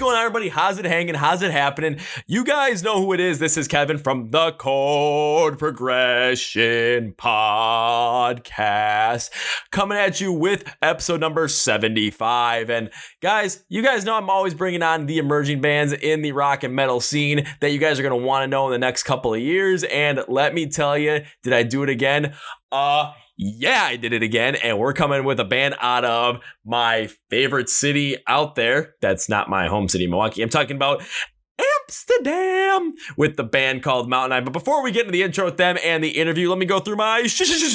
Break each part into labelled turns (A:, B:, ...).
A: going on, everybody? How's it hanging? How's it happening? You guys know who it is. This is Kevin from the Chord Progression Podcast, coming at you with episode number 75. And guys, you guys know I'm always bringing on the emerging bands in the rock and metal scene that you guys are going to want to know in the next couple of years. And let me tell you, did I do it again? Yeah, I did it again, and we're coming with a band out of my favorite city out there. That's not my home city, Milwaukee. I'm talking about Amsterdam with the band called MountainEye. But before we get into the intro with them and the interview, let me go through my shameless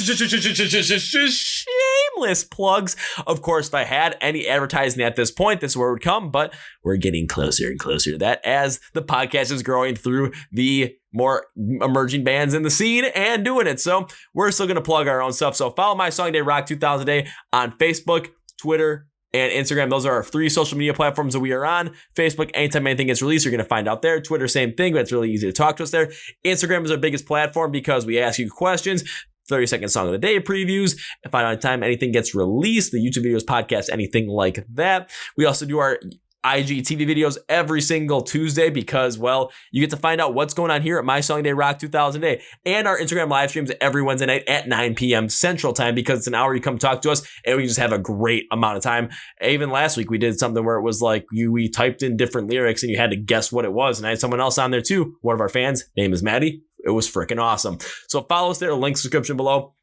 A: plugs. Of course, if I had any advertising at this point, this is where it would come, but we're getting closer and closer to that as the podcast is growing through the more emerging bands in the scene and doing it. So we're still going to plug our own stuff. So follow My Song Day Rock 2000 Day on Facebook, Twitter, and Instagram. Those are our 3 social media platforms that we are on. Facebook, anytime anything gets released, you're going to find out there. Twitter, same thing, but it's really easy to talk to us there. Instagram is our biggest platform because we ask you questions, 30-second song of the day previews, and find out time anything gets released, the YouTube videos, podcasts, anything like that. We also do our IG TV videos every single Tuesday because, well, you get to find out what's going on here at My Song Day Rock 2000 Day, and our Instagram live streams every Wednesday night at 9 p.m. Central Time because it's an hour you come talk to us and we just have a great amount of time. Even last week we did something where it was like we typed in different lyrics and you had to guess what it was, and I had someone else on there too, one of our fans, name is Maddie. It was freaking awesome. So follow us there, link description below.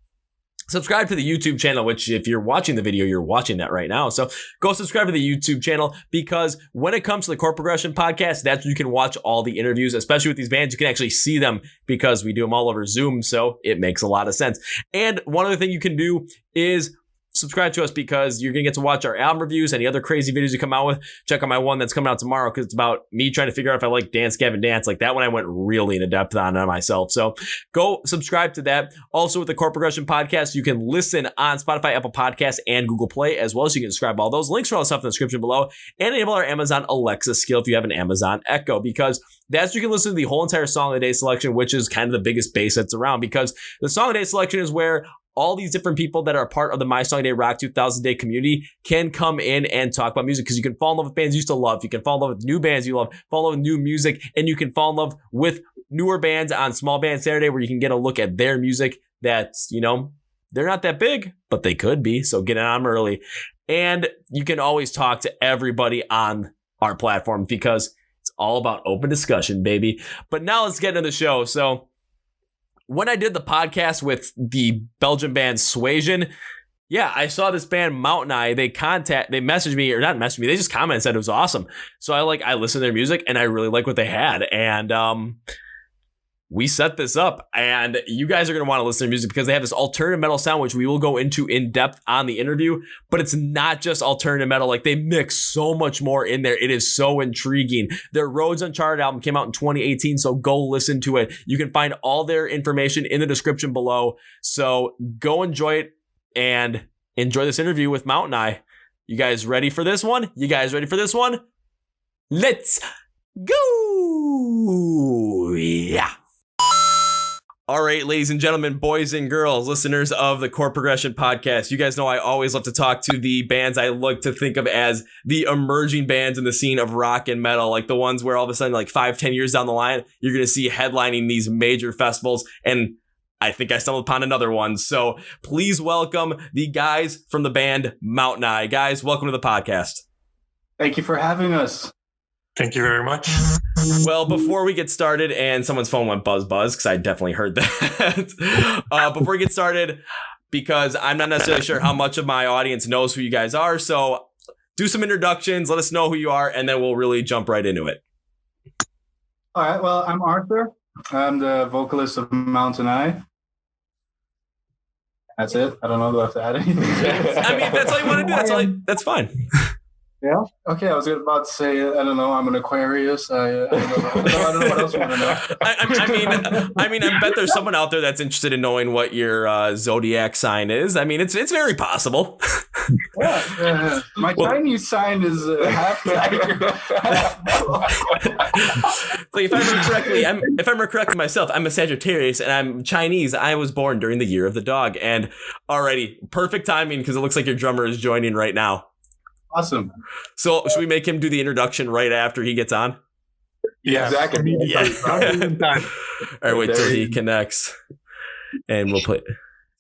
A: Subscribe to the YouTube channel, which if you're watching the video, you're watching that right now. So go subscribe to the YouTube channel because when it comes to the Chord Progression Podcast, that's where you can watch all the interviews, especially with these bands. You can actually see them because we do them all over Zoom. So it makes a lot of sense. And one other thing you can do is subscribe to us because you're going to get to watch our album reviews, any other crazy videos you come out with. Check out my one that's coming out tomorrow because it's about me trying to figure out if I like Dance Gavin Dance. Like that one I went really into depth on myself. So go subscribe to that. Also with the Chord Progression Podcast, you can listen on Spotify, Apple Podcasts, and Google Play as well. So you can subscribe all those links for all the stuff in the description below and enable our Amazon Alexa skill if you have an Amazon Echo because that's you can listen to the whole entire Song of the Day selection, which is kind of the biggest base that's around because the Song of the Day selection is where all these different people that are part of the My Song Day Rock 2000 Day community can come in and talk about music because you can fall in love with bands you used to love. You can fall in love with new bands you love, fall in love with new music, and you can fall in love with newer bands on Small Band Saturday where you can get a look at their music that's, they're not that big, but they could be. So get on them early. And you can always talk to everybody on our platform because it's all about open discussion, baby. But now let's get into the show. So when I did the podcast with the Belgian band Suasion, yeah, I saw this band MountainEye. They messaged me, or not messaged me, they just commented and said it was awesome. So I listened to their music and I really like what they had. And we set this up and you guys are going to want to listen to music because they have this alternative metal sound, which we will go into in depth on the interview, but it's not just alternative metal. Like they mix so much more in there. It is so intriguing. Their Uncharted album came out in 2018. So go listen to it. You can find all their information in the description below. So go enjoy it and enjoy this interview with MountainEye. You guys ready for this one? Let's go. Yeah. All right, ladies and gentlemen, boys and girls, listeners of the Chord Progression Podcast, you guys know I always love to talk to the bands I like to think of as the emerging bands in the scene of rock and metal, like the ones where all of a sudden, like 5-10 years down the line, you're going to see headlining these major festivals. And I think I stumbled upon another one. So please welcome the guys from the band MountainEye. Guys, welcome to the podcast.
B: Thank you for having us.
C: Thank you very much.
A: Well, before we get started, and someone's phone went buzz, because I definitely heard that. Before we get started, because I'm not necessarily sure how much of my audience knows who you guys are, so do some introductions, let us know who you are, and then we'll really jump right into it.
B: All right, well, I'm Arthur. I'm the vocalist of MountainEye. That's it. I don't know if I have to add anything to it.
A: I mean, if that's all you want to do, that's fine.
B: Yeah. Okay. I was about to say, I don't know. I'm an Aquarius. I don't know what else you want to know.
A: I mean, I bet there's someone out there that's interested in knowing what your zodiac sign is. I mean, it's very possible.
B: Yeah. My Chinese sign is half tiger.
A: Like if I remember correctly myself, I'm a Sagittarius and I'm Chinese. I was born during the year of the dog. And alrighty, perfect timing because it looks like your drummer is joining right now.
B: Awesome.
A: So should we make him do the introduction right after he gets on?
C: Yeah,
D: exactly.
A: Yeah. All right, wait till he
D: There.
A: connects, and we'll play.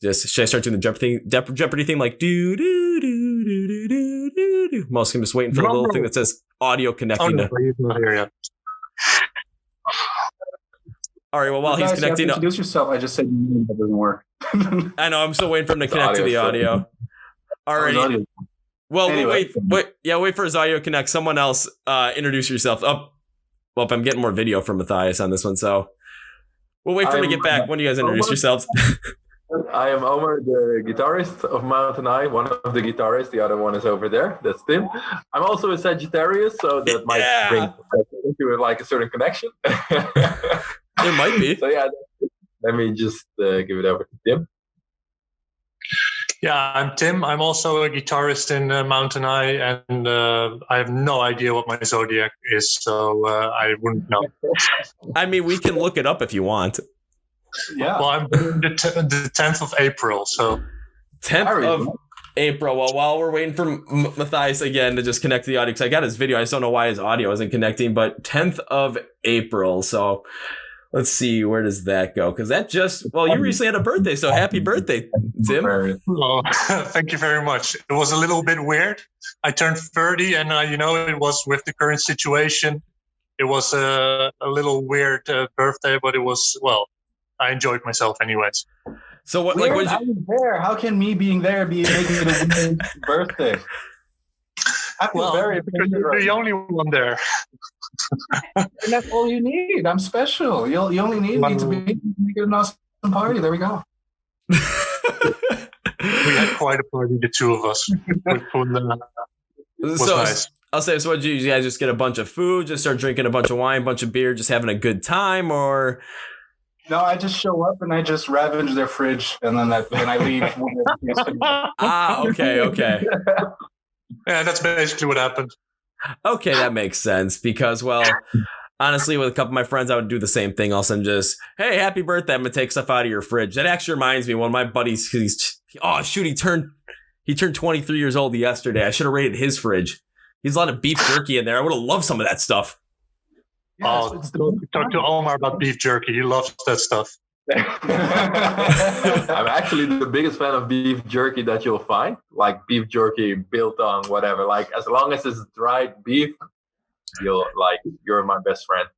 A: Should I start doing the Jeopardy theme like do do do do do do do do? Most I'm just waiting for the little thing that says audio connecting.
C: no, he's not here yet.
A: All right, well while he's
B: Guys, you have to
A: connecting,
B: introduce yourself. I just said that doesn't work.
A: I know I'm still waiting for him to connect to the audio. Alrighty. Well,
B: Anyway.
A: wait for his audio to connect. Someone else, introduce yourself. Well, I'm getting more video from Matthias on this one, so we'll wait for him to get back. When do you guys introduce yourselves?
D: I am Omar, the guitarist of MountainEye. One of the guitarists, the other one is over there. That's Tim. I'm also a Sagittarius, so that might bring into like a certain connection.
A: It might be.
D: So yeah, let me just give it over to Tim.
C: Yeah, I'm Tim. I'm also a guitarist in MountainEye, and I have no idea what my zodiac is, so I wouldn't know.
A: I mean, we can look it up if you want.
B: Yeah.
C: Well, I'm born the 10th of April, so
A: 10th of April. Well, while we're waiting for Matthias again to just connect to the audio, because I got his video. I just don't know why his audio isn't connecting, but 10th of April. So let's see, where does that go? Because that you recently had a birthday, so happy birthday, Tim.
C: oh, thank you very much. It was a little bit weird. I turned 30, and it was with the current situation. It was a little weird birthday, but it was, I enjoyed myself anyways.
A: So what?
B: Weird,
A: Like,
B: I was there. How can me being there be making it a weird birthday? I feel very
C: because you're the only one there.
B: And that's all you need. I'm special. You only need me to make it an awesome party. There we go.
C: We had quite a party, the two of us. Was nice.
A: I'll say, so what did you guys just get a bunch of food, just start drinking a bunch of wine, a bunch of beer, just having a good time, or?
B: No, I just show up and I just ravage their fridge, and then I leave.
A: Okay.
C: Yeah, that's basically what happened.
A: Okay, that makes sense because, honestly, with a couple of my friends, I would do the same thing. Also, just, hey, happy birthday! I'm gonna take stuff out of your fridge. That actually reminds me, one of my buddies, he turned 23 years old yesterday. I should have raided his fridge. He's a lot of beef jerky in there. I would have loved some of that stuff.
B: Yeah,
C: talk to Omar about beef jerky. He loves that stuff.
D: I'm actually the biggest fan of beef jerky that you'll find. Like beef jerky built on whatever. Like as long as it's dried beef, you're my best friend.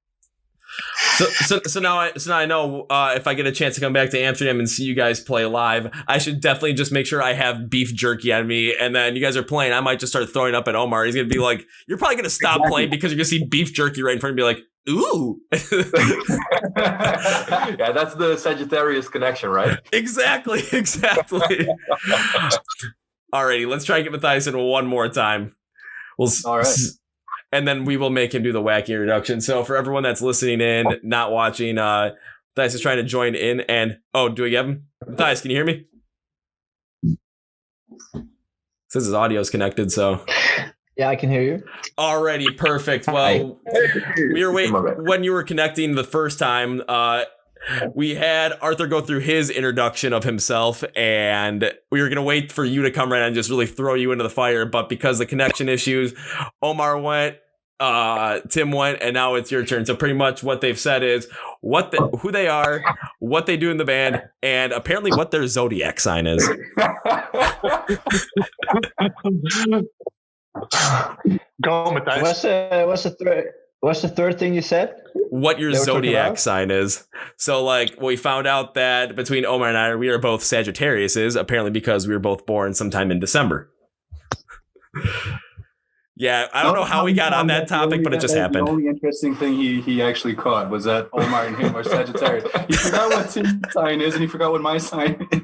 A: So now I know if I get a chance to come back to Amsterdam and see you guys play live, I should definitely just make sure I have beef jerky on me. And then you guys are playing, I might just start throwing up at Omar. He's gonna be like, "You're probably gonna stop playing because you're gonna see beef jerky right in front of me." Like, ooh.
D: Yeah, that's the Sagittarius connection, right?
A: Exactly. Alrighty, let's try and get Matthias in one more time.
B: All right.
A: And then we will make him do the wacky introduction. So for everyone that's listening in, not watching, Matthias is trying to join in. And do we have him? Matthias, can you hear me? Says his audio is connected, so.
E: Yeah, I can hear you.
A: Alrighty, perfect. Well, we were waiting when you were connecting the first time. We had Arthur go through his introduction of himself, and we were going to wait for you to come right and just really throw you into the fire. But because of the connection issues, Omar went, Tim went, and now it's your turn. So pretty much what they've said is who they are, what they do in the band, and apparently what their zodiac sign is.
C: Go, Matthias.
E: What's the third thing you said?
A: What your zodiac sign is. So, we found out that between Omar and I, we are both Sagittariuses, apparently because we were both born sometime in December. Yeah, I don't know how we got on that topic, but it just happened.
B: The only interesting thing he actually caught was that Omar and him are Sagittarius. He forgot what Tim's sign is, and he forgot what my sign is.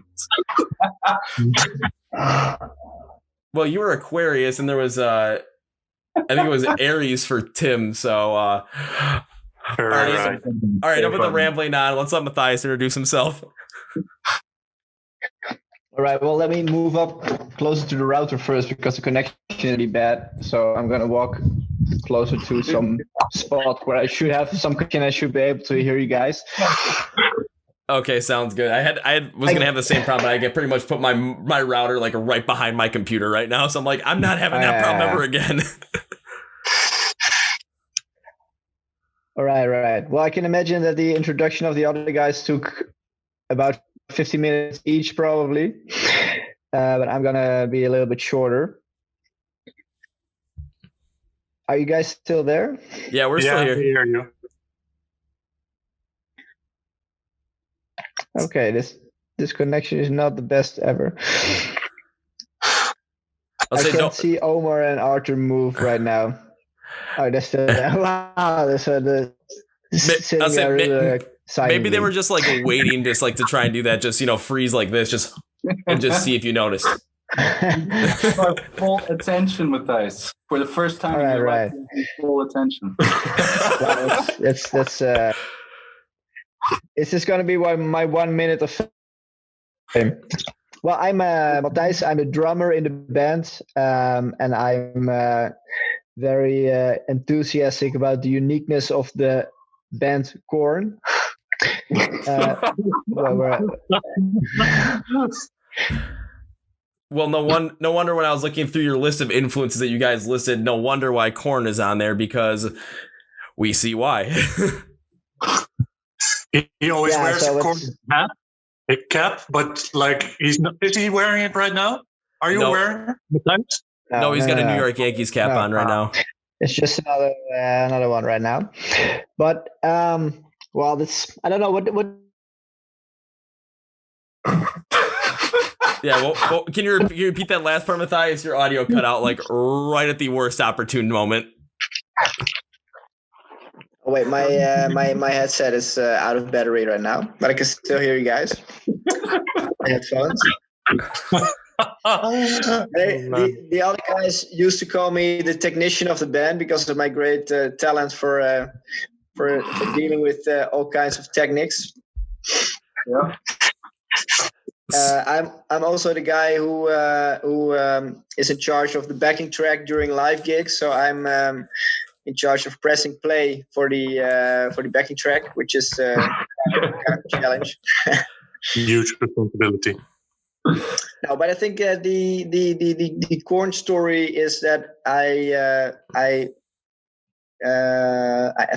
A: Well, you were Aquarius, and there was I think it was Aries for Tim. So, all right, enough with the rambling on. Let's let Matthias introduce himself.
E: All right. Well, let me move up closer to the router first because the connection is really bad. So I'm gonna walk closer to some spot where I should have some connection. I should be able to hear you guys.
A: Okay, sounds good. I was gonna have the same problem. I pretty much put my router like right behind my computer right now, so I'm like, I'm not having that problem ever again.
E: All right. Well, I can imagine that the introduction of the other guys took about 50 minutes each, probably. But I'm gonna be a little bit shorter. Are you guys still there?
A: Yeah, we're still here.
C: We hear you.
E: Okay, this connection is not the best ever. I can't see Omar and Arthur move right now. Oh, that's still there. Wow, that's sitting there
A: maybe they were just like waiting, just like to try and do that, just freeze like this, and just see if you noticed.
B: Full attention with us for the first time in your life. Full attention.
E: That's Is this going to be my 1 minute of fame? Well, I'm Matthijs. I'm a drummer in the band, and I'm very enthusiastic about the uniqueness of the band Korn.
A: Well, no wonder when I was looking through your list of influences that you guys listed, no wonder why Korn is on there, because we see why.
C: He always wears a cap, but like is he wearing it right now? Are you wearing it?
A: No, he's got a New York Yankees cap on right now.
E: It's just another one right now. But well, this I don't know what.
A: Yeah, well, can you repeat that last part, Matthijs? Your audio cut out like right at the worst opportune moment.
E: Oh, wait, my headset is out of battery right now, but I can still hear you guys. Headphones. The other guys used to call me the technician of the band because of my great talent for dealing with all kinds of techniques.
B: Yeah.
E: I'm also the guy who is in charge of the backing track during live gigs. So I'm in charge of pressing play for the backing track, which is kind of a challenge.
C: Huge responsibility.
E: No, but I think the Korn story is that I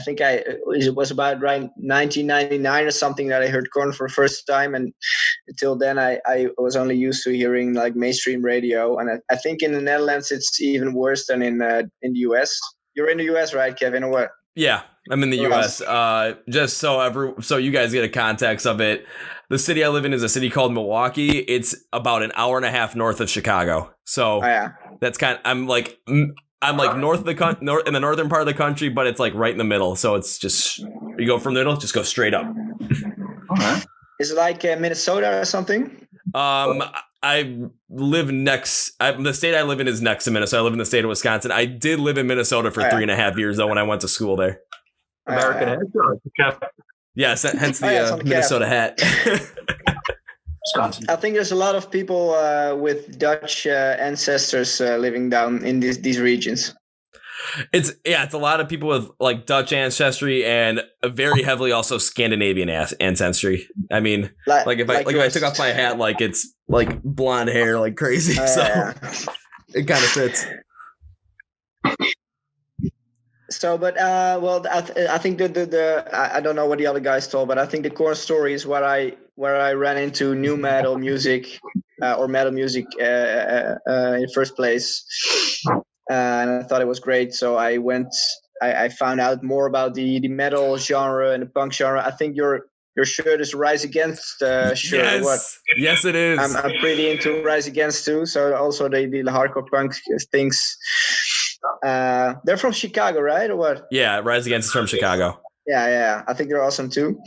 E: think it was about right 1999 or something that I heard Korn for the first time, and until then I was only used to hearing like mainstream radio, and I think in the Netherlands it's even worse than in the US. You're in the US, right, Kevin, or what?
A: Yeah, I'm in the US. Just so you guys get a context of it, the city I live in is a city called Milwaukee. It's about an hour and a half north of Chicago. So that's I'm like north of the in the northern part of the country, but it's like right in the middle. So it's just, you go from the middle, just go straight up.
E: Okay. Is it like Minnesota or something?
A: I live next. The state I live in is next to Minnesota. I live in the state of Wisconsin. I did live in Minnesota for 3.5 years though when I went to school there.
D: American hat.
A: Yes, hence the Minnesota hat.
E: Wisconsin. I think there's a lot of people with Dutch ancestors living down in these regions.
A: It's a lot of people with like Dutch ancestry and very heavily also Scandinavian ancestry. I mean, like if I took off my hat, like it's like blonde hair, like crazy. So it kind of fits.
E: So, but well, I think I don't know what the other guys told, but I think the Korn story is where I ran into new metal music or metal music in the first place, and I thought it was great. So I found out more about the metal genre and the punk genre. I think your shirt is Rise Against shirt.
A: Yes.
E: What?
A: Yes, it is.
E: I'm pretty into Rise Against too. So also the hardcore punk things. They're from Chicago, right, or what?
A: Yeah, Rise Against is from Chicago.
E: Yeah. I think they're awesome too.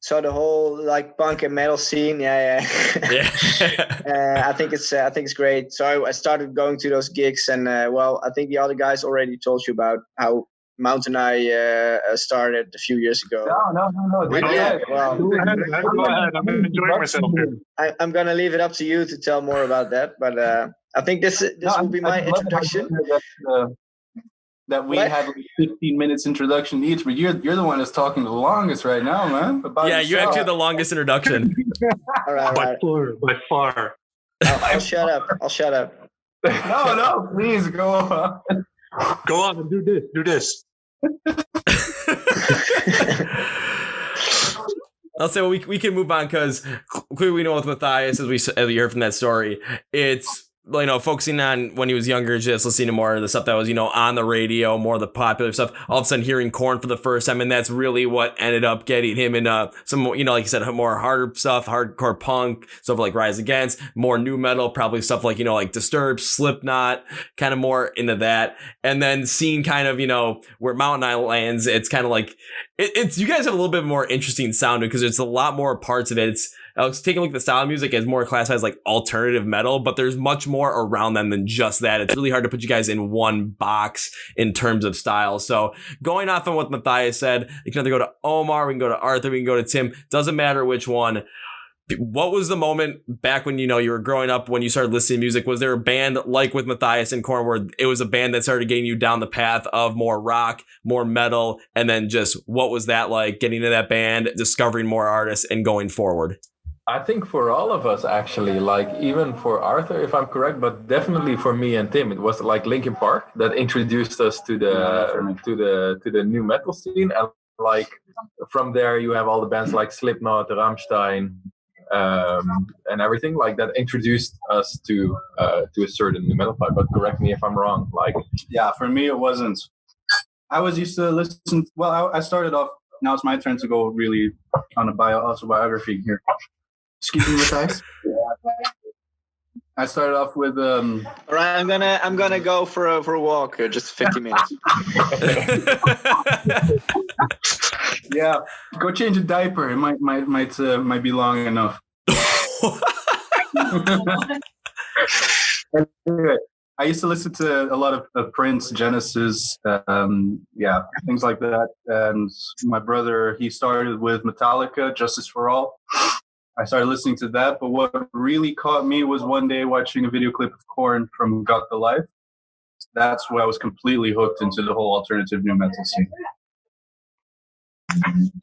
E: So the whole like punk and metal scene, yeah. I think it's great. So I started going to those gigs, and well, I think the other guys already told you about how MountainEye started a few years ago.
B: No.
E: Really? Well,
C: go ahead. I'm enjoying myself here.
E: I'm gonna leave it up to you to tell more about that, but I think this will be my introduction.
B: that we
E: What?
B: had like 15 minutes introduction each, but you're the one that's talking the longest right now, man. About
A: Yeah, you
B: yourself.
A: actually had the longest introduction.
E: All right, all
C: By
E: right.
C: far.
E: I'll shut up. I'll shut up.
B: No, please go on.
C: Go on and do this.
A: I'll say we can move on because clearly we know with Matthias, as we heard from that story, it's focusing on when he was younger, just listening to more of the stuff that was on the radio, more of the popular stuff. All of a sudden, hearing Korn for the first time, and that's really what ended up getting him into some like you said, more harder stuff, hardcore punk stuff like Rise Against, more new metal, probably stuff like like Disturbed, Slipknot, kind of more into that, and then seeing kind of where MountainEye lands. It's kind of like it's you guys have a little bit more interesting sound because there's a lot more parts of it. I was taking a look at the style of music as more classified as like alternative metal, but there's much more around them than just that. It's really hard to put you guys in one box in terms of style. So going off on what Matthias said, you can either go to Omar, we can go to Arthur, we can go to Tim. Doesn't matter which one. What was the moment back when you were growing up when you started listening to music? Was there a band like with Matthias and Korn where it was a band that started getting you down the path of more rock, more metal, and then just what was that like getting into that band, discovering more artists, and going forward?
D: I think for all of us, actually, like even for Arthur, if I'm correct, but definitely for me and Tim, it was like Linkin Park that introduced us to the new metal scene, and like from there you have all the bands like Slipknot, Rammstein, and everything like that introduced us to a certain new metal type. But correct me if I'm wrong. Like,
B: Yeah, for me it wasn't. I was used to listen. Well, I started off. Now it's my turn to go really on a autobiography here. Excuse me, Matthias. I started off with.
E: All right, I'm gonna go for a walk. Just 50 minutes.
B: Yeah, go change a diaper. It might be long enough. Anyway, I used to listen to a lot of Prince, Genesis, things like that. And my brother, he started with Metallica, Justice for All. I started listening to that, but what really caught me was one day watching a video clip of Korn from Got the Life. That's where I was completely hooked into the whole alternative new metal scene.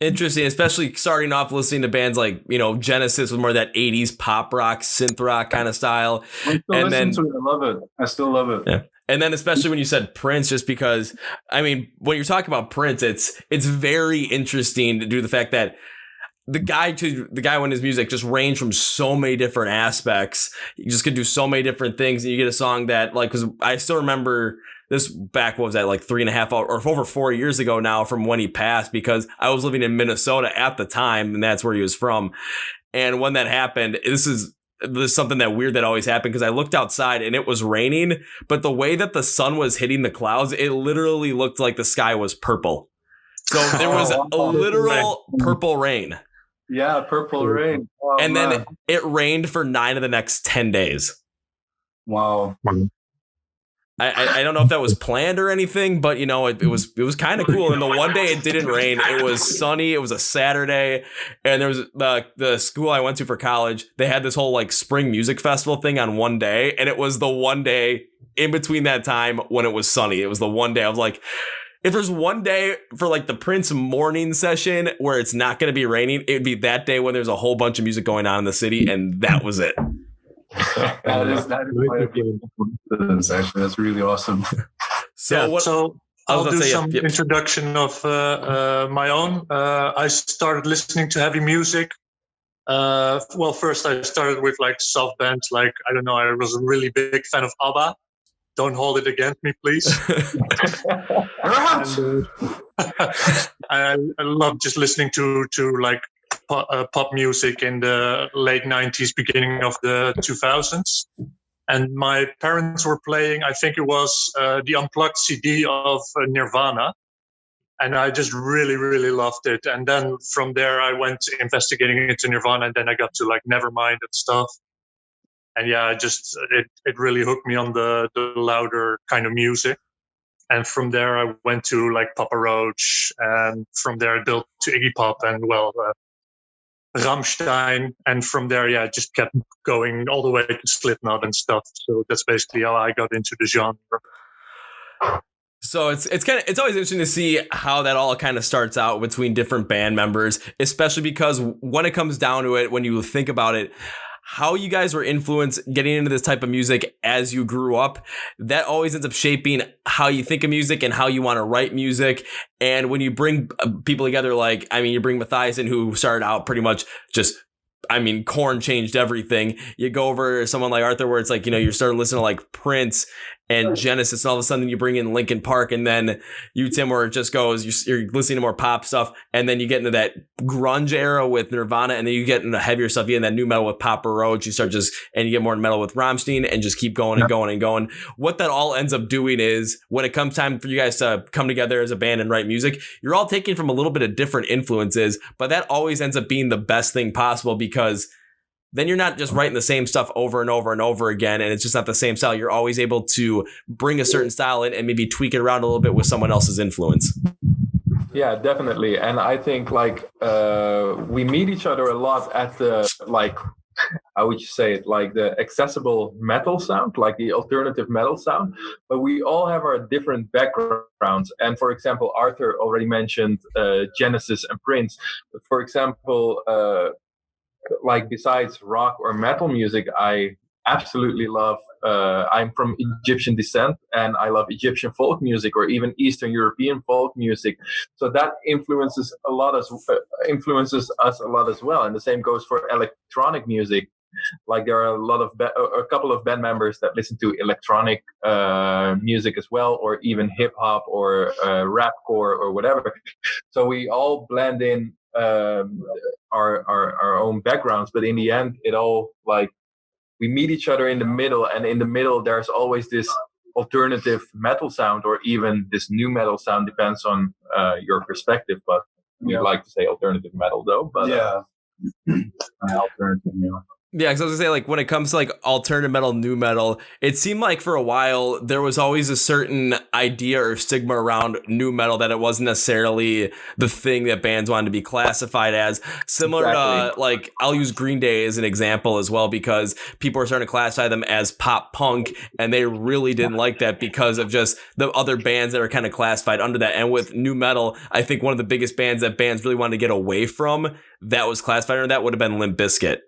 A: Interesting, especially starting off listening to bands like Genesis with more of that 80s pop rock, synth rock kind of style.
B: I love it. I still love it.
A: Yeah. And then especially when you said Prince, just because when you're talking about Prince, it's very interesting to do the fact that the guy when his music just ranged from so many different aspects. You just could do so many different things, and you get a song that because I still remember this back, what was that, like 3.5 or over 4 years ago now from when he passed, because I was living in Minnesota at the time, and that's where he was from. And when that happened, there's something that weird that always happened, because I looked outside and it was raining, but the way that the sun was hitting the clouds, it literally looked like the sky was purple. So there was a literal purple rain.
B: Yeah, purple rain. Oh,
A: and then it rained for 9 of the next 10 days.
B: Wow.
A: I don't know if that was planned or anything, but it was kind of cool. And the one day it didn't rain, it was sunny. It was a Saturday, and there was the school I went to for college. They had this whole like spring music festival thing on one day, and it was the one day in between that time when it was sunny. It was the one day I was like, if there's one day for like the Prince morning session where it's not going to be raining, it'd be that day when there's a whole bunch of music going on in the city, and that was it.
B: that is quite a coincidence, actually. That's really awesome.
C: So I'll do some introduction of my own. I started listening to heavy music. First I started with like soft bands, like I don't know. I was a really big fan of ABBA. Don't hold it against me, please. I love just listening to like pop music in the late 90s, beginning of the 2000s. And my parents were playing, I think it was the unplugged CD of Nirvana. And I just really, really loved it. And then from there, I went investigating into Nirvana, and then I got to like Nevermind and stuff. And yeah, it really hooked me on the louder kind of music. And from there, I went to like Papa Roach, and from there I built to Iggy Pop and Rammstein. And from there, yeah, just kept going all the way to Slipknot and stuff. So that's basically how I got into the genre.
A: So it's always interesting to see how that all kind of starts out between different band members, especially because when it comes down to it, when you think about it, how you guys were influenced getting into this type of music as you grew up, that always ends up shaping how you think of music and how you want to write music. And when you bring people together, like, I mean, you bring Matthias in, who started out pretty much just, I mean, Korn changed everything. You go over someone like Arthur, where it's like, you know, you start listening to like Prince and Genesis, and all of a sudden you bring in Linkin Park, and then you, Tim, where it just goes, you're listening to more pop stuff, and then you get into that grunge era with Nirvana, and then you get into heavier stuff, you get into that new metal with Papa Roach, and you get more metal with Rammstein, and just keep going and going and going. What that all ends up doing is, when it comes time for you guys to come together as a band and write music, you're all taking from a little bit of different influences, but that always ends up being the best thing possible, because then you're not just writing the same stuff over and over and over again, and it's just not the same style. You're always able to bring a certain style in and maybe tweak it around a little bit with someone else's influence.
D: Yeah, definitely. And I think like we meet each other a lot at the, like, how would you say it, like the accessible metal sound, like the alternative metal sound, but we all have our different backgrounds. And for example, Arthur already mentioned Genesis and Prince. But for example, like besides rock or metal music, I absolutely love, I'm from Egyptian descent, and I love Egyptian folk music, or even Eastern European folk music. So that influences us a lot as well. And the same goes for electronic music. Like there are a couple of band members that listen to electronic music as well, or even hip hop or rapcore or whatever. So we all blend in our own backgrounds, but in the end, it all, like, we meet each other in the middle, and in the middle there's always this alternative metal sound, or even this new metal sound, depends on your perspective, but we like to say alternative metal though. But alternative metal.
A: Yeah, because I was gonna say, like, when it comes to like alternative metal, new metal, it seemed like for a while there was always a certain idea or stigma around new metal, that it wasn't necessarily the thing that bands wanted to be classified as. Similar to, like, I'll use Green Day as an example as well, because people are starting to classify them as pop punk, and they really didn't like that because of just the other bands that are kind of classified under that. And with new metal, I think one of the biggest bands that bands really wanted to get away from that was classified under that would have been Limp Bizkit.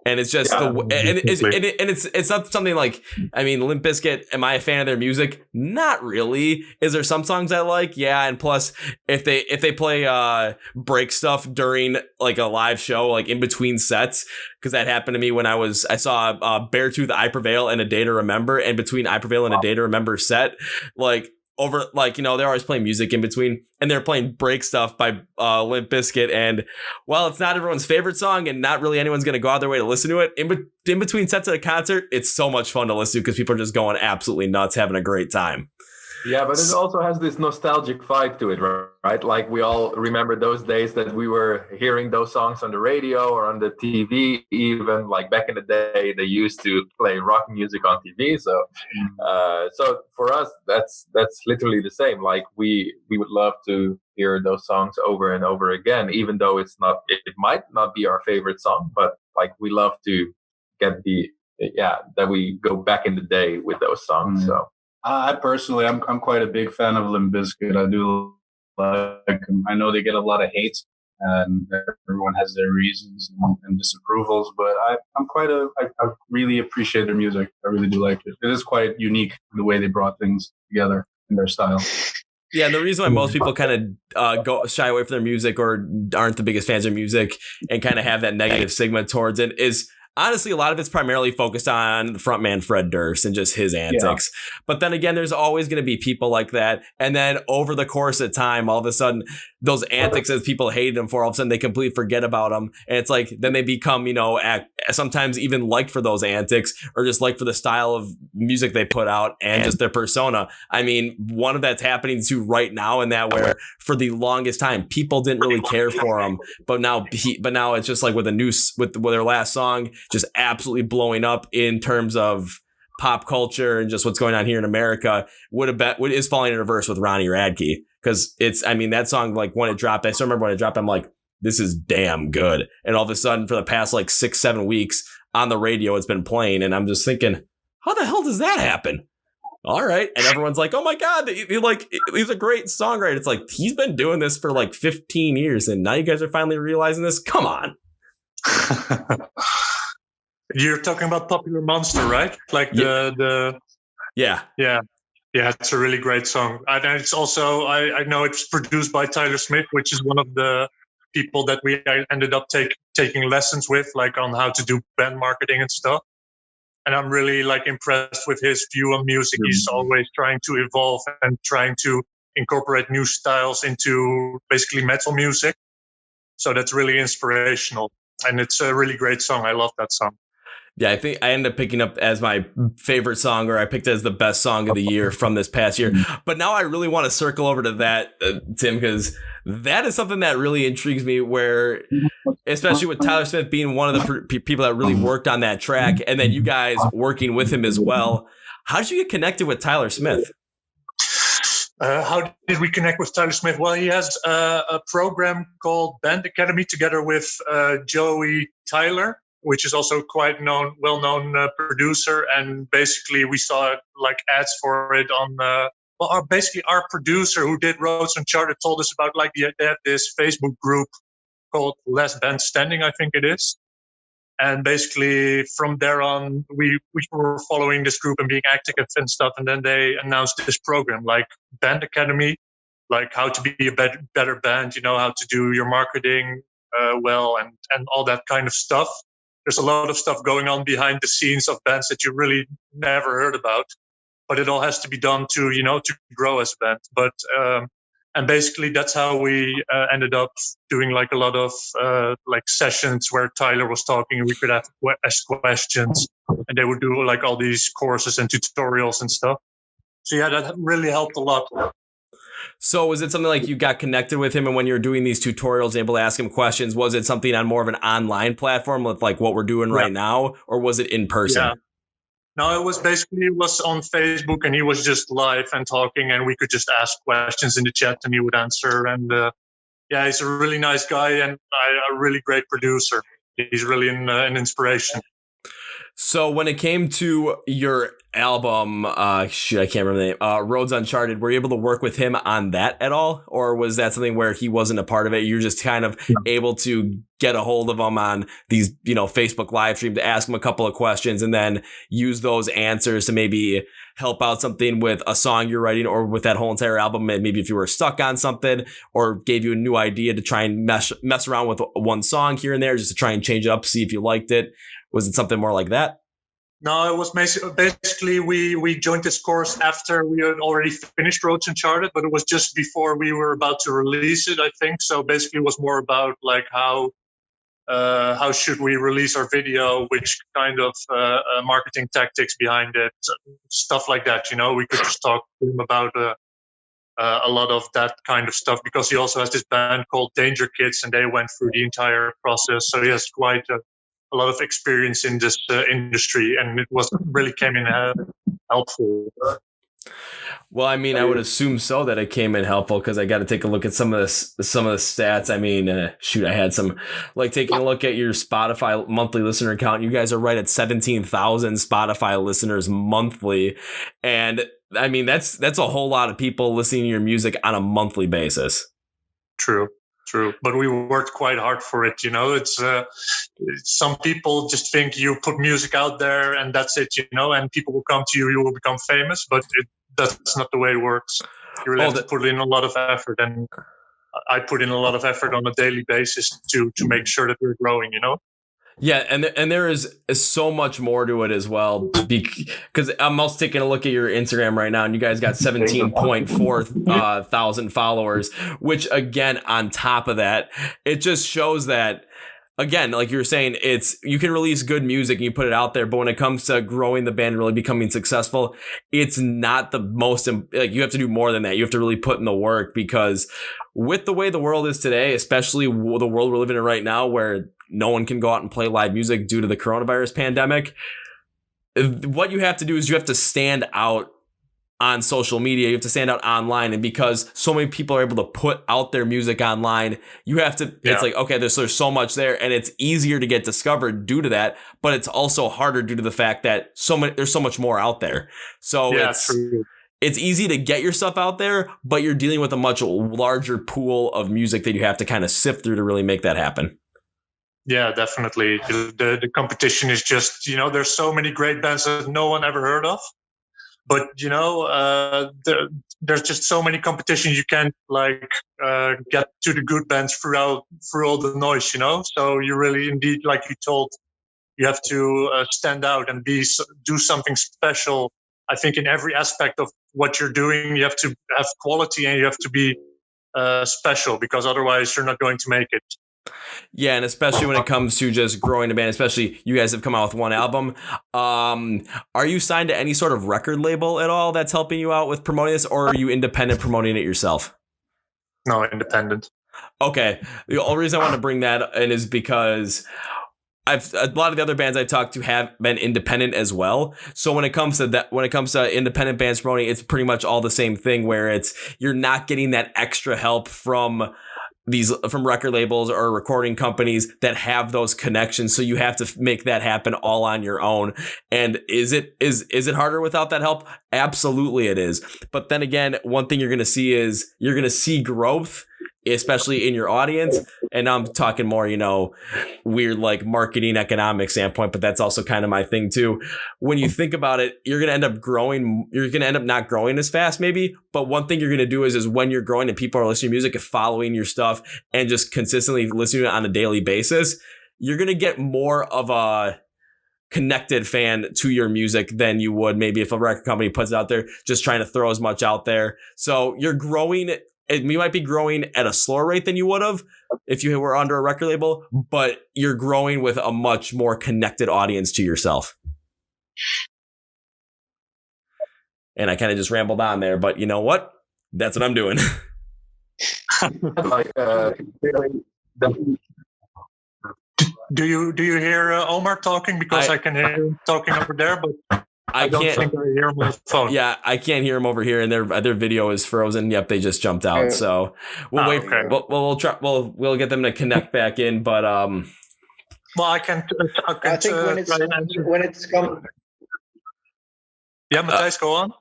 A: And it's just it's not something like, I mean, Limp Bizkit, am I a fan of their music? Not really. Is there some songs I like? Yeah. And plus, if they play break stuff during like a live show, like in between sets, because that happened to me when I saw Beartooth, I Prevail, and A Day to Remember, and between I Prevail and A Day to Remember set, like, over, like, you know, they're always playing music in between, and they're playing break stuff by Limp Bizkit, and while it's not everyone's favorite song and not really anyone's going to go out their way to listen to it, in between sets at a concert, it's so much fun to listen to, because people are just going absolutely nuts, having a great time.
D: Yeah, but it also has this nostalgic vibe to it, right? Like, we all remember those days that we were hearing those songs on the radio or on the TV. Even like back in the day, they used to play rock music on TV. So, so for us, that's literally the same. Like, we would love to hear those songs over and over again, even though it might not be our favorite song, but like, we love to get that we go back in the day with those songs. Mm-hmm. So.
B: I personally, I'm quite a big fan of Limp Bizkit. I do like them. I know they get a lot of hate, and everyone has their reasons and disapprovals, but I really appreciate their music. I really do like it. It is quite unique, the way they brought things together in their style.
A: Yeah, the reason why most people kind of go shy away from their music, or aren't the biggest fans of music, and kind of have that negative stigma towards it, is honestly, a lot of it's primarily focused on the frontman Fred Durst and just his antics. Yeah. But then again, there's always going to be people like that. And then over the course of time, all of a sudden, those antics that people hated him for, all of a sudden they completely forget about them. And it's like, then they become, you know, sometimes even liked for those antics, or just like for the style of music they put out and just their persona. I mean, one of that's happening to right now, in that where for the longest time, people didn't really care for him. But now it's just like with their last song, just absolutely blowing up in terms of pop culture and just what's going on here in America, is falling in reverse with Ronnie Radke. Because that song, like, when it dropped, I still remember when it dropped, I'm like, this is damn good. And all of a sudden, for the past like 6-7 weeks on the radio, it's been playing, and I'm just thinking, how the hell does that happen? All right. And everyone's like, oh my God, he's a great songwriter. It's like, he's been doing this for like 15 years and now you guys are finally realizing this. Come on.
C: You're talking about Popular Monster, right? Like
A: Yeah.
C: It's a really great song. And it's also, I know it's produced by Tyler Smith, which is one of the people that we ended up taking lessons with, like on how to do band marketing and stuff. And I'm really like impressed with his view on music. He's always trying to evolve and trying to incorporate new styles into basically metal music. So that's really inspirational. And it's a really great song. I love that song.
A: Yeah, I think I ended up picking up as my favorite song, or I picked it as the best song of the year from this past year. But now I really want to circle over to that, Tim, because that is something that really intrigues me, where, especially with Tyler Smith being one of the people that really worked on that track, and then you guys working with him as well. How did you get connected with Tyler Smith?
C: How did we connect with Tyler Smith? Well, he has a program called Band Academy together with Joey Tyler, which is also quite well-known producer. And basically we saw like ads for it on, our producer who did Roads Uncharted told us about like they have this Facebook group called Last Band Standing, I think it is. And basically from there on, we were following this group and being active and stuff. And then they announced this program like Band Academy, like how to be a better band, how to do your marketing well and all that kind of stuff. There's a lot of stuff going on behind the scenes of bands that you really never heard about, but it all has to be done to grow as a band. But, and basically that's how we ended up doing like a lot of like sessions where Tyler was talking and we could ask questions and they would do like all these courses and tutorials and stuff. So yeah, that really helped a lot.
A: So was it something like you got connected with him and when you were doing these tutorials, able to ask him questions, was it something on more of an online platform with like what we're doing right now, or was it in person?
C: Yeah. No, it was on Facebook and he was just live and talking and we could just ask questions in the chat and he would answer. And he's a really nice guy and a really great producer. He's really an inspiration.
A: So when it came to your album, I can't remember the name, Roads Uncharted, were you able to work with him on that at all? Or was that something where he wasn't a part of it? You're just kind of able to get a hold of him on these, Facebook live stream to ask him a couple of questions and then use those answers to maybe help out something with a song you're writing or with that whole entire album. And maybe if you were stuck on something or gave you a new idea to try and mess around with one song here and there, just to try and change it up, see if you liked it. Was it something more like that?
C: No, it was basically we joined this course after we had already finished Roads Uncharted, but it was just before we were about to release it, I think. So basically it was more about like how should we release our video, which kind of marketing tactics behind it, stuff like that. We could just talk to him about a lot of that kind of stuff because he also has this band called Danger Kids and they went through the entire process. So he has quite a lot of experience in this industry, and it really came in helpful.
A: Well, I mean, I would assume so that it came in helpful because I got to take a look at some of the stats. I mean, I had some like taking a look at your Spotify monthly listener count. You guys are right at 17,000 Spotify listeners monthly, and I mean that's a whole lot of people listening to your music on a monthly basis.
C: True. But we worked quite hard for it. It's some people just think you put music out there and that's it, and people will come to you, you will become famous, but that's not the way it works. You really have to put in a lot of effort, and I put in a lot of effort on a daily basis to make sure that we're growing,
A: Yeah, and there is so much more to it as well, because I'm also taking a look at your Instagram right now, and you guys got 17.4 thousand followers, which again, on top of that, it just shows that, again, like you were saying, you can release good music and you put it out there, but when it comes to growing the band and really becoming successful, it's not the most, like you have to do more than that. You have to really put in the work, because with the way the world is today, especially the world we're living in right now, where no one can go out and play live music due to the coronavirus pandemic, what you have to do is you have to stand out on social media. You have to stand out online. And because so many people are able to put out their music online, you have to, it's like, okay, there's so much there, and it's easier to get discovered due to that, but it's also harder due to the fact that there's so much more out there. So it's easy to get your stuff out there, but you're dealing with a much larger pool of music that you have to kind of sift through to really make that happen.
C: Yeah, definitely. The competition is just, there's so many great bands that no one ever heard of. But, there's just so many competitions you can't get to the good bands through all the noise, So you really indeed, like you told, you have to stand out and do something special. I think in every aspect of what you're doing, you have to have quality and you have to be special, because otherwise you're not going to make it.
A: Yeah, and especially when it comes to just growing a band, especially you guys have come out with one album. Are you signed to any sort of record label at all that's helping you out with promoting this, or are you independent promoting it yourself?
C: No, independent.
A: Okay. The only reason I want to bring that in is because a lot of the other bands I talked to have been independent as well. So when it comes to independent bands promoting, it's pretty much all the same thing, where you're not getting that extra help from record labels or recording companies that have those connections. So you have to make that happen all on your own. And is it harder without that help? Absolutely it is. But then again, one thing you're going to see is you're going to see growth, especially in your audience. And I'm talking more, weird like marketing economic standpoint, but that's also kind of my thing too. When you think about it, you're going to end up growing. You're going to end up not growing as fast maybe. But one thing you're going to do is when you're growing and people are listening to music and following your stuff and just consistently listening to it on a daily basis, you're going to get more of a connected fan to your music than you would maybe if a record company puts it out there just trying to throw as much out there. So you're growing. You might be growing at a slower rate than you would have if you were under a record label, but you're growing with a much more connected audience to yourself. And I kind of just rambled on there, but you know what? That's what I'm doing.
C: Do you hear Omar talking? Because I can hear him talking over there, but I don't think I hear him on the phone.
A: Yeah, I can't hear him over here, and their video is frozen. Yep, they just jumped out. So we'll wait. Okay. We'll try. We'll get them to connect back in. But
C: well, I think when it's come. Yeah, Matthijs, go on.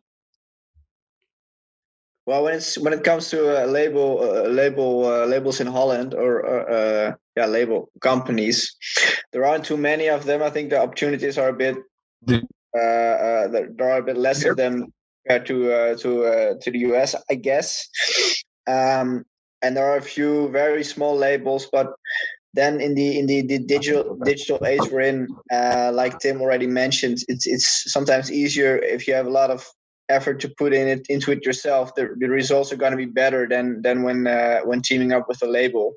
E: Well, when it comes to labels in Holland or label companies, there aren't too many of them. I think the opportunities are a bit. There are a bit less of them compared to the US, I guess. And there are a few very small labels, but then in the digital age we're in, like Tim already mentioned, it's sometimes easier if you have a lot of effort to put into it yourself. The results are going to be better than when teaming up with a label,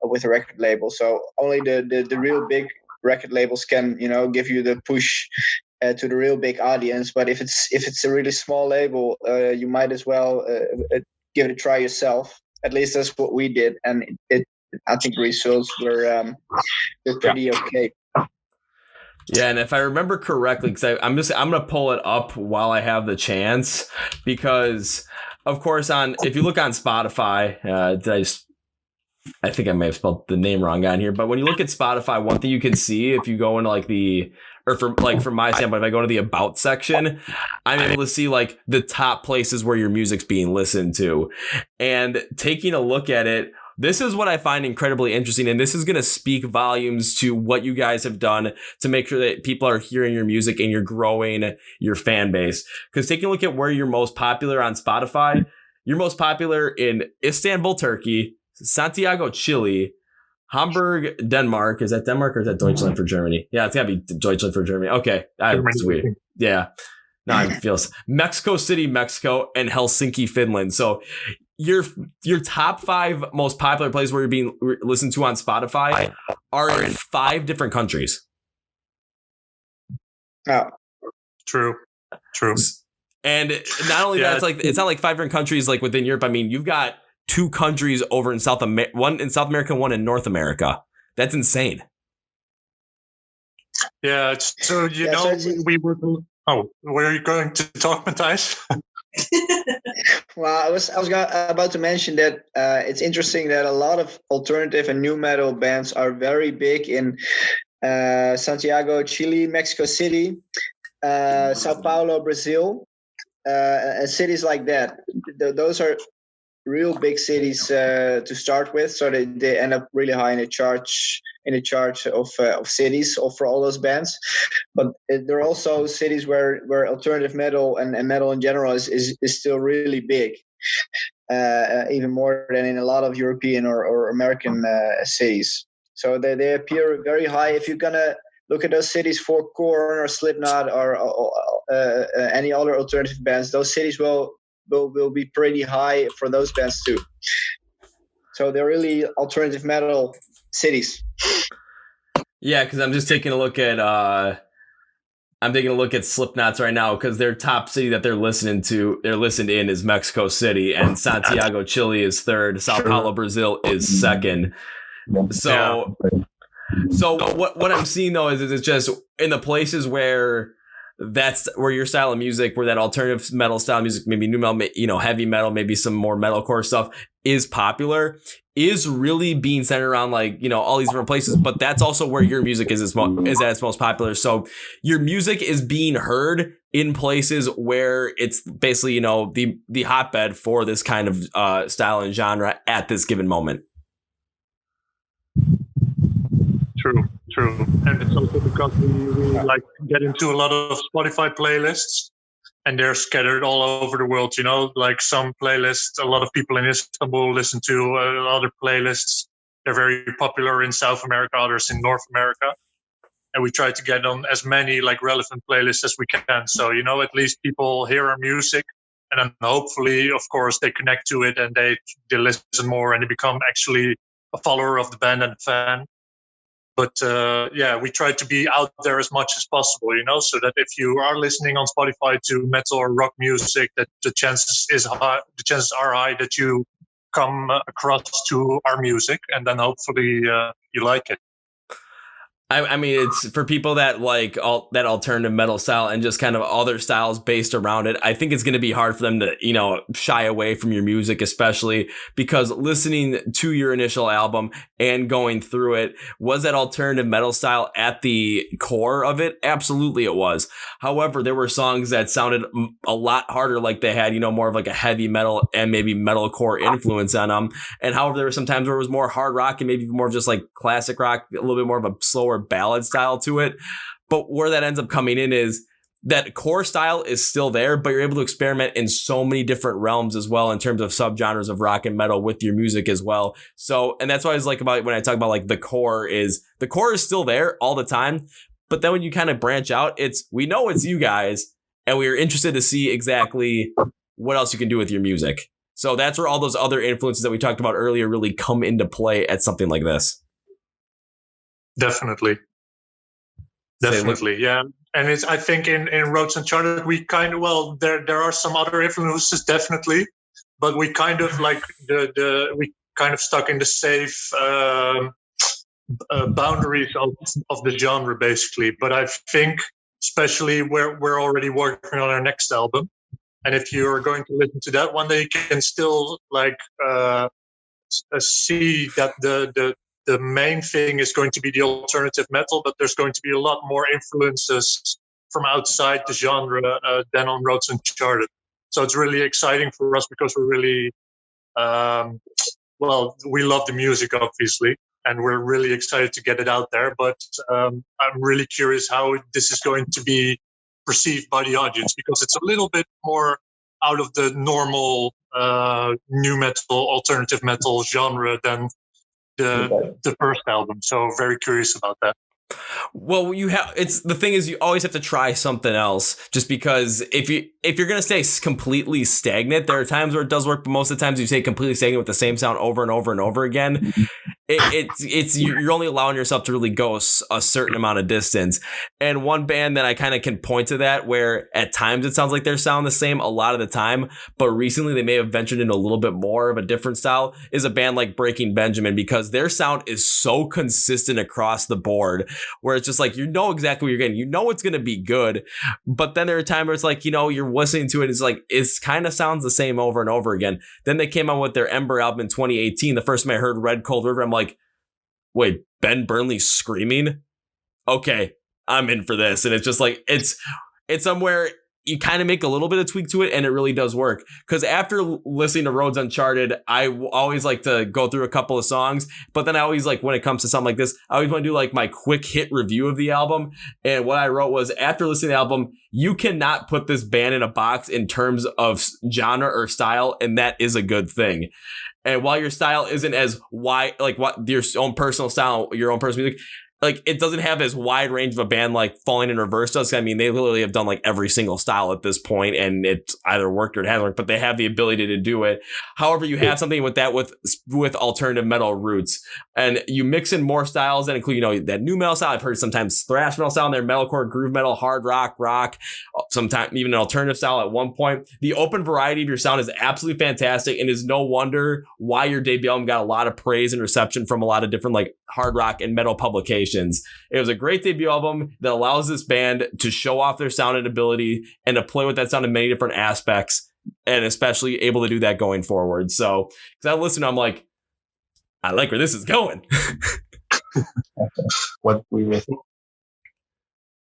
E: with a record label. So only the real big record labels can give you the push to the real big audience. But if it's a really small label, you might as well give it a try yourself. At least that's what we did, and I think the results were pretty okay.
A: Yeah, and if I remember correctly, because I'm gonna pull it up while I have the chance, because of course if you look on Spotify, I think I may have spelled the name wrong on here, but when you look at Spotify, one thing you can see if you go into from my standpoint, if I go to the About section, I'm able to see like the top places where your music's being listened to. And taking a look at it, this is what I find incredibly interesting, and this is going to speak volumes to what you guys have done to make sure that people are hearing your music and you're growing your fan base. Because taking a look at where you're most popular on Spotify, you're most popular in Istanbul, Turkey, Santiago, Chile, Hamburg, Denmark. Is that Denmark or is that Deutschland for Germany? Yeah, it's got to be Deutschland for Germany. Okay, that's weird. Yeah. No, it feels Mexico City, Mexico, and Helsinki, Finland. So your top 5 most popular places where you're being listened to on Spotify are in 5 different countries.
E: Oh,
C: true.
A: And not only that, it's not like 5 different countries like within Europe. I mean, you've got 2 countries over in South America, one in South America, one in North America. That's insane.
C: Yeah, we were. Oh, were you going to talk, Matthijs?
E: Well, I was about to mention that it's interesting that a lot of alternative and new metal bands are very big in Santiago, Chile, Mexico City, Sao Paulo, Brazil, and cities like that. Those are real big cities to start with, so they end up really high in the charts of cities for all those bands. But there are also cities where alternative metal and metal in general is still really big, even more than in a lot of European or American cities. So they appear very high. If you're gonna look at those cities for Korn or Slipknot or any other alternative bands, those cities will be pretty high for those bands too. So they're really alternative metal cities.
A: Yeah, because I'm just taking a look at Slipknot's right now, because their top city that they're listened in is Mexico City, and Santiago, Chile is third. Sao Paulo, Brazil is second. So what I'm seeing though is it's just in the places where that's where your style of music, where that alternative metal style music, maybe new metal, heavy metal, maybe some more metalcore stuff is popular, is really being centered around all these different places. But that's also where your music is at its most popular. So your music is being heard in places where it's basically, the hotbed for this kind of style and genre at this given moment.
C: True. And it's also because we like get into a lot of Spotify playlists, and they're scattered all over the world, like some playlists a lot of people in Istanbul listen to, other playlists, they're very popular in South America, others in North America. And we try to get on as many relevant playlists as we can. So, at least people hear our music, and then hopefully, of course, they connect to it and they listen more and they become actually a follower of the band and a fan. But we try to be out there as much as possible, so that if you are listening on Spotify to metal or rock music, that the chances are high that you come across to our music, and then hopefully you like it.
A: I mean, it's for people that like that alternative metal style and just kind of other styles based around it. I think it's going to be hard for them to, shy away from your music, especially because listening to your initial album and going through it, was that alternative metal style at the core of it? Absolutely it was. However, there were songs that sounded a lot harder, like they had, more of like a heavy metal and maybe metalcore influence on them. And however, there were some times where it was more hard rock and maybe more of just like classic rock, a little bit more of a slower ballad style to it. But where that ends up coming in is that core style is still there, but you're able to experiment in so many different realms as well in terms of subgenres of rock and metal with your music as well. So, and that's what I was like about when I talk about the core is still there all the time. But then when you kind of branch out, we know it's you guys, and we are interested to see exactly what else you can do with your music. So that's where all those other influences that we talked about earlier really come into play at something like this.
C: Definitely, yeah. And I think in Roads Uncharted, we kind of, there are some other influences, definitely, but we kind of we kind of stuck in the safe boundaries of the genre, basically. But I think, especially where we're already working on our next album, and if you're going to listen to that one, then you can still see that the main thing is going to be the alternative metal, but there's going to be a lot more influences from outside the genre than on Roads Uncharted. So it's really exciting for us because we're really, we love the music, obviously, and we're really excited to get it out there. But I'm really curious how this is going to be perceived by the audience, because it's a little bit more out of the normal new metal, alternative metal genre than the first album. So very curious about that.
A: Well, the thing is, you always have to try something else, just because if you're going to stay completely stagnant, there are times where it does work, but most of the times you stay completely stagnant with the same sound over and over and over again, it's you're only allowing yourself to really go a certain amount of distance. And one band that I kind of can point to that, where at times it sounds like they're sound the same a lot of the time, but recently they may have ventured into a little bit more of a different style, is a band like Breaking Benjamin, because their sound is so consistent across the board, where it's just like, you know exactly what you're getting, you know it's going to be good, but then there are times where it's like, you know, you're listening to it, it's like it's kind of sounds the same over and over again. Then they came out with their Ember album in 2018. The first time I heard Red Cold River, I'm like, wait, Ben Burnley's screaming? Okay, I'm in for this. And it's just like, it's somewhere you kind of make a little bit of tweak to it, and it really does work. Because after listening to Roads Uncharted, I always like to go through a couple of songs, but then I always like, when it comes to something like this, I always want to do like my quick hit review of the album. And what I wrote was, after listening to the album, you cannot put this band in a box in terms of genre or style, and that is a good thing. And while your style isn't as wide, like what your own personal style, your own personal music, like it doesn't have as wide range of a band like Falling in Reverse does. I mean, they literally have done like every single style at this point, and it's either worked or it hasn't worked, but they have the ability to do it. However, you have something with that with alternative metal roots, and you mix in more styles that include, you know, that new metal style. I've heard sometimes thrash metal style in there, metalcore, groove metal, hard rock, sometimes even an alternative style at one point. The open variety of your sound is absolutely fantastic, and is no wonder why your debut album got a lot of praise and reception from a lot of different like hard rock and metal publications. It was a great debut album that allows this band to show off their sound and ability, and to play with that sound in many different aspects, and especially able to do that going forward. So, because I listen, I'm like, I like where this is going.
D: What we missing?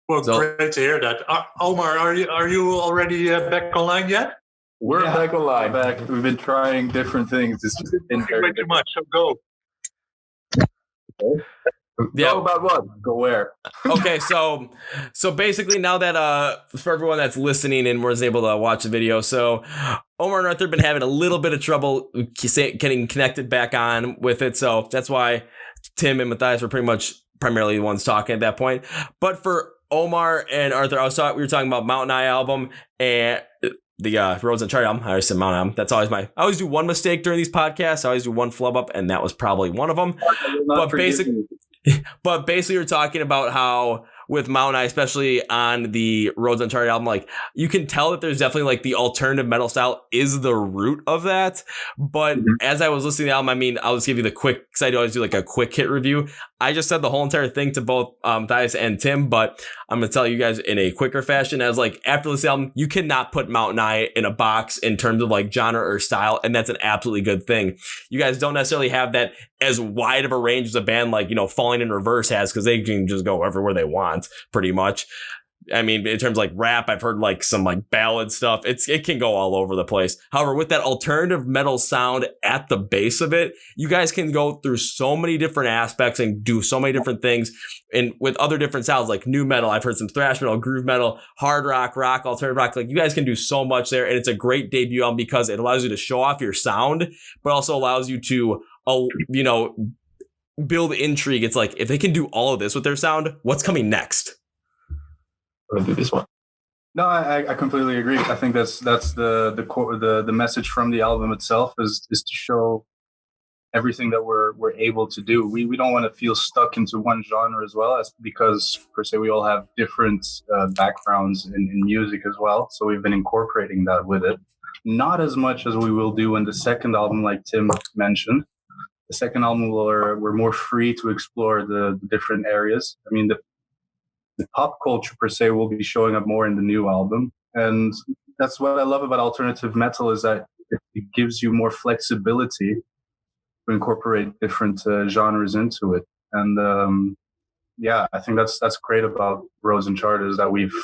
C: Well, great to hear that. Omar, are you already back online yet?
D: We're back online.
B: Back. We've been trying different things. It's just been very
C: Way too much, so go.
D: Go about what? Go where?
A: Okay, so basically now that for everyone that's listening and was able to watch the video, so Omar and Arthur have been having a little bit of trouble getting connected back on with it, so that's why Tim and Matthias were primarily the ones talking at that point. But for Omar and Arthur, we were talking about MountainEye album and the Roads Uncharted album. I always said Mount album. That's always I always do one mistake during these podcasts. I always do one flub up, and that was probably one of them. But basically, you're talking about how with MountainEye, especially on the Roads Uncharted album, like you can tell that there's definitely like the alternative metal style is the root of that. But as I was listening to the album, I mean, I'll just give you the quick, because I always do like a quick hit review. I just said the whole entire thing to both Matthias and Tim, but I'm going to tell you guys in a quicker fashion. As like after this album, you cannot put MountainEye in a box in terms of like genre or style, and that's an absolutely good thing. You guys don't necessarily have that as wide of a range as a band like, you know, Falling in Reverse has, because they can just go everywhere they want pretty much. I mean, in terms of like rap, I've heard like some like ballad stuff. It can go all over the place. However, with that alternative metal sound at the base of it, you guys can go through so many different aspects and do so many different things. And with other different sounds like new metal, I've heard some thrash metal, groove metal, hard rock, alternative rock. Like you guys can do so much there, and it's a great debut album because it allows you to show off your sound, but also allows you to, you know, build intrigue. It's like, if they can do all of this with their sound, what's coming next?
D: I'm gonna do this one.
B: No, I completely agree. I think that's the core, the message from the album itself is to show everything that we're able to do. We don't want to feel stuck into one genre as well, as because per se we all have different backgrounds in music as well. So we've been incorporating that with it. Not as much as we will do in the second album, like Tim mentioned. The second album we're more free to explore the different areas. I mean, the pop culture per se will be showing up more in the new album, and that's what I love about alternative metal, is that it gives you more flexibility to incorporate different genres into it. And I think that's great about Roads Uncharted, is that we've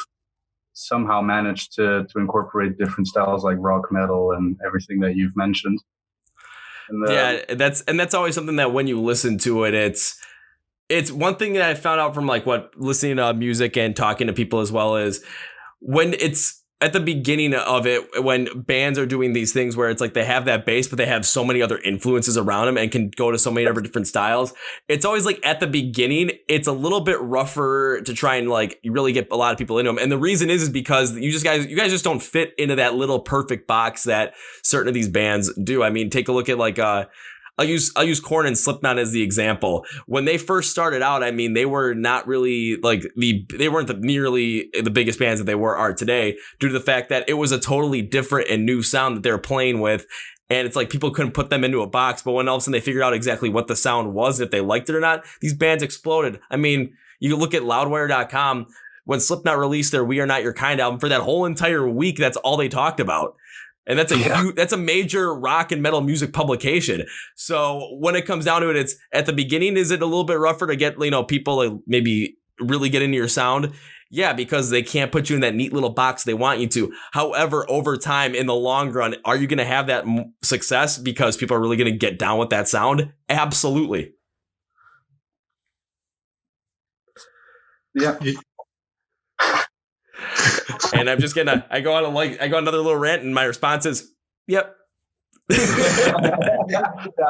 B: somehow managed to incorporate different styles like rock, metal, and everything that you've mentioned. And,
A: that's always something that when you listen to it, it's one thing that I found out from like listening to music and talking to people as well, is when it's at the beginning of it, when bands are doing these things where it's like they have that bass, but they have so many other influences around them and can go to so many different styles. It's always like at the beginning, it's a little bit rougher to try and like really get a lot of people into them. And the reason is because you guys just don't fit into that little perfect box that certain of these bands do. I mean, take a look at like, I'll use Korn and Slipknot as the example. When they first started out, I mean, they were not really like they weren't nearly the biggest bands that they are today, due to the fact that it was a totally different and new sound that they were playing with. And it's like people couldn't put them into a box, but when all of a sudden they figured out exactly what the sound was, if they liked it or not, these bands exploded. I mean, you look at Loudwire.com, when Slipknot released their We Are Not Your Kind album, for that whole entire week, that's all they talked about. And that's that's a major rock and metal music publication. So when it comes down to it, it's at the beginning, is it a little bit rougher to get, people to maybe really get into your sound? Yeah, because they can't put you in that neat little box they want you to. However, over time, in the long run, are you going to have that success because people are really going to get down with that sound? Absolutely.
B: Yeah.
A: And I'm just I go another little rant, and my response is, yep.
B: I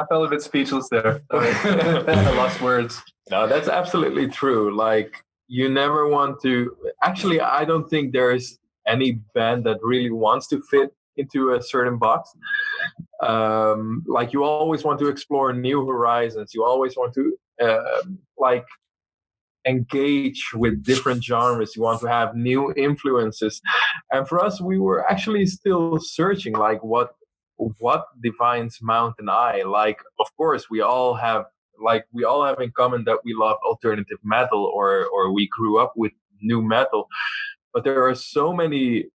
B: felt a bit speechless there. I lost words.
D: No, that's absolutely true. Like, you never want to. Actually, I don't think there's any band that really wants to fit into a certain box. Like, you always want to explore new horizons. You always want to engage with different genres. You want to have new influences. And for us, we were actually still searching, like, what defines MountainEye. Like, of course, we all have in common that we love alternative metal, or we grew up with new metal. But there are so many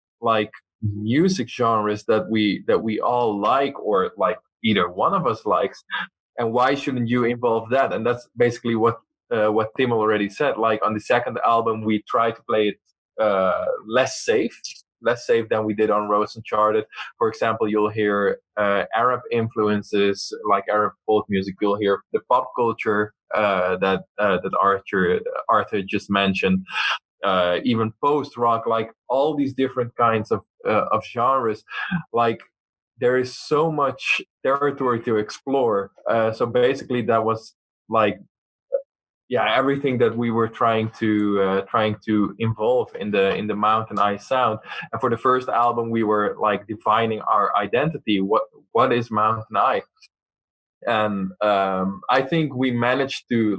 D: music genres that we all like, or like either one of us likes. And why shouldn't you involve that? And that's basically what Tim already said. Like, on the second album, we try to play it less safe than we did on Uncharted. For example, you'll hear Arab influences, like Arab folk music. You'll hear the pop culture that Arthur just mentioned. Even post rock, like all these different kinds of genres. Like, there is so much territory to explore. So basically, that was everything that we were trying to involve in the MountainEye sound. And for the first album, we were defining our identity. What is MountainEye? And I think we managed to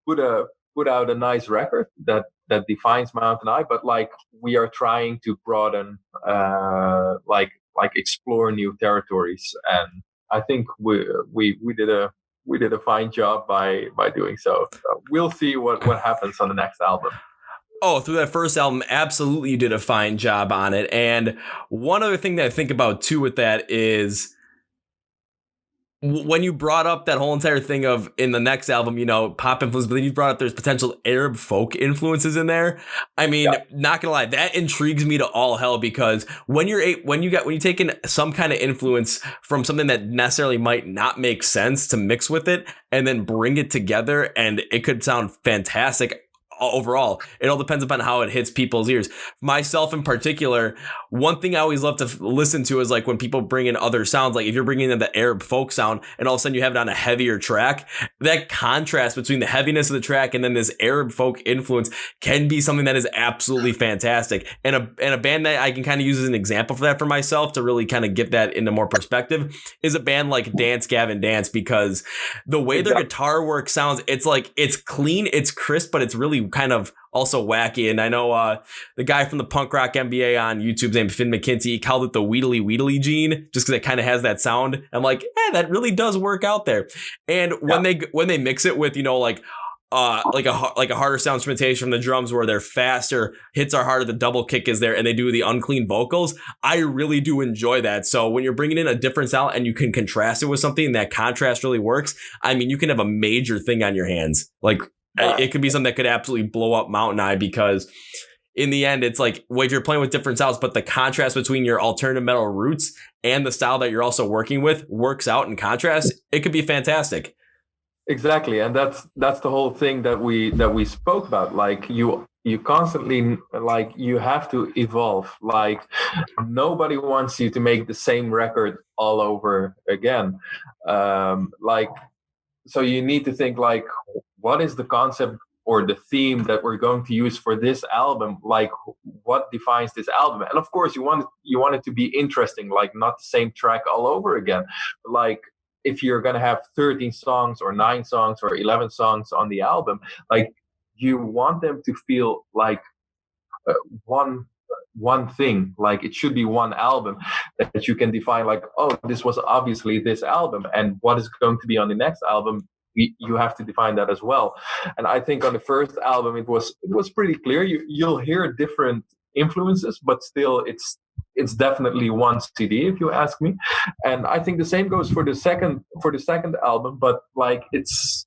D: put out a nice record that defines MountainEye. But we are trying to broaden, explore new territories. And I think we did a fine job by doing so. We'll see what happens on the next album.
A: Oh, through that first album, absolutely you did a fine job on it. And one other thing that I think about too with that is when you brought up that whole entire thing of in the next album, pop influence, but then you brought up there's potential Arab folk influences in there. I mean, Not gonna lie, that intrigues me to all hell, because when you take in some kind of influence from something that necessarily might not make sense to mix with it and then bring it together, and it could sound fantastic. Overall, it all depends upon how it hits people's ears. Myself in particular, one thing I always love to listen to is when people bring in other sounds. Like if you're bringing in the Arab folk sound and all of a sudden you have it on a heavier track, that contrast between the heaviness of the track and then this Arab folk influence can be something that is absolutely fantastic. And a band that I can kind of use as an example for that for myself to really kind of get that into more perspective is a band like Dance Gavin Dance, because the way their guitar work sounds, it's clean, it's crisp, but it's really kind of also wacky. And I know the guy from the Punk Rock MBA on YouTube named Finn McKinsey, he called it the Wheedly Wheedly gene, just because it kind of has that sound. I'm like, that really does work out there. And when they mix it with a harder sound instrumentation from the drums, where they're faster, hits are harder, the double kick is there, and they do the unclean vocals, I really do enjoy that. So when you're bringing in a different sound and you can contrast it with something, and that contrast really works, I mean, you can have a major thing on your hands. It could be something that could absolutely blow up MountainEye, because in the end, it's if you're playing with different styles, but the contrast between your alternative metal roots and the style that you're also working with works out in contrast, it could be fantastic.
D: Exactly. And that's the whole thing that we spoke about. You constantly, you have to evolve. Nobody wants you to make the same record all over again. So you need to think what is the concept or the theme that we're going to use for this album? What defines this album? And of course, you want it to be interesting, not the same track all over again. if you're going to have 13 songs or 9 songs or 11 songs on the album, like you want them to feel like one thing, like it should be one album that you can define, like, oh, this was obviously this album, and what is going to be on the next album, you have to define that as well. And I think on the first album it was pretty clear. You'll hear different influences, but still it's definitely one CD, if you ask me. And I think the same goes for the second album, but like it's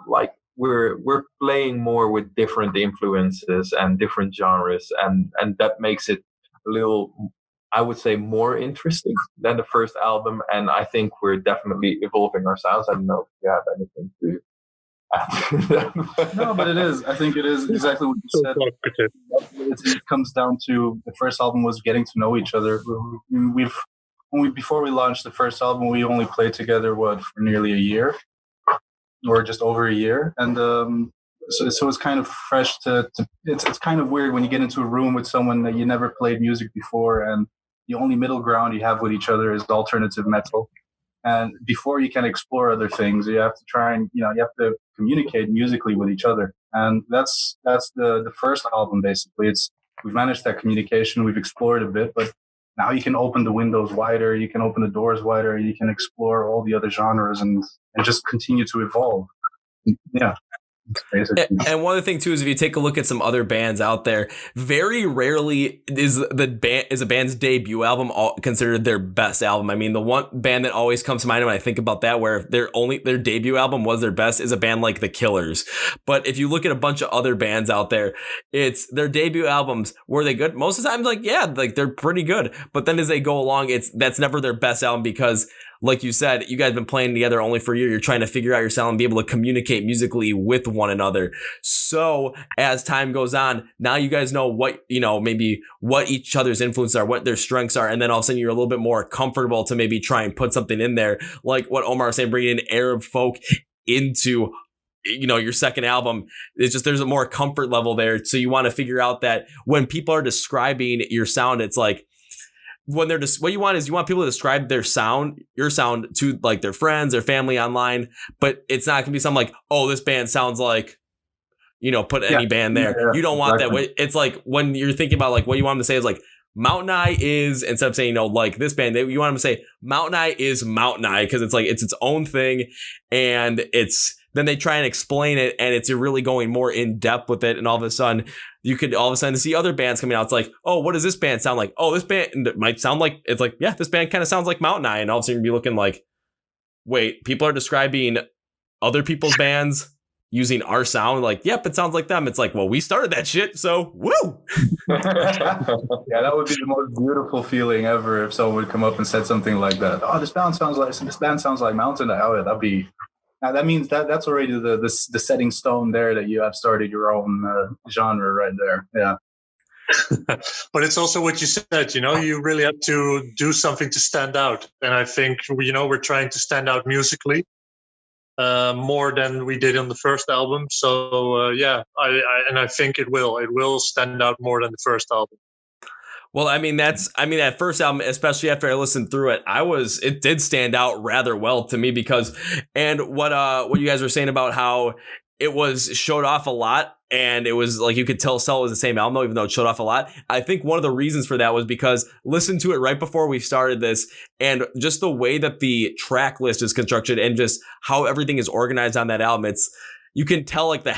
D: like we're playing more with different influences and different genres, and that makes it a little, I would say, more interesting than the first album. And I think we're definitely evolving our sounds. I don't know if you have anything to add.
B: No, but it is. I think it is exactly what you said. It comes down to the first album was getting to know each other. Before we launched the first album, we only played together for nearly a year, or just over a year, and so it's kind of fresh it's kind of weird when you get into a room with someone that you never played music before, and the only middle ground you have with each other is alternative metal. And before you can explore other things, you have to try and you have to communicate musically with each other, and that's the first album basically. We've managed that communication, we've explored a bit, but now you can open the windows wider, you can open the doors wider, you can explore all the other genres and just continue to evolve. Yeah.
A: And one other thing too is if you take a look at some other bands out there, very rarely is a band's debut album considered their best album. I mean, the one band that always comes to mind when I think about that, where their debut album was their best, is a band like The Killers. But if you look at a bunch of other bands out there, it's their debut albums. Were they good? Most of the time, like, yeah, like they're pretty good. But then as they go along, that's never their best album because, like you said, you guys have been playing together only for a year. You're trying to figure out your sound and be able to communicate musically with one another. So as time goes on, now you guys know what, maybe what each other's influences are, what their strengths are. And then all of a sudden you're a little bit more comfortable to maybe try and put something in there. Like what Omar was saying, bringing in Arab folk into your second album. It's just, there's a more comfort level there. So you want to figure out that when people are describing your sound, it's like, when they're just, what you want people to describe your sound to like their friends, their family online, but it's not gonna be something like, oh, this band sounds like, put any band there. Yeah, you don't want that. It's like when you're thinking about like what you want them to say is like, MountainEye is, instead of saying, like this band, you want them to say MountainEye is MountainEye, because it's like, it's its own thing. And then they try and explain it, and it's really going more in depth with it. And all of a sudden you could see other bands coming out. It's like, oh, what does this band sound like? Oh, this band might sound like, it's like, yeah, this band kind of sounds like MountainEye. And all of a sudden you'll be looking like, wait, people are describing other people's bands using our sound. Like, yep, it sounds like them. It's like, well, we started that shit, so woo.
B: Yeah, that would be the most beautiful feeling ever if someone would come up and said something like that. Oh, this band sounds like MountainEye. Oh, that'd be. Now that means that's already the setting stone there, that you have started your own genre right there. Yeah.
C: But it's also what you said, you really have to do something to stand out. And I think, we're trying to stand out musically more than we did on the first album. So I think it will stand out more than the first album.
A: Well, that first album, especially after I listened through it, it did stand out rather well to me because, and what you guys were saying about how it showed off a lot, and it was like you could tell it was the same album, even though it showed off a lot. I think one of the reasons for that was because listen to it right before we started this, and just the way that the track list is constructed and just how everything is organized on that album, you can tell like the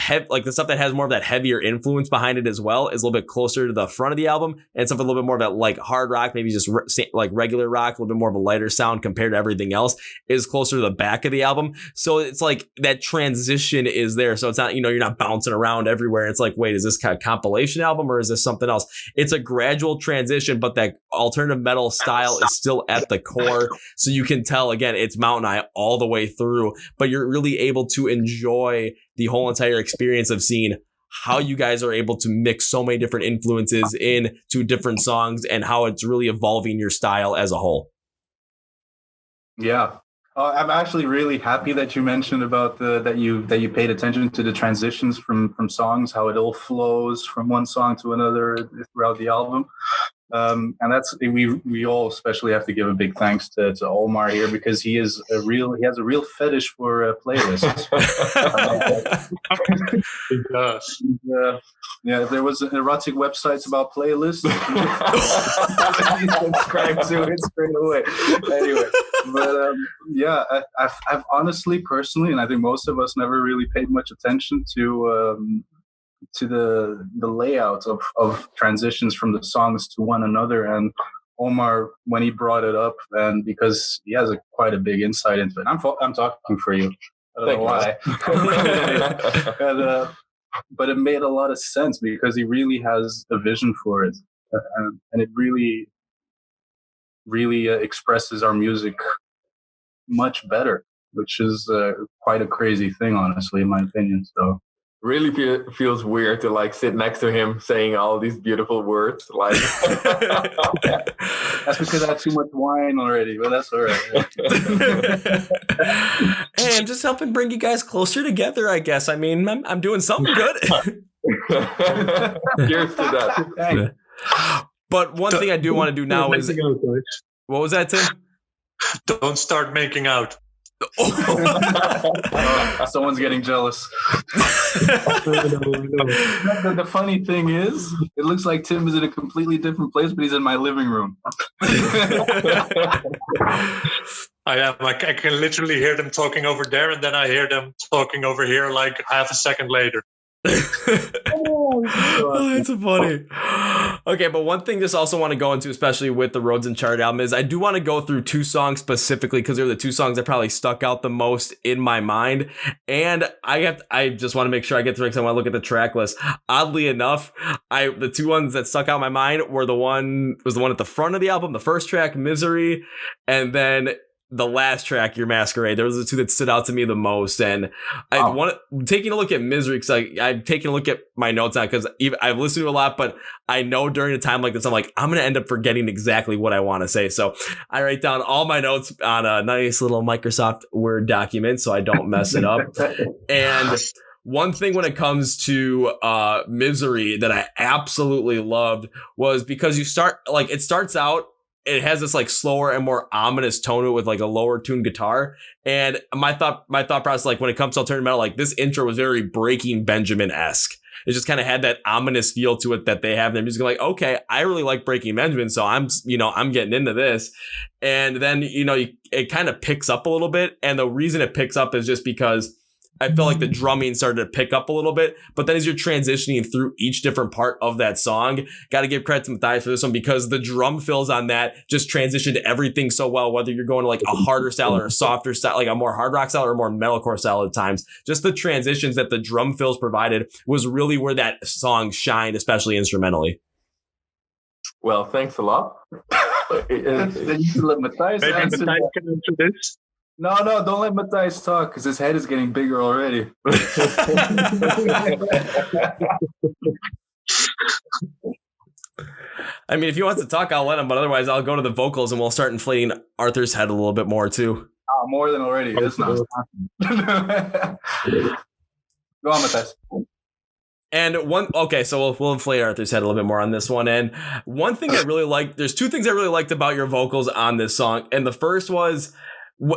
A: stuff that has more of that heavier influence behind it as well is a little bit closer to the front of the album, and something a little bit more of that like hard rock, maybe just like regular rock, a little bit more of a lighter sound compared to everything else is closer to the back of the album. So it's like that transition is there. So it's not, you're not bouncing around everywhere. It's like, wait, is this kind of compilation album or is this something else? It's a gradual transition, but that alternative metal style is still at the core. So you can tell, again, it's MountainEye all the way through, but you're really able to enjoy the whole entire experience of seeing how you guys are able to mix so many different influences into different songs and how it's really evolving your style as a whole.
B: Yeah. I'm actually really happy that you mentioned about that you paid attention to the transitions from songs, how it all flows from one song to another throughout the album. And that's we all especially have to give a big thanks to Omar here, because he has a real fetish for playlists.
C: He does.
B: Yeah, if there was erotic websites about playlists, he subscribe to it straight away. Anyway, but yeah, I've honestly, personally, and I think most of us never really paid much attention to the layout of transitions from the songs to one another. And Omar, when he brought it up, and because he has quite a big insight into it, I'm talking for you. I don't know why. But it made a lot of sense, because he really has a vision for it, and it really, really expresses our music much better, which is quite a crazy thing, honestly, in my opinion. So.
D: Really feels weird to like sit next to him saying all these beautiful words. Like
B: that's because I had too much wine already, but that's all right.
A: Hey, I'm just helping bring you guys closer together, I guess. I mean, I'm doing something good.
D: Cheers to that.
B: Thanks.
A: But one thing I do want to do now is, what was that, Tim?
C: Don't start making out.
B: Someone's getting jealous. The funny thing is, it looks like Tim is in a completely different place, but he's in my living room.
C: I am. I can literally hear them talking over there, and then I hear them talking over here like half a second later.
A: Oh, that's funny. Okay, but one thing just also want to go into, especially with the Roads Uncharted album, is I do want to go through two songs specifically, because they're the two songs that probably stuck out the most in my mind. And I just want to make sure I get through, because I want to look at the track list. Oddly enough, the two ones that stuck out in my mind were the one at the front of the album, the first track, Misery, and then the last track, Your Masquerade. Those are the two that stood out to me the most. And taking a look at Misery, because I've taken a look at my notes now, because I've listened to a lot, but I know during a time like this, I'm like, I'm going to end up forgetting exactly what I want to say. So I write down all my notes on a nice little Microsoft Word document so I don't mess it up. And one thing when it comes to Misery that I absolutely loved was because it starts out, it has this like slower and more ominous tone to it with like a lower tuned guitar. And my thought process, like when it comes to alternative metal, like this intro was very Breaking Benjamin-esque. It just kind of had that ominous feel to it that they have in their music. Like, okay, I really like Breaking Benjamin, so I'm getting into this. And then, it kind of picks up a little bit. And the reason it picks up is just because I felt like the drumming started to pick up a little bit, but then as you're transitioning through each different part of that song, got to give credit to Matthias for this one, because the drum fills on that just transitioned everything so well, whether you're going to like a harder style or a softer style, like a more hard rock style or a more metalcore style at times. Just the transitions that the drum fills provided was really where that song shined, especially instrumentally.
D: Well, thanks a lot.
B: Then you can let Matthias answer.
C: Matthias can answer this.
B: No, don't let Matthias talk, because his head is getting bigger already.
A: I mean, if he wants to talk, I'll let him, but otherwise I'll go to the vocals and we'll start inflating Arthur's head a little bit more too.
B: Oh, more than already. That's not. Go on, Matthias.
A: And so we'll inflate Arthur's head a little bit more on this one. And one thing I really liked, there's two things I really liked about your vocals on this song. And the first was,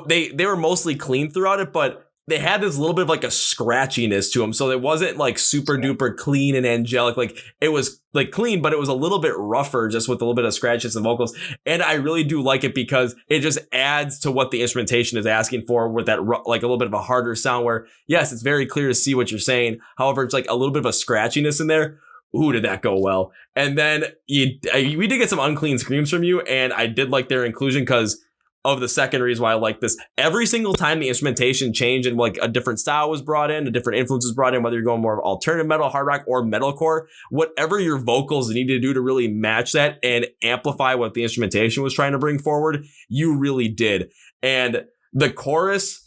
A: they were mostly clean throughout it, but they had this little bit of like a scratchiness to them. So it wasn't like super duper clean and angelic. Like it was like clean, but it was a little bit rougher, just with a little bit of scratches and vocals. And I really do like it because it just adds to what the instrumentation is asking for, with that like a little bit of a harder sound where, yes, it's very clear to see what you're saying. However, it's like a little bit of a scratchiness in there. Ooh, did that go well. And then we did get some unclean screams from you, and I did like their inclusion because of the second reason why I like this. Every single time the instrumentation changed and like a different style was brought in, a different influence was brought in, whether you're going more alternative metal, hard rock, or metalcore, whatever your vocals needed to do to really match that and amplify what the instrumentation was trying to bring forward, you really did. And the chorus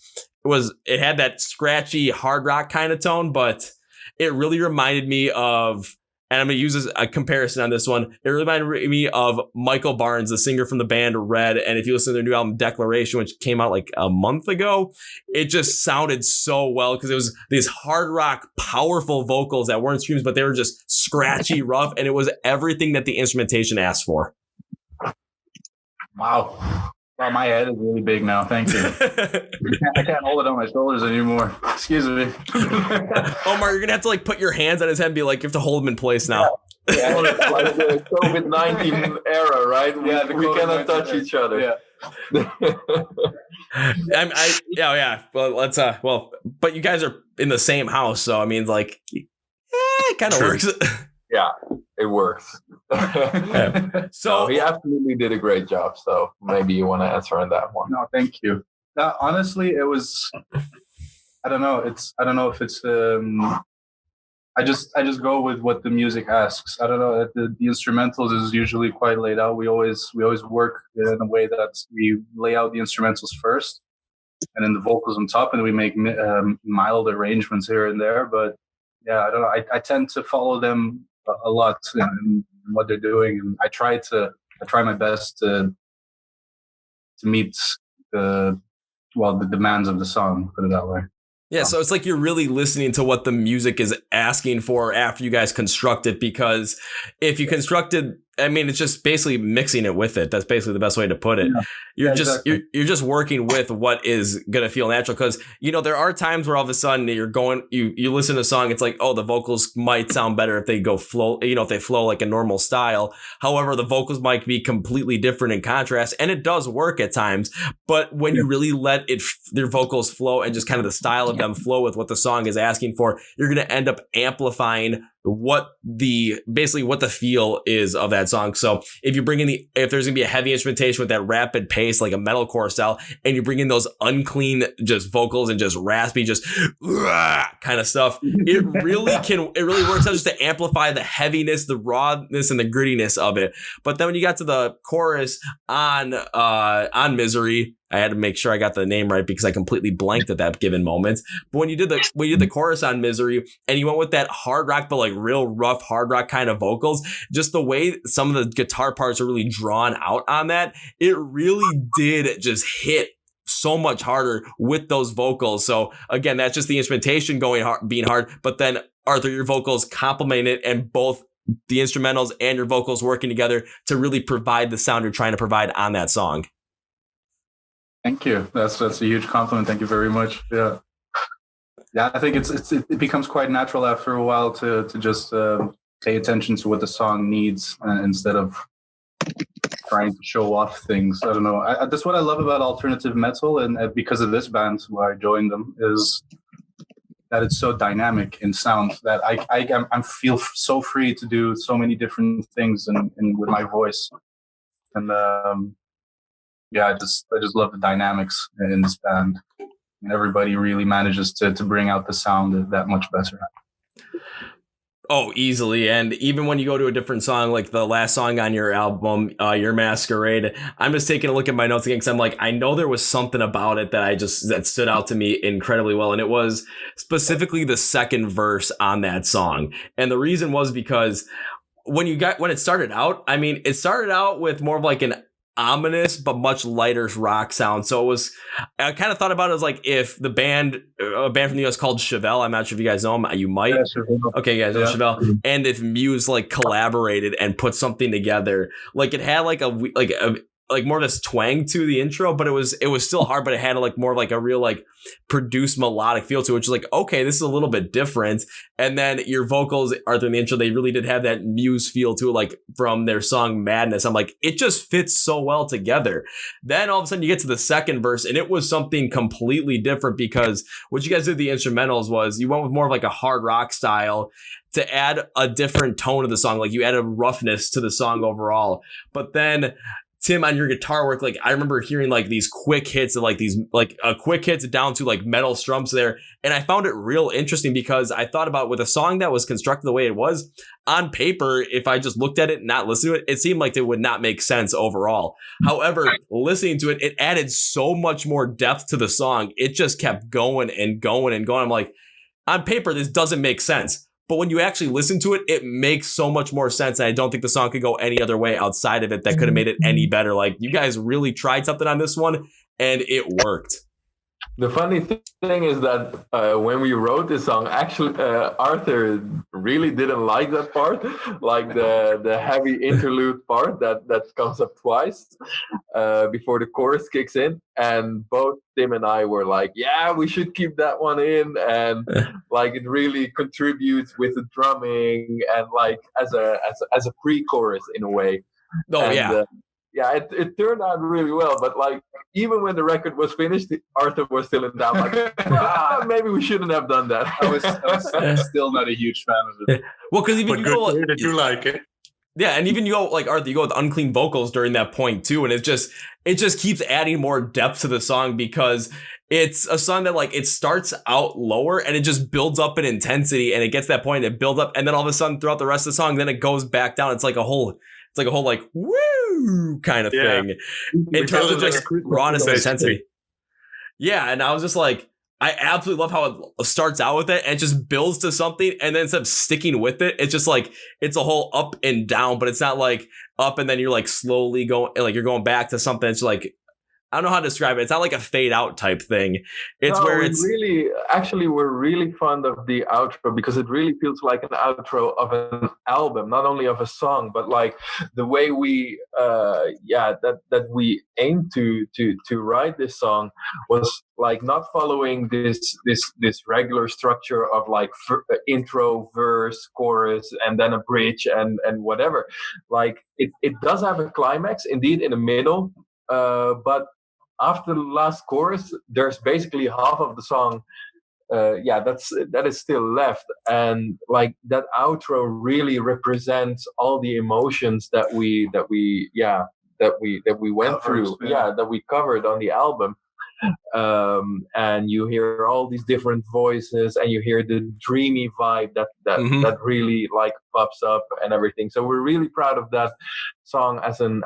A: it had that scratchy hard rock kind of tone, but it really reminded me of, and I'm going to use a comparison on this one. It reminded me of Michael Barnes, the singer from the band Red. And if you listen to their new album Declaration, which came out like a month ago, it just sounded so well because it was these hard rock, powerful vocals that weren't screams, but they were just scratchy, rough. And it was everything that the instrumentation asked for.
B: Wow. Wow, my head is really big now. Thank you. I can't hold it on my shoulders anymore. Excuse me.
A: Omar, you're gonna have to like put your hands on his head and be like, you have to hold him in place now.
D: Yeah, like the COVID-19 era, right?
B: Yeah,
D: we cannot touch each other.
B: Yeah.
A: Yeah. Well, let's but you guys are in the same house, so I mean, like, it kind of works.
D: Yeah, it works. So he absolutely did a great job. So maybe you want to answer on that one.
B: No, thank you. Honestly, it was. I don't know. I don't know if it's. I just go with what the music asks. I don't know. The instrumentals is usually quite laid out. We always work in a way that we lay out the instrumentals first, and then the vocals on top, and we make mild arrangements here and there. But yeah, I don't know. I tend to follow them a lot in what they're doing, and I try my best to meet the demands of the song. Put it that way.
A: Yeah, so it's like you're really listening to what the music is asking for after you guys construct it, because if you constructed, I mean, it's just basically mixing it with it. That's basically the best way to put it. Yeah. You're just working with what is gonna feel natural, because there are times where all of a sudden you listen to a song, it's like, oh, the vocals might sound better if they go flow, if they flow like a normal style. However, the vocals might be completely different in contrast, and it does work at times. But when you really let their vocals flow and just kind of the style of them flow with what the song is asking for, you're gonna end up amplifying what the feel is of that song. So if you bring in if there's gonna be a heavy instrumentation with that rapid pace, like a metalcore style, and you bring in those unclean just vocals and just raspy, just kind of stuff, it really works out just to amplify the heaviness, the rawness, and the grittiness of it. But then when you got to the chorus on Misery, I had to make sure I got the name right because I completely blanked at that given moment. But when you did the chorus on Misery and you went with that hard rock, but like real rough hard rock kind of vocals, just the way some of the guitar parts are really drawn out on that, it really did just hit so much harder with those vocals. So again, that's just the instrumentation being hard, but then Arthur, your vocals complement it, and both the instrumentals and your vocals working together to really provide the sound you're trying to provide on that song.
B: Thank you. That's a huge compliment. Thank you very much. Yeah. I think it becomes quite natural after a while to just pay attention to what the song needs instead of trying to show off things. I don't know. That's what I love about alternative metal, and because of this band where I joined them, is that it's so dynamic in sound that I feel so free to do so many different things and with my voice. And I just love the dynamics in this band. And everybody really manages to bring out the sound that much better.
A: Oh, easily. And even when you go to a different song, like the last song on your album, Your Masquerade, I'm just taking a look at my notes again because I'm like, I know there was something about it that stood out to me incredibly well. And it was specifically the second verse on that song. And the reason was because when it started out, I mean, it started out with more of like an ominous but much lighter rock sound. So I kind of thought about it as like if a band from the US called Chevelle, I'm not sure if you guys know them, you might. Okay, guys, know Chevelle. And if Muse like collaborated and put something together, like it had like like more of this twang to the intro, but it was still hard, but it had like more like a real like produced melodic feel to it, which is like, okay, this is a little bit different. And then your vocals, Arthur, in the intro, they really did have that Muse feel to it, like from their song Madness. I'm like, it just fits so well together. Then all of a sudden you get to the second verse and it was something completely different, because what you guys did with the instrumentals was you went with more of like a hard rock style to add a different tone of the song. Like you added roughness to the song overall. But then Tim, on your guitar work, like I remember hearing like these quick hits of quick hits down to like metal strums there. And I found it real interesting because I thought about with a song that was constructed the way it was on paper, if I just looked at it and not listened to it, it seemed like it would not make sense overall. However, listening to it, it added so much more depth to the song. It just kept going and going and going. I'm like, on paper, this doesn't make sense. But when you actually listen to it, it makes so much more sense. And I don't think the song could go any other way outside of it that could have made it any better. Like, you guys really tried something on this one, and it worked.
D: The funny thing is that when we wrote this song, actually, Arthur really didn't like that part, like the heavy interlude part that comes up twice before the chorus kicks in. And both Tim and I were like, yeah, we should keep that one in. And like it really contributes with the drumming and like as a pre-chorus in a way.
A: Oh,
D: and,
A: yeah.
D: Yeah, it turned out really well, but like even when the record was finished, Arthur was still in doubt. Like, maybe we shouldn't have done that.
B: I was still not a huge fan of it.
A: Well, because even
C: But good to hear that you like it.
A: yeah, and even you go like Arthur, you go with unclean vocals during that point too, and it just keeps adding more depth to the song because it's a song that like it starts out lower and it just builds up in intensity and it gets that point and it builds up and then all of a sudden throughout the rest of the song then it goes back down. It's like a whole like woo kind of thing in terms of just rawness and intensity. Yeah, and I was just like, I absolutely love how it starts out with it and it just builds to something and then instead of sticking with it, it's just like it's a whole up and down, but it's not like up and then you're like slowly going like you're going back to something. It's like I don't know how to describe it. It's not like a fade out type thing. It's where it's
D: we're really fond of the outro because it really feels like an outro of an album, not only of a song, but like the way we that we aimed to write this song was like not following this regular structure of like intro, verse, chorus, and then a bridge and whatever. Like it does have a climax indeed in the middle, but after the last chorus, there's basically half of the song. That is still left, and like that outro really represents all the emotions that we went through. Yeah, that we covered on the album. And you hear all these different voices and you hear the dreamy vibe that really like pops up and everything. So we're really proud of that song as an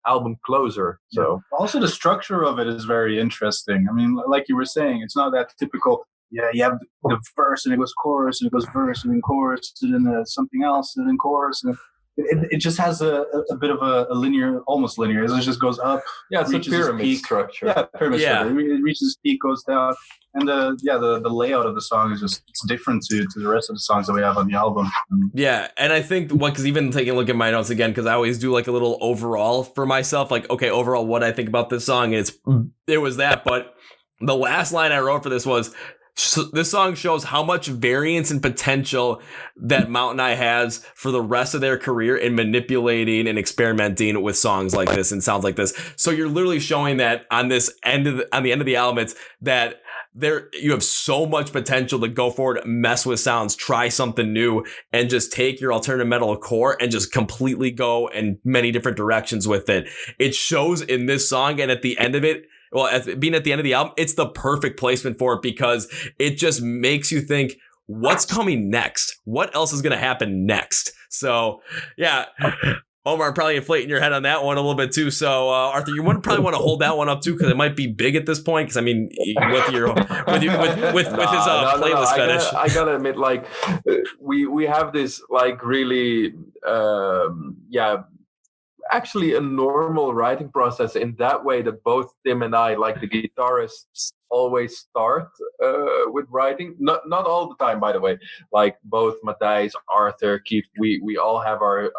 D: album closer. So
B: also the structure of it is very interesting. I mean, like you were saying, it's not that typical. Yeah, you have the verse and it goes chorus and it goes verse and then chorus and then something else and then chorus and it just has a bit of a linear, almost linear. It just goes up.
D: Yeah, it's a pyramid structure.
B: Yeah, pyramid structure. It reaches peak, goes down, and the layout of the song is it's different to the rest of the songs that we have on the album.
A: Yeah, and I think because even taking a look at my notes again, because I always do like a little overall for myself, like okay, overall what I think about this song, and it was that, but the last line I wrote for this was. This song shows how much variance and potential that MountainEye has for the rest of their career in manipulating and experimenting with songs like this and sounds like this. So you're literally showing that on the end of the album, it's that you have so much potential to go forward, mess with sounds, try something new, and just take your alternative metal core and just completely go in many different directions with it. It shows in this song, and at the end of it. Well, being at the end of the album, it's the perfect placement for it because it just makes you think, what's coming next? What else is going to happen next? So, yeah, Omar, probably inflating your head on that one a little bit too. So, Arthur, you probably want to hold that one up too because it might be big at this point. Because I mean, with his playlist fetish,
D: I gotta admit, like we have this like really, actually a normal writing process in that way that both Tim and I, like the guitarists, always start with writing. Not all the time, by the way. Like both Matthijs, Arthur, Keith, we all have our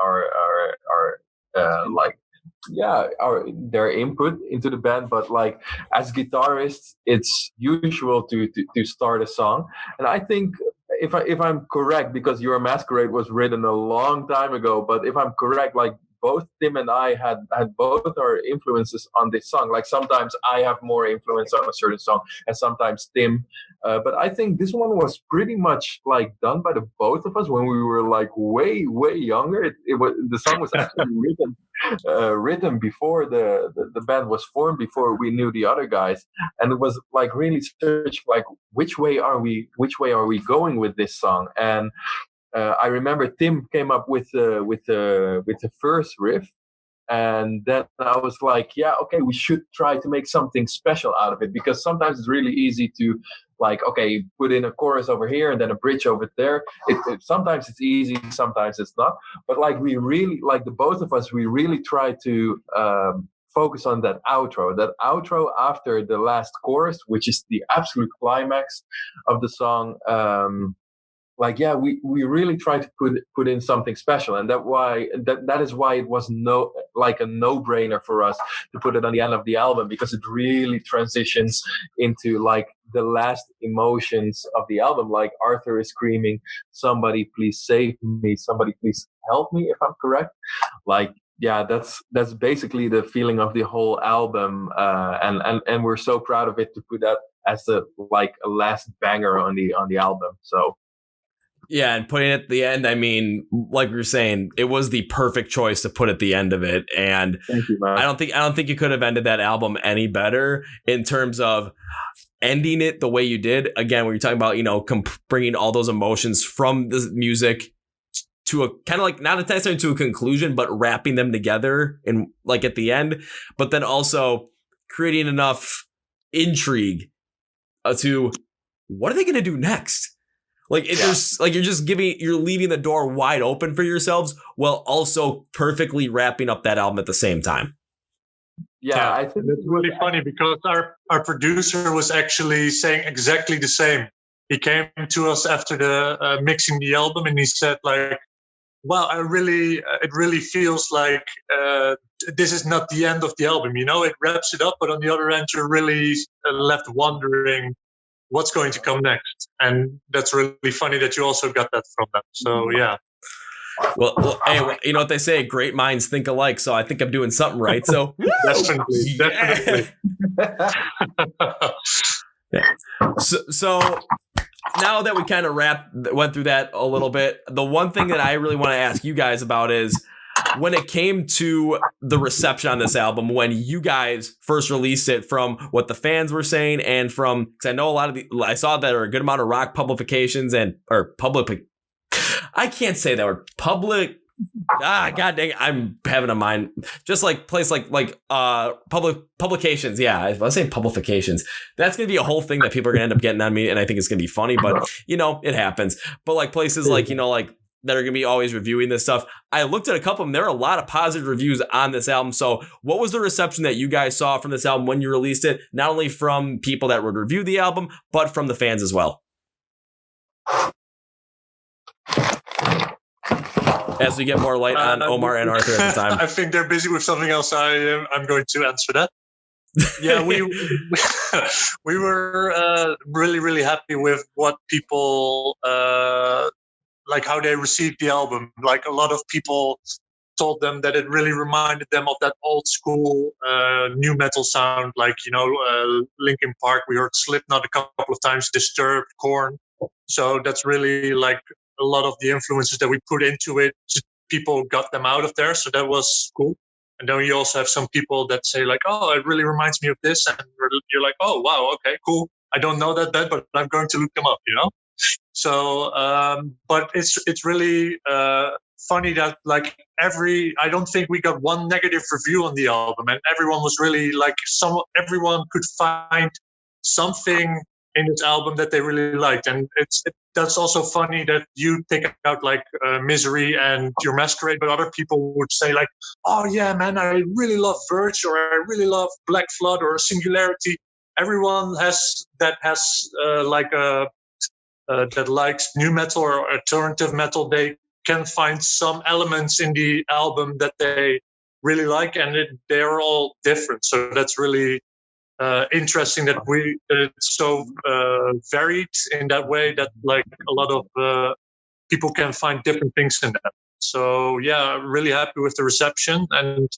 D: their input into the band. But like as guitarists, it's usual to start a song, and I think. If I'm correct, because Your Masquerade was written a long time ago, but if I'm correct, like both Tim and I had both our influences on this song. Like sometimes I have more influence on a certain song, and sometimes Tim. But I think this one was pretty much like done by the both of us when we were like way younger. The song was actually written before the band was formed, before we knew the other guys, and it was like really searching like which way are we going with this song. And I remember Tim came up with the first riff, and then I was like, yeah, okay, we should try to make something special out of it, because sometimes it's really easy to like, okay, put in a chorus over here and then a bridge over there. Sometimes it's easy, sometimes it's not. But like we really, like the both of us, we really try to focus on that outro. That outro after the last chorus, which is the absolute climax of the song. We really try to put in something special, and that is why it was a no-brainer for us to put it on the end of the album, because it really transitions into like the last emotions of the album. Like Arthur is screaming, "Somebody please save me, somebody please help me," if I'm correct. Like, yeah, that's basically the feeling of the whole album, and we're so proud of it to put that as a last banger on the album. So.
A: Yeah, and putting it at the end, I mean, like we were saying, it was the perfect choice to put at the end of it. And
D: thank you, man.
A: I don't think you could have ended that album any better in terms of ending it the way you did. Again, when you're talking about, bringing all those emotions from the music to a kind of like not necessarily to a conclusion, but wrapping them together in like at the end, but then also creating enough intrigue to what are they going to do next? Like there's like you're leaving the door wide open for yourselves while also perfectly wrapping up that album at the same time.
C: Yeah, I think it's really funny because our producer was actually saying exactly the same. He came to us after the mixing the album, and he said like, "Wow, it really feels like this is not the end of the album. It wraps it up, but on the other end, you're really left wondering what's going to come next." And that's really funny that you also got that from them. So yeah.
A: Well, hey, you know what they say? Great minds think alike. So I think I'm doing something right. So
C: definitely.
A: Yeah. So now that we kind of went through that a little bit, the one thing that I really want to ask you guys about is when it came to the reception on this album, when you guys first released it, from what the fans were saying, and from, because I know I saw that there are a good amount of rock publications I can't say that word. God dang it, I'm having a mind. Just like place like public publications. Yeah, I was saying publications. That's gonna be a whole thing that people are gonna end up getting on me, and I think it's gonna be funny. But it happens. But like places like that are gonna be always reviewing this stuff. I looked at a couple of them. There are a lot of positive reviews on this album. So what was the reception that you guys saw from this album when you released it? Not only from people that would review the album, but from the fans as well. As we get more light on Omar and Arthur at the time.
C: I think they're busy with something else. I'm going to answer that. Yeah, we were really, really happy with what people, like how they received the album. Like a lot of people told them that it really reminded them of that old school new metal sound. Like, Linkin Park, we heard Slipknot a couple of times, Disturbed, Korn. So that's really like a lot of the influences that we put into it, people got them out of there. So that was cool. And then you also have some people that say like, "Oh, it really reminds me of this." And you're like, "Oh, wow. Okay, cool. I don't know that band, but I'm going to look them up," So, but it's really funny that like I don't think we got one negative review on the album, and everyone was really like, everyone could find something in this album that they really liked. And that's also funny that you pick out like Misery and Your Masquerade, but other people would say like, "Oh yeah, man, I really love Verge, or I really love Black Flood or Singularity." Everyone that likes new metal or alternative metal, they can find some elements in the album that they really like, and they're all different. So that's really interesting that it's so varied in that way, that like a lot of people can find different things in that. So yeah, really happy with the reception. And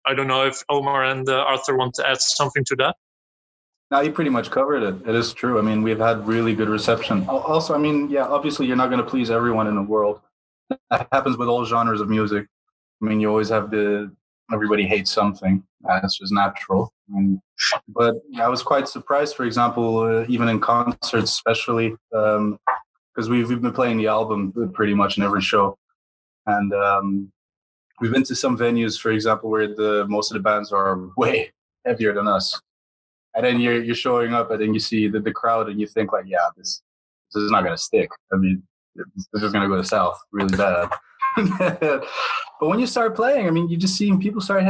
C: I don't know if Omar and Arthur want to add something to that.
B: No, you pretty much covered it. It is true. I mean, we've had really good reception. Also, I mean, yeah, obviously you're not going to please everyone in the world. That happens with all genres of music. I mean, you always have everybody hates something. That's just natural. But I was quite surprised, for example, even in concerts, especially because we've been playing the album pretty much in every show. And we've been to some venues, for example, where most of the bands are way heavier than us. And then you're showing up, and then you see the crowd, and you think like, yeah, this is not going to stick. I mean, this is going to go south really bad. But when you start playing, I mean, you just see people start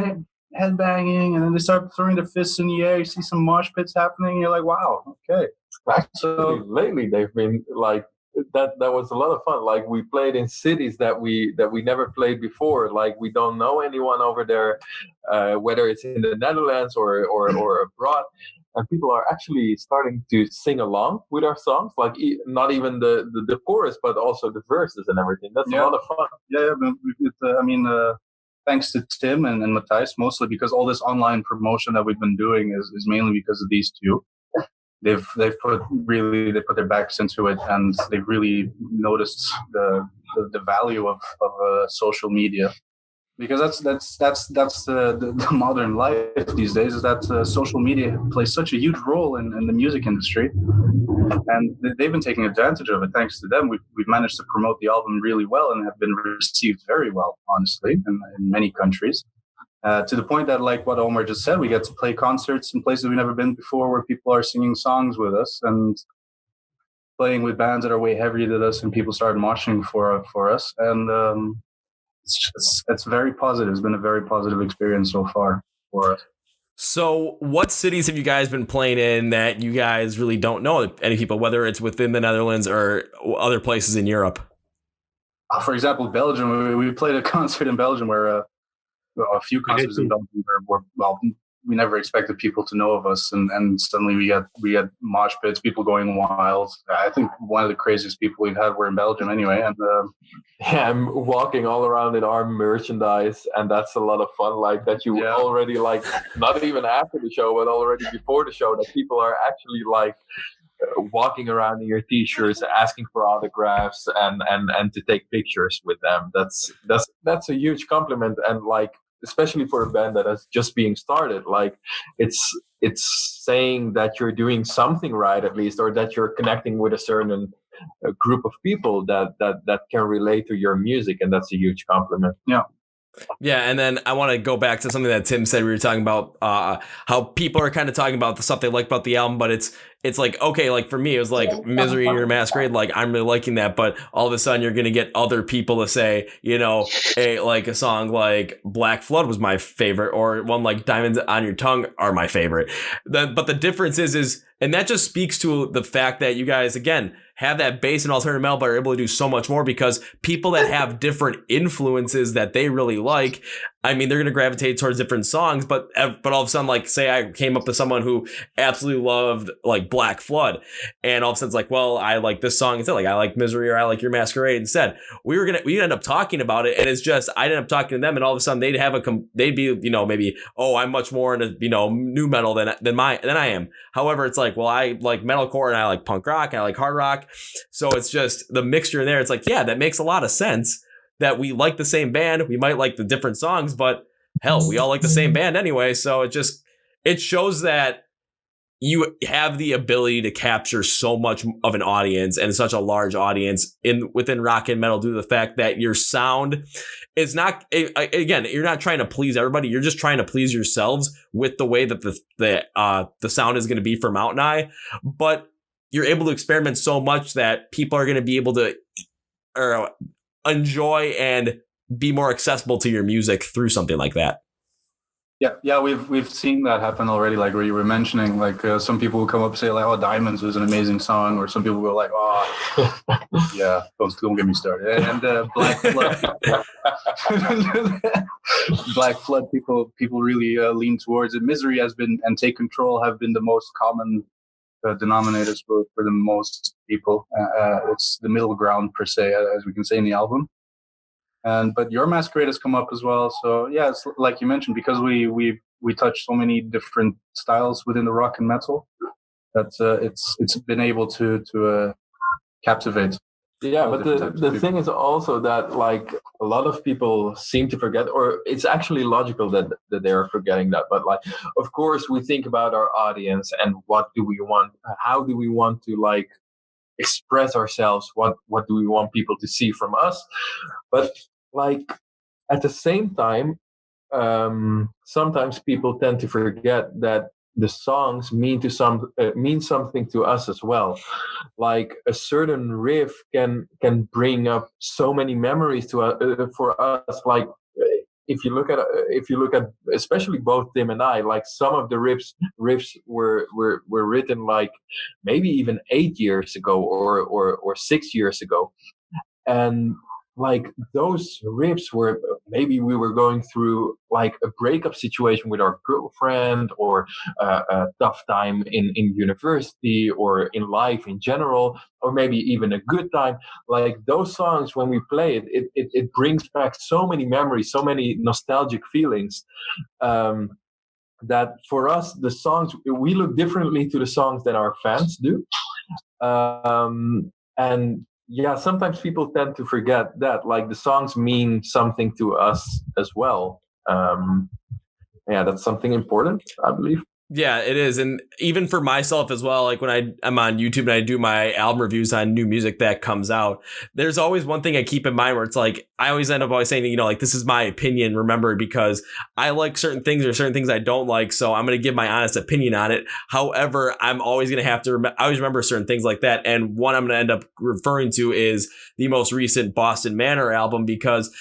B: headbanging, and then they start throwing their fists in the air. You see some mosh pits happening. And you're like, wow, okay.
D: Actually, lately they've been like that. That was a lot of fun. Like we played in cities that we never played before. Like we don't know anyone over there, whether it's in the Netherlands or abroad. And people are actually starting to sing along with our songs, like not even the chorus, but also the verses and everything. That's a lot of fun.
B: Yeah, but thanks to Tim and Matthijs, mostly because all this online promotion that we've been doing is mainly because of these two. They've put their backs into it, and they've really noticed the value of social media. Because that's the modern life these days, is that social media plays such a huge role in the music industry, and they've been taking advantage of it. Thanks to them, we've managed to promote the album really well and have been received very well, honestly, in many countries. To the point that, like what Omar just said, we get to play concerts in places we've never been before, where people are singing songs with us and playing with bands that are way heavier than us, and people started moshing for us, and it's very positive. It's been a very positive experience so far for us.
A: So what cities have you guys been playing in that you guys really don't know any people, whether it's within the Netherlands or other places in Europe?
B: For example, Belgium. We played a concert in Belgium where a few concerts in Belgium were we never expected people to know of us, and suddenly we had mosh pits, people going wild. I think one of the craziest people we've had were in Belgium anyway, and
D: I'm walking all around in our merchandise, and that's a lot of fun. Like that, you already like not even after the show, but already before the show, that people are actually like walking around in your t-shirts, asking for autographs and to take pictures with them. That's a huge compliment, and like especially for a band that is just being started, like it's saying that you're doing something right, at least, or that you're connecting with a certain group of people that can relate to your music, and that's a huge compliment.
A: Yeah, and then I want to go back to something that Tim said. We were talking about how people are kind of talking about the stuff they like about the album, but it's like, okay, like for me, it was like Misery in Your Masquerade. Like I'm really liking that, but all of a sudden you're gonna get other people to say, a song like Black Flood was my favorite, or one like Diamonds on Your Tongue are my favorite. But the difference is, and that just speaks to the fact that you guys again have that base in alternative metal, but are able to do so much more because people that have different influences that they really like, I mean, they're going to gravitate towards different songs, but all of a sudden, like, say I came up with someone who absolutely loved like Black Flood, and all of a sudden it's like, well, I like this song instead, like I like Misery or I like Your Masquerade instead. We'd end up talking about it, and it's just I'd end up talking to them, and all of a sudden they'd be maybe, oh, I'm much more into new metal than I am. However, it's like, well, I like metalcore and I like punk rock and I like hard rock, so it's just the mixture in there. It's like, yeah, that makes a lot of sense. That we like the same band, we might like the different songs, but hell, we all like the same band anyway. So it shows that you have the ability to capture so much of an audience and such a large audience within rock and metal due to the fact that your sound is not, again, you're not trying to please everybody. You're just trying to please yourselves with the way that the sound is going to be for MountainEye, but you're able to experiment so much that people are going to be able to enjoy and be more accessible to your music through something like that.
B: Yeah, we've seen that happen already. Like where you were mentioning, like some people will come up and say like, "Oh, Diamonds was an amazing song," or some people go like, "Oh, yeah, don't get me started." And Black Flood, Black Flood, people really lean towards it. Misery has been and Take Control have been the most common denominators for the most people. It's the middle ground per se, as we can say in the album. But Your Masquerade has come up as well. So yeah, it's like you mentioned, because we touch so many different styles within the rock and metal, that it's been able to captivate.
D: Yeah, but the thing is also that like a lot of people seem to forget, or it's actually logical that they are forgetting that. But like, of course, we think about our audience and what do we want? How do we want to like express ourselves? What do we want people to see from us? But like at the same time, sometimes people tend to forget that the songs mean something to us as well. Like a certain riff can bring up so many memories to for us. Like if you look at especially both Tim and I, like some of the riffs were written like maybe even 8 years ago or 6 years ago, and like those riffs were, maybe we were going through like a breakup situation with our girlfriend, or a tough time in university or in life in general, or maybe even a good time. Like those songs, when we play it brings back so many memories, so many nostalgic feelings, that for us, the songs, we look differently to the songs than our fans do. And yeah, sometimes people tend to forget that, like, the songs mean something to us as well. Yeah, that's something important, I believe.
A: Yeah, it is. And even for myself as well, like when I'm on YouTube and I do my album reviews on new music that comes out, there's always one thing I keep in mind where it's like, I always end up always saying, like, this is my opinion, remember, because I like certain things or certain things I don't like. So I'm going to give my honest opinion on it. However, I'm always going to have to I always remember certain things like that. And one I'm going to end up referring to is the most recent Boston Manor album, because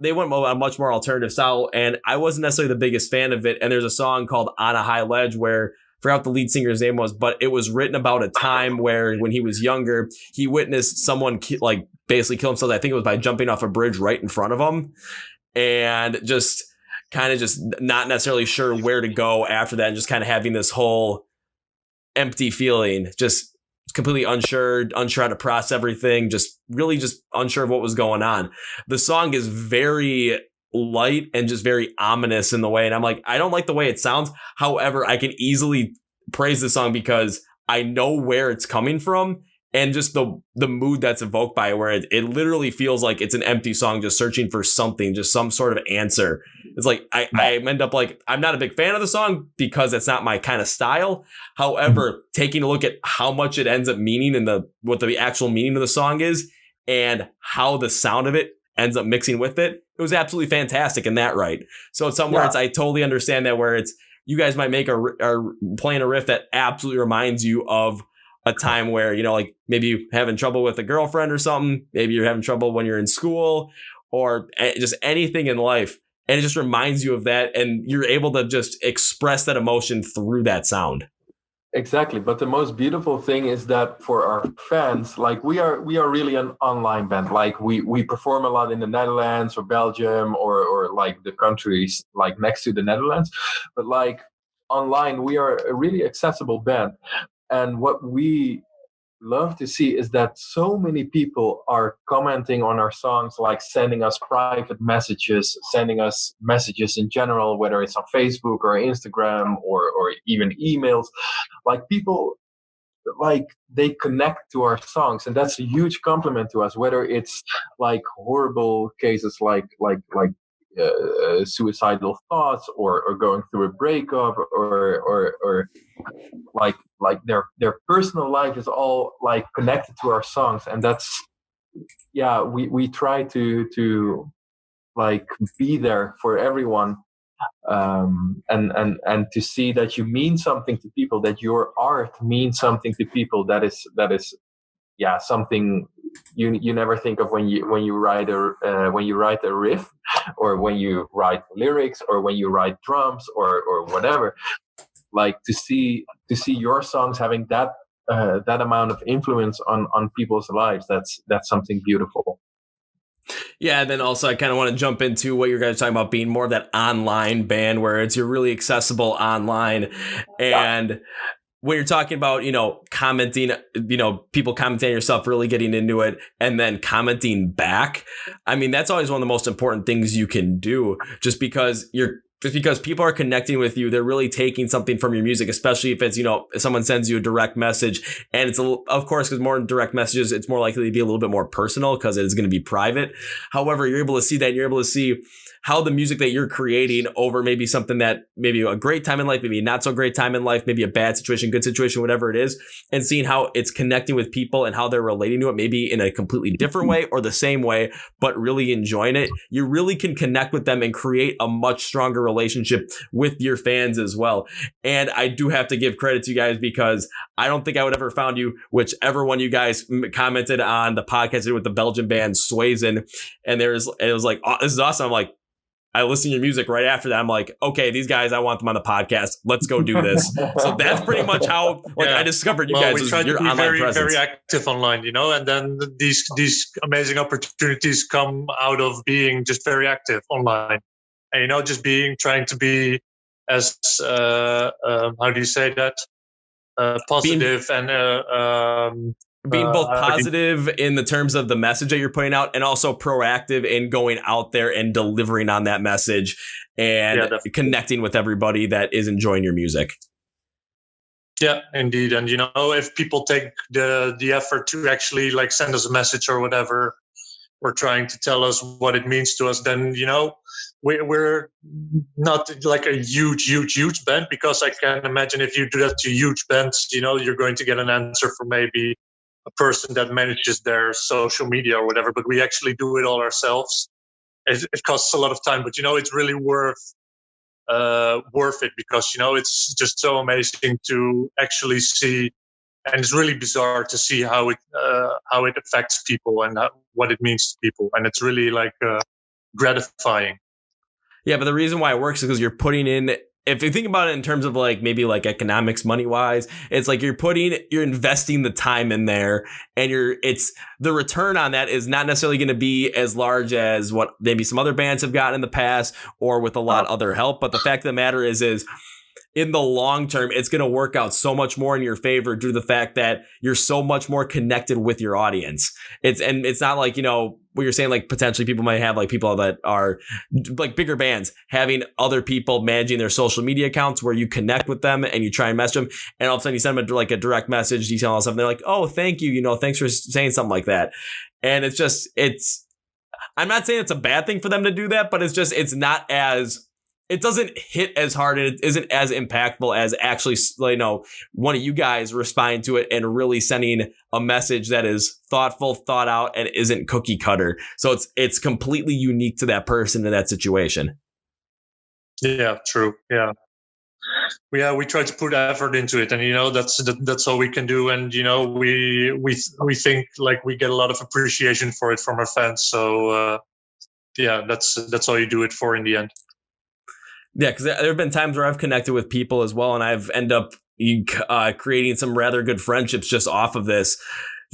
A: they went a much more alternative style, and I wasn't necessarily the biggest fan of it. And there's a song called On a High Ledge where I forgot what the lead singer's name was, but it was written about a time where when he was younger, he witnessed someone basically kill himself. I think it was by jumping off a bridge right in front of him, and just not necessarily sure where to go after that, and just kind of having this whole empty feeling, just completely unsure how to process everything, just unsure of what was going on. The song is very light and just very ominous in the way, and I'm like, I don't like the way it sounds. However, I can easily praise the song because I know where it's coming from, and just the mood that's evoked by it, where it literally feels like it's an empty song just searching for something, just some sort of answer. It's like I end up like, I'm not a big fan of the song because it's not my kind of style. However, taking a look at how much it ends up meaning and what the actual meaning of the song is, and how the sound of it ends up mixing with it, it was absolutely fantastic in that right. So it's somewhere I totally understand that, where it's, you guys might make playing a riff that absolutely reminds you of a time where, like maybe you're having trouble with a girlfriend or something. Maybe you're having trouble when you're in school, or just anything in life. And it just reminds you of that. And you're able to just express that emotion through that sound.
D: Exactly. But the most beautiful thing is that for our fans, like we are really an online band. Like we perform a lot in the Netherlands or Belgium or like the countries like next to the Netherlands. But like online, we are a really accessible band. And what we love to see is that so many people are commenting on our songs, like sending us private messages, sending us messages in general, whether it's on Facebook or Instagram or even emails. Like people, like they connect to our songs, and that's a huge compliment to us, whether it's like horrible cases like suicidal thoughts or going through a breakup or like their personal life is all like connected to our songs. And that's, we try to like be there for everyone, and to see that you mean something to people, that your art means something to people, that is something you never think of when you write a riff, or when you write lyrics, or when you write drums or whatever. Like to see your songs having that amount of influence on people's lives, that's something beautiful.
A: Yeah, and then also I kind of want to jump into what you guys are talking about, being more of that online band where you're really accessible online. And when you're talking about, commenting, people commenting on your stuff, really getting into it, and then commenting back, I mean, that's always one of the most important things you can do, just because people are connecting with you. They're really taking something from your music, especially if it's, if someone sends you a direct message, and it's, of course, because more direct messages, it's more likely to be a little bit more personal because it's going to be private. However, you're able to see that, and you're able to see how the music that you're creating over maybe something that maybe a great time in life, maybe not so great time in life, maybe a bad situation, good situation, whatever it is, and seeing how it's connecting with people and how they're relating to it, maybe in a completely different way or the same way, but really enjoying it. You really can connect with them and create a much stronger relationship with your fans as well. And I do have to give credit to you guys, because I don't think I would ever found you, whichever one you guys commented on the podcast with the Belgian band Swazen, and it was like, oh, this is awesome. I'm like, I listen to your music right after that. I'm like, okay, these guys, I want them on the podcast. Let's go do this. So that's pretty much how I discovered you guys.
C: We try to
A: your
C: be
A: online
C: very,
A: presence.
C: very active online, and then these amazing opportunities come out of being just very active online, and just trying to be as how do you say that, positive
A: being both positive in the terms of the message that you're putting out, and also proactive in going out there and delivering on that message and connecting with everybody that is enjoying your music.
C: Yeah, indeed. And if people take the effort to actually send us a message or whatever, or trying to tell us what it means to us, then we're not a huge band, because I can imagine if you do that to huge bands, you're going to get an answer from maybe a person that manages their social media or whatever. But we actually do it all ourselves. It costs a lot of time, but it's really worth it, because it's just so amazing to actually see, and it's really bizarre to see how it affects people and what it means to people, and it's really gratifying.
A: Yeah, but the reason why it works is because you're putting in, if you think about it in terms of maybe economics, money wise, it's you're investing the time in there, and it's the return on that is not necessarily going to be as large as what maybe some other bands have gotten in the past, or with a lot of other help. But the fact of the matter is in the long term, it's going to work out so much more in your favor due to the fact that you're so much more connected with your audience. It's not what you're saying, potentially people might have people that are bigger bands having other people managing their social media accounts where you connect with them and you try and message them, and all of a sudden you send them a direct message detailing all stuff, and they're like, oh, thank you, thanks for saying something like that. And I'm not saying it's a bad thing for them to do that, but it doesn't hit as hard, and it isn't as impactful as actually, one of you guys responding to it and really sending a message that is thoughtful, thought out, and isn't cookie cutter. So it's completely unique to that person in that situation.
C: Yeah, true. Yeah. We try to put effort into it, and that's all we can do. And we think we get a lot of appreciation for it from our fans. So that's all you do it for in the end.
A: Yeah, because there have been times where I've connected with people as well, and I've ended up creating some rather good friendships just off of this,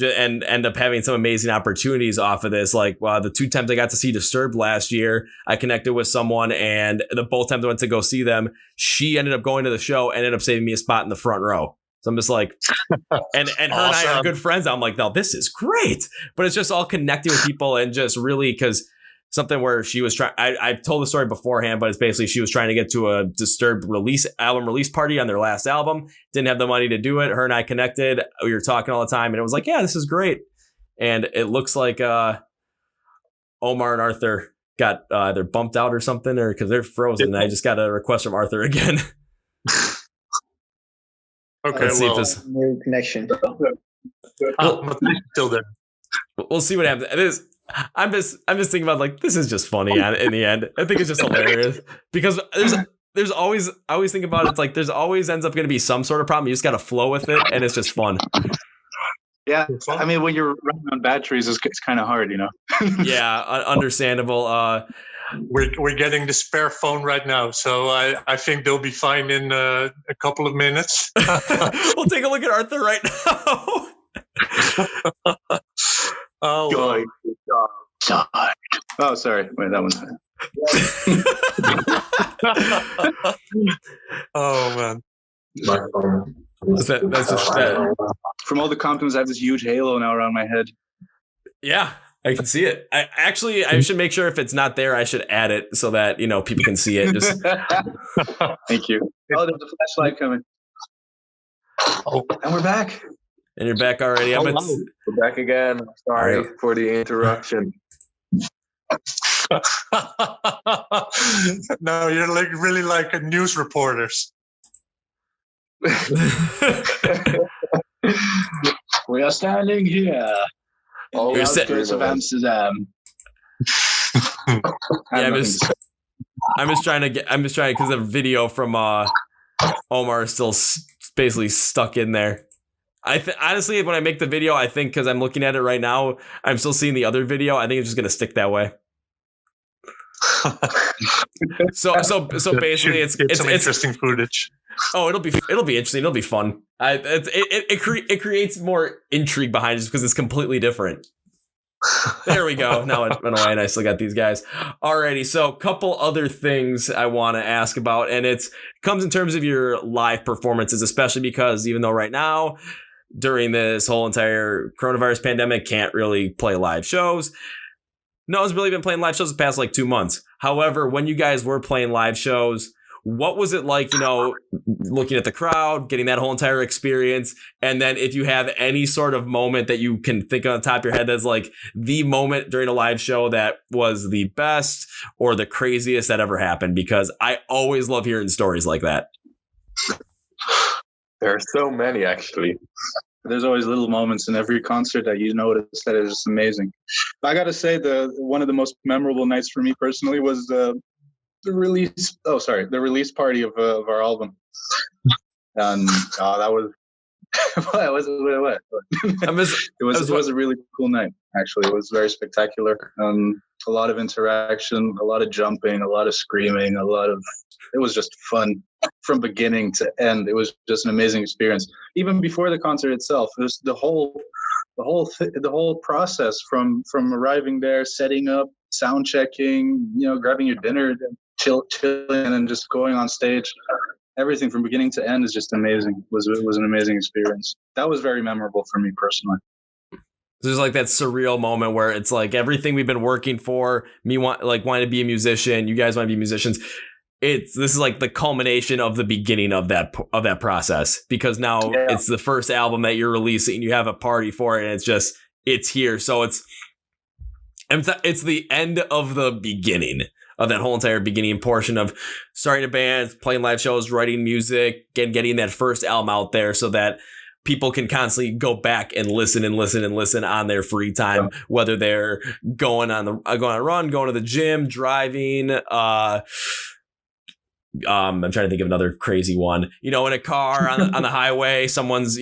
A: and end up having some amazing opportunities off of this. The 2 times I got to see Disturbed last year, I connected with someone, and both times I went to go see them, she ended up going to the show and ended up saving me a spot in the front row. So I'm just and her
C: awesome.
A: And I are good friends. I'm like, no, this is great. But it's just all connecting with people, and just really because something where she was trying, I've told the story beforehand, but it's basically she was trying to get to a Disturbed album release party on their last album, didn't have the money to do it. Her and I connected. We were talking all the time, and it was yeah, this is great. And it looks like Omar and Arthur got either bumped out or something, or because they're frozen. I just got a request from Arthur again.
C: Okay,
A: let's see if this
E: new connection.
C: Still there.
A: We'll see what happens. It is. I'm just thinking about this is just funny in the end. I think it's just hilarious because there's always, I always think about it, there's always ends up going to be some sort of problem. You just got to flow with it, and it's just fun.
B: Yeah, I mean, when you're running on batteries, it's kind of hard,
A: Yeah, understandable.
C: We're getting the spare phone right now, so I think they'll be fine in a couple of minutes.
A: We'll take a look at Arthur right now.
B: Oh, oh, sorry. Wait, that one's.
C: Oh man,
A: that's just that.
B: From all the compliments, I have this huge halo now around my head.
A: Yeah, I can see it. I should make sure if it's not there, I should add it so that people can see it. Just
B: thank you. Oh, there's a flashlight coming. Oh, and we're back.
A: And you're back already.
D: We're back again. Sorry for the interruption.
C: No, you're really like a news reporters.
B: We are standing here on the outskirts of Amsterdam.
A: Yeah, I'm just trying because the video from Omar is still basically stuck in there. Honestly, when I make the video, I think because I'm looking at it right now, I'm still seeing the other video. I think it's just going to stick that way. So basically, it's
C: some interesting footage.
A: Oh, it'll be interesting. It'll be fun. It creates more intrigue behind it because it's completely different. There we go. Now it went away, and I still got these guys. Alrighty, so a couple other things I want to ask about, and it comes in terms of your live performances, especially because even though right now, during this whole entire coronavirus pandemic, can't really play live shows. No one's really been playing live shows the past 2 months. However, when you guys were playing live shows, what was it like, looking at the crowd, getting that whole entire experience? And then if you have any sort of moment that you can think on the top of your head that's the moment during a live show that was the best or the craziest that ever happened, because I always love hearing stories like that.
D: There are so many, actually.
B: There's always little moments in every concert that you notice that is just amazing. I got to say, one of the most memorable nights for me personally was the release party of our album. And that was what? It was a really cool night. Actually, it was very spectacular. A lot of interaction, a lot of jumping, a lot of screaming, it was just fun from beginning to end. It was just an amazing experience. Even before the concert itself, it was the whole process from arriving there, setting up, sound checking, grabbing your dinner, chilling, and just going on stage. Everything from beginning to end is just amazing. It was an amazing experience. That was very memorable for me personally.
A: There's that surreal moment where it's everything we've been working for, me wanting to be a musician, you guys want to be musicians. This is the culmination of the beginning of that process, because now it's the first album that you're releasing and you have a party for it, and it's here. So it's the end of the beginning of that whole entire beginning portion of starting a band, playing live shows, writing music, and getting that first album out there so that people can constantly go back and listen on their free time, whether they're going on a run, going to the gym, driving, I'm trying to think of another crazy one. In a car on the highway, someone's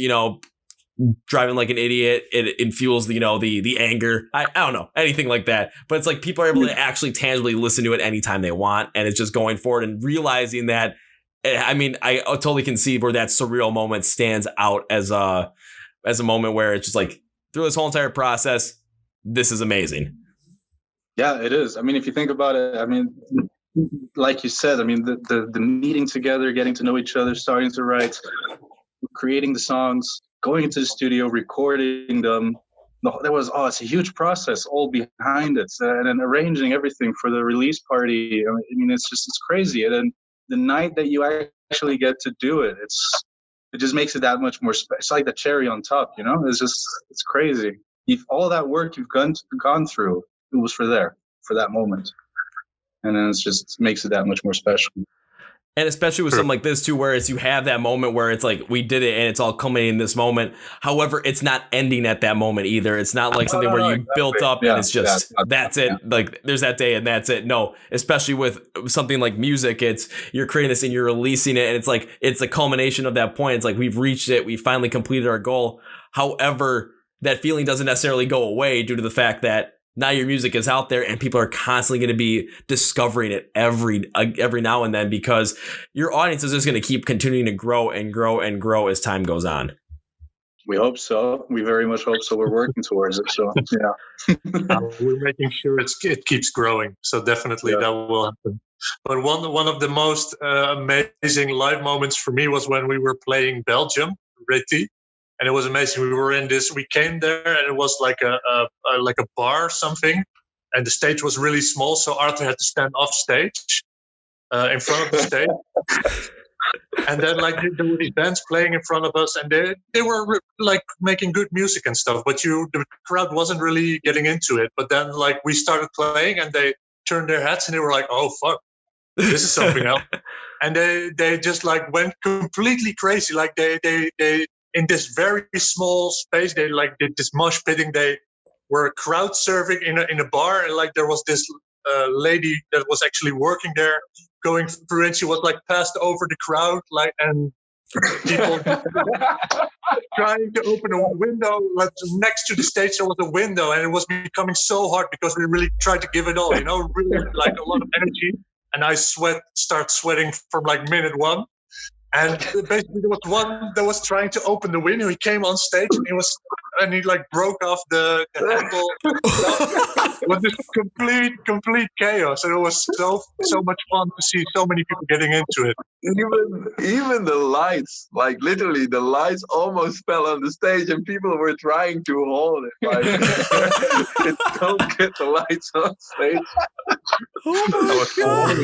A: driving like an idiot. It fuels the anger. I don't know, anything like that. But it's people are able to actually tangibly listen to it anytime they want, and it's just going forward and realizing that. I totally can see where that surreal moment stands out as a moment where it's just through this whole entire process, this is amazing.
B: Yeah, it is. If you think about it, like you said, the meeting together, getting to know each other, starting to write, creating the songs, going into the studio, recording them. It's a huge process all behind it, and then arranging everything for the release party. It's crazy. And then the night that you actually get to do it, it just makes it that much more special. It's like the cherry on top, it's crazy. All that work you've gone through, it was for that moment. And then it just makes it that much more special.
A: And especially with something like this too, where you have that moment where it's we did it and it's all culminating in this moment. However, it's not ending at that moment either. It's not something where you built up and it's just, that's it. There's that day and that's it. No, especially with something like music, you're creating this and you're releasing it. And it's the culmination of that point. It's we've reached it. We finally completed our goal. However, that feeling doesn't necessarily go away due to the fact that now your music is out there and people are constantly going to be discovering it every now and then, because your audience is just going to keep continuing to grow and grow and grow as time goes on.
B: We hope so. We very much hope so. We're working towards it. So, yeah.
C: We're making sure it keeps growing. So definitely that will happen. But one of the most amazing live moments for me was when we were playing Belgium, Réti. And it was amazing. We came there and it was like a bar or something. And the stage was really small. So Arthur had to stand off stage in front of the stage. And then there were these bands playing in front of us, and they were making good music and stuff. But the crowd wasn't really getting into it. But then we started playing and they turned their heads and they were like, oh, fuck, this is something else. And they just went completely crazy. They in this very small space, they did this mosh pitting. They were crowd surfing in a bar, and there was this lady that was actually working there, going through, and she was passed over the crowd, and People trying to open a window. Next to the stage there was a window, and it was becoming so hard because we really tried to give it all, really like a lot of energy. And I start sweating from like minute one. And basically there was one that was trying to open the window. He came on stage and he like broke off the handle. It was just complete chaos. And it was so much fun to see so many people getting into it.
D: Even the lights, like literally the lights almost fell on the stage and people were trying to hold it. Like, don't get the lights on stage.
A: Oh my God.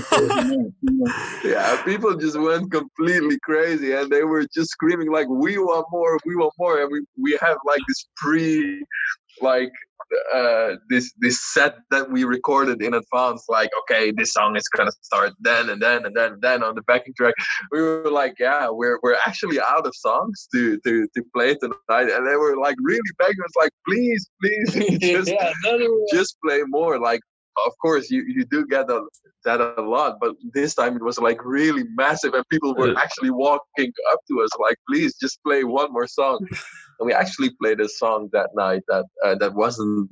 D: Yeah, people just went completely crazy and they were just screaming like, we want more. And we have like this set that we recorded in advance, like, okay, this song is gonna start then and then on the backing track. We were like, yeah, we're actually out of songs to play tonight, and they were like really begging us, like, please just play more. Like, of course you do get that a lot, but this time it was like really massive and people were actually walking up to us like, please just play one more song. And we actually played a song that night that wasn't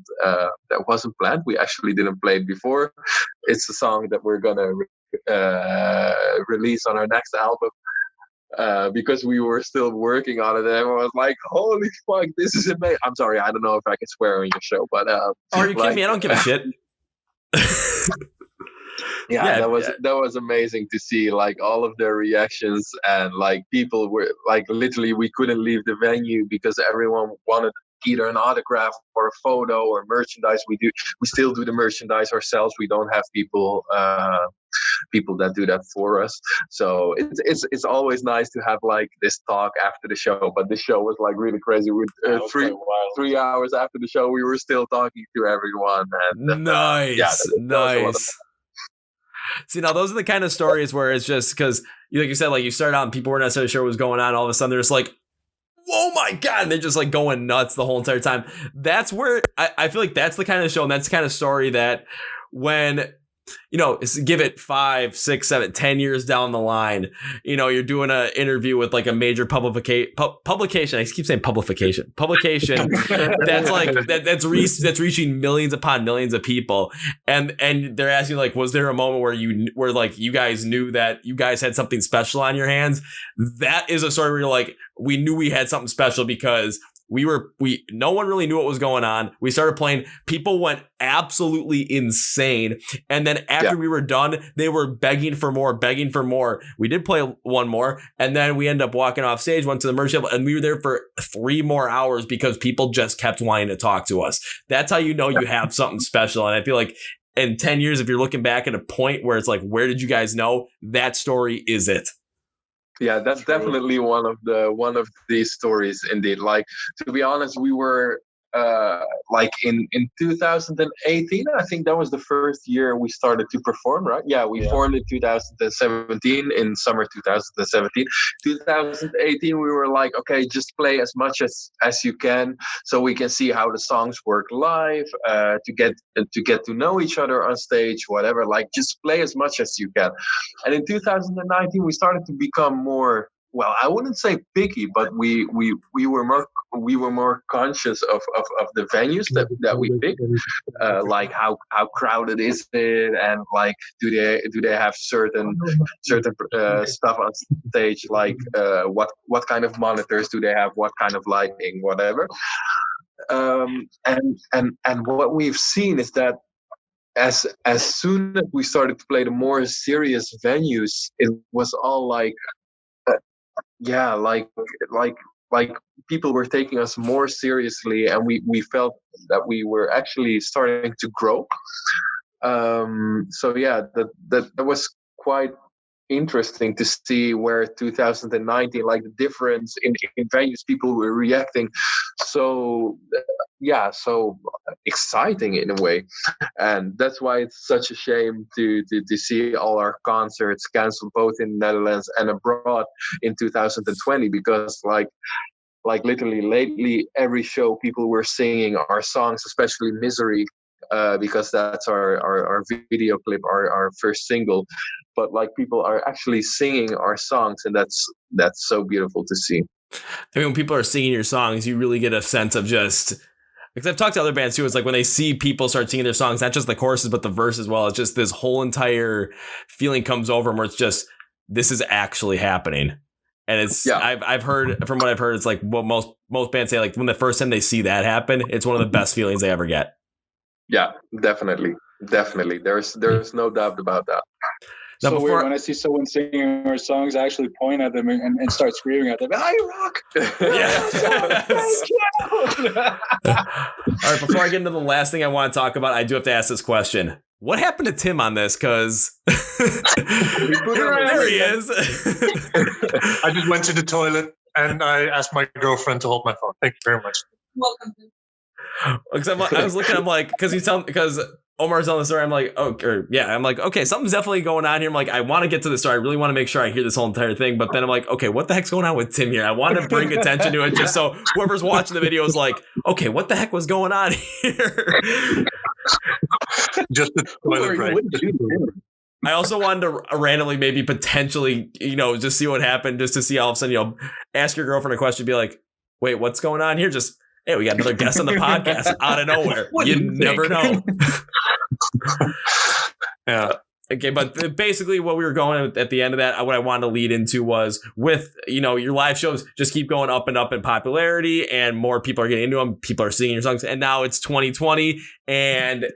D: planned. We actually didn't play it before. It's a song that we're gonna release on our next album. Because we were still working on it, and everyone was like, "Holy fuck, this is amazing!" I'm sorry, I don't know if I can swear on your show, but
A: are you kidding me? I don't give a shit.
D: Yeah, that was amazing to see, like, all of their reactions, and like people were like, literally we couldn't leave the venue because everyone wanted either an autograph or a photo or merchandise. We still do the merchandise ourselves. We don't have people that do that for us. So it's always nice to have like this talk after the show. But this show was like really crazy. With 3 hours after the show, we were still talking to everyone. And
A: nice. See, now those are the kind of stories where it's just because, like you said, like you started out and people weren't necessarily sure what was going on. All of a sudden, they're just like, "Oh my God!" And they're just like going nuts the whole entire time. That's where I feel like that's the kind of show and that's the kind of story that when, give it 5, 6, 7, 10 years down the line, you're doing an interview with like a major publication. I keep saying publication that's like that's reaching millions upon millions of people, and they're asking like, was there a moment where like you guys knew that you guys had something special on your hands? That is a story where you're like, we knew we had something special because no one really knew what was going on. We started playing. People went absolutely insane. And then after we were done, they were begging for more. We did play one more. And then we ended up walking off stage, went to the merch table, and we were there for 3 more hours because people just kept wanting to talk to us. That's how you know you have something special. And I feel like in 10 years, if you're looking back at a point where it's like, where did you guys know? That story is it.
D: Yeah, that's definitely one of these stories indeed. Like, to be honest, we were like in 2018, I think that was the first year we started to perform, right? Yeah, we formed in 2017, in summer 2017. 2018, we were like, okay, just play as much as you can so we can see how the songs work live, to get to know each other on stage, whatever. Like, just play as much as you can. And in 2019, we started to become more, well, I wouldn't say picky, but we were more conscious of the venues that we pick, like how crowded is it, and like do they have certain stuff on stage, like what kind of monitors do they have, what kind of lighting, whatever. And what we've seen is that as soon as we started to play the more serious venues, it was all like, like people were taking us more seriously, and we felt that we were actually starting to grow. So yeah, that was quite interesting to see where 2019, like the difference in venues, people were reacting so exciting in a way. And that's why it's such a shame to see all our concerts canceled both in the Netherlands and abroad in 2020, because like literally lately every show people were singing our songs, especially Misery, because that's our video clip, our first single. But like people are actually singing our songs, and that's so beautiful to see.
A: I mean, when people are singing your songs, you really get a sense of just, because I've talked to other bands too, it's like when they see people start singing their songs, not just the choruses, but the verse as well. It's just this whole entire feeling comes over them where it's just, this is actually happening. And it's, I've heard, from what I've heard, it's like what most bands say, like when the first time they see that happen, it's one of the best feelings they ever get.
D: Yeah, definitely. There's no doubt about that.
F: Now, so weird when I see someone singing our songs, I actually point at them and start screaming at them, "I rock!"
A: Thank you. All right, before I get into the last thing I want to talk about, I do have to ask this question. What happened to Tim on this? Because there he is.
C: I just went to the toilet and I asked my girlfriend to hold my phone. Thank you very much.
G: Welcome.
A: Because I was looking, I'm like, because Omar's on the story, I'm like, I'm like, okay, something's definitely going on here. I'm like, I want to get to the story. I really want to make sure I hear this whole entire thing. But then I'm like, okay, what the heck's going on with Tim here? I want to bring attention to it just so whoever's watching the video is like, okay, what the heck was going on here?
C: Just the toilet break.
A: I also wanted to randomly, maybe potentially, just see what happened, just to see all of a sudden, ask your girlfriend a question, be like, wait, what's going on here? Just, hey, we got another guest on the podcast out of nowhere. You never know.
C: Yeah.
A: Okay, but basically what we were going at the end of that, what I wanted to lead into was with, your live shows just keep going up and up in popularity and more people are getting into them. People are singing your songs. And now it's 2020 and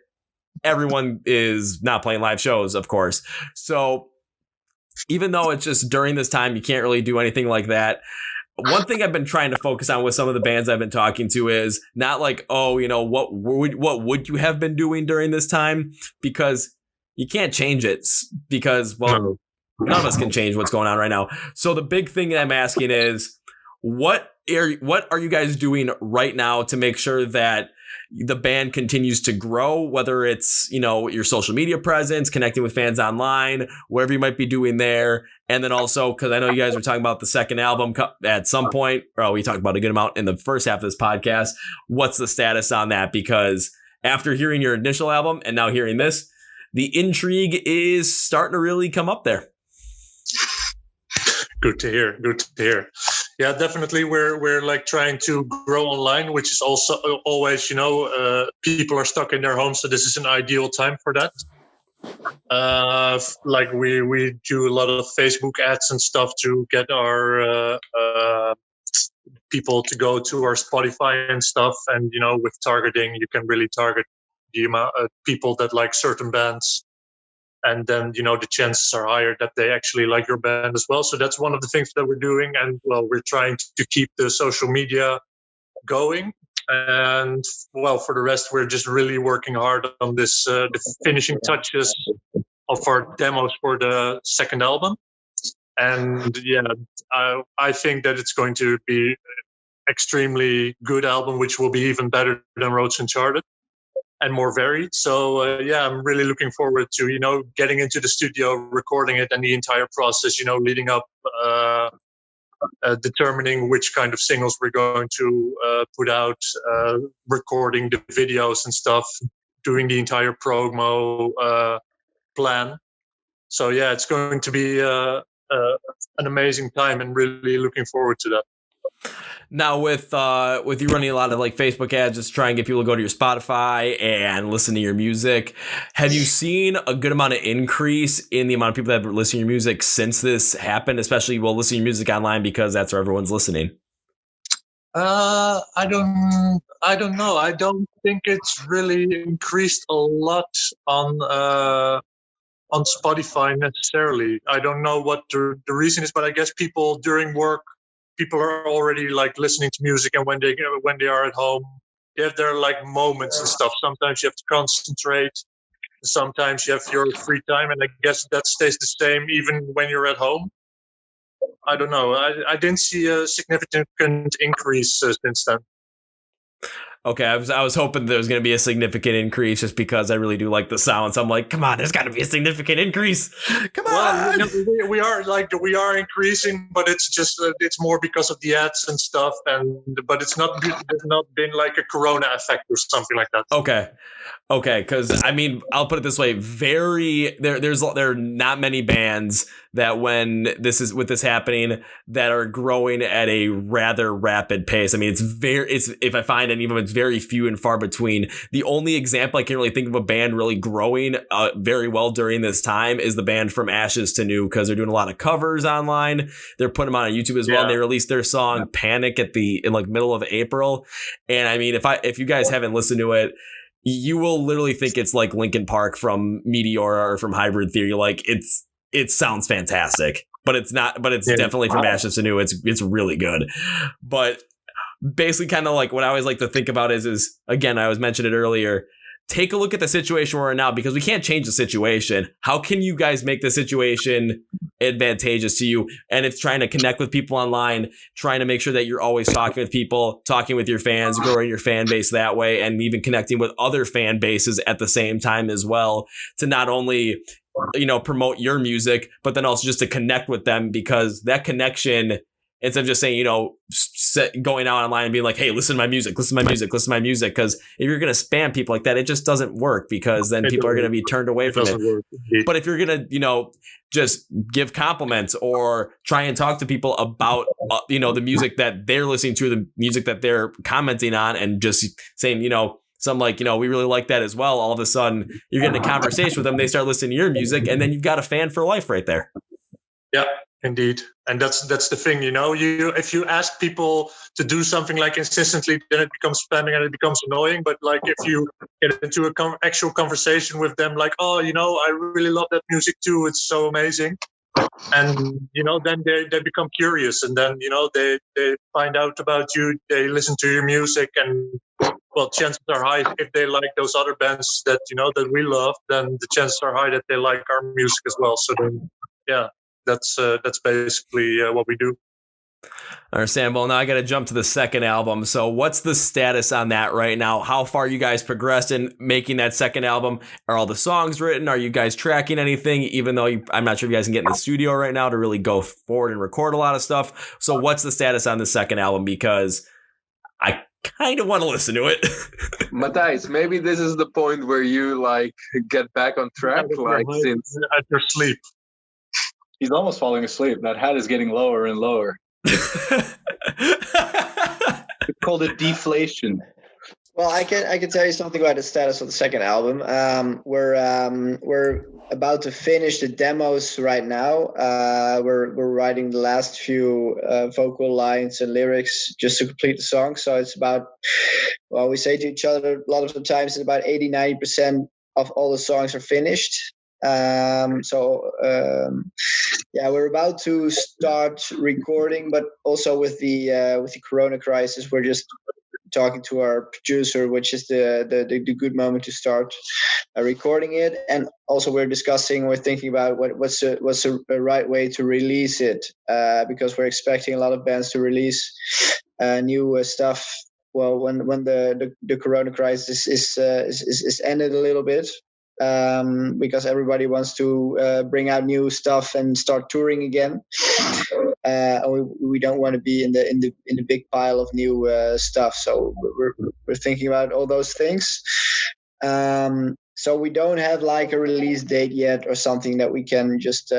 A: everyone is not playing live shows, of course. So even though it's just during this time, you can't really do anything like that. One thing I've been trying to focus on with some of the bands I've been talking to is not like, what would you have been doing during this time? Because you can't change it because, none of us can change what's going on right now. So the big thing that I'm asking is, what are you guys doing right now to make sure that the band continues to grow, whether it's, your social media presence, connecting with fans online, whatever you might be doing there. And then also, because I know you guys were talking about the second album at some point, or we talked about a good amount in the first half of this podcast. What's the status on that? Because after hearing your initial album and now hearing this, the intrigue is starting to really come up there.
C: Good to hear. Yeah, definitely. We're like trying to grow online, which is also always, people are stuck in their homes. So this is an ideal time for that. Like we do a lot of Facebook ads and stuff to get our people to go to our Spotify and stuff. And, with targeting, you can really target the amount of people that like certain bands. And then, the chances are higher that they actually like your band as well. So that's one of the things that we're doing. And, we're trying to keep the social media going. And, for the rest, we're just really working hard on this, the finishing touches of our demos for the second album. And, I think that it's going to be an extremely good album, which will be even better than Roads Uncharted. And more varied. So, I'm really looking forward to, getting into the studio, recording it and the entire process, leading up, determining which kind of singles we're going to put out, recording the videos and stuff, doing the entire promo plan. So, it's going to be an amazing time and really looking forward to that.
A: Now with you running a lot of like Facebook ads, just try and get people to go to your Spotify and listen to your music. Have you seen a good amount of increase in the amount of people that have listened to your music since this happened, especially listening to your music online because that's where everyone's listening?
C: I don't know. I don't think it's really increased a lot on Spotify necessarily. I don't know what the reason is, but I guess people during work, people are already like listening to music, and when they are at home, they have their like moments and stuff. Sometimes you have to concentrate. Sometimes you have your free time, and I guess that stays the same even when you're at home. I don't know. I didn't see a significant increase since then.
A: Okay, I was hoping there was going to be a significant increase just because I really do like the sound. So I'm like, come on, there's got to be a significant increase. Come on.
C: Well, we are increasing, but it's just it's more because of the ads and stuff, but it's not been like a Corona effect or something like that.
A: Okay, because I mean, I'll put it this way: there are not many bands that when this happening that are growing at a rather rapid pace. I mean, if I find any of them, it's very few and far between. The only example I can really think of a band really growing very well during this time is the band From Ashes to New, because they're doing a lot of covers online. They're putting them on YouTube as well. And they released their song Panic in like middle of April. And I mean, if you guys haven't listened to it, you will literally think it's like Linkin Park from Meteora or from Hybrid Theory. Like it sounds fantastic, but it's not. But it's definitely From Ashes to New. It's really good. But basically, kind of like what I always like to think about is again, I was mentioned it earlier. Take a look at the situation we're in now, because we can't change the situation. How can you guys make the situation advantageous to you? And it's trying to connect with people online, trying to make sure that you're always talking with people, talking with your fans, growing your fan base that way, and even connecting with other fan bases at the same time as well, to not only, promote your music, but then also just to connect with them, because that connection, instead of just saying, going out online and being like, hey, listen to my music. Because if you're going to spam people like that, it just doesn't work, because then people are going to be turned away from it. But if you're going to, just give compliments or try and talk to people about, the music that they're listening to, the music that they're commenting on, and just saying, some like, we really like that as well. All of a sudden you're getting a conversation with them. They start listening to your music, and then you've got a fan for life right there.
C: Yeah. Indeed, and that's the thing, if you ask people to do something like insistently, then it becomes spamming and it becomes annoying. But like if you get into a actual conversation with them, like, oh, I really love that music too, it's so amazing, and then they become curious, and then they find out about you, they listen to your music, and well, chances are high, if they like those other bands that that we love, then the chances are high that they like our music as well. So then, yeah. That's basically what we do.
A: Understandable. Now I got to jump to the second album. So what's the status on that right now? How far you guys progressed in making that second album? Are all the songs written? Are you guys tracking anything? Even though I'm not sure if you guys can get in the studio right now to really go forward and record a lot of stuff. So what's the status on the second album? Because I kind of want to listen to it.
D: Matthijs, maybe this is the point where you get back on track, since
C: at your sleep.
F: He's almost falling asleep. That hat is getting lower and lower. It's called a deflation.
E: Well, I can tell you something about the status of the second album. We're about to finish the demos right now. We're writing the last few vocal lines and lyrics just to complete the song. So it's about, we say to each other a lot of the times, it's about 80-90% of all the songs are finished. We're about to start recording, but also with the Corona crisis, we're just talking to our producer, which is the good moment to start recording it. And also we're thinking about what's the right way to release it, because we're expecting a lot of bands to release new stuff. Well, when the Corona crisis is ended a little bit. Because everybody wants to bring out new stuff and start touring again. We don't want to be in the big pile of new stuff. So we're thinking about all those things. So we don't have like a release date yet or something that we can just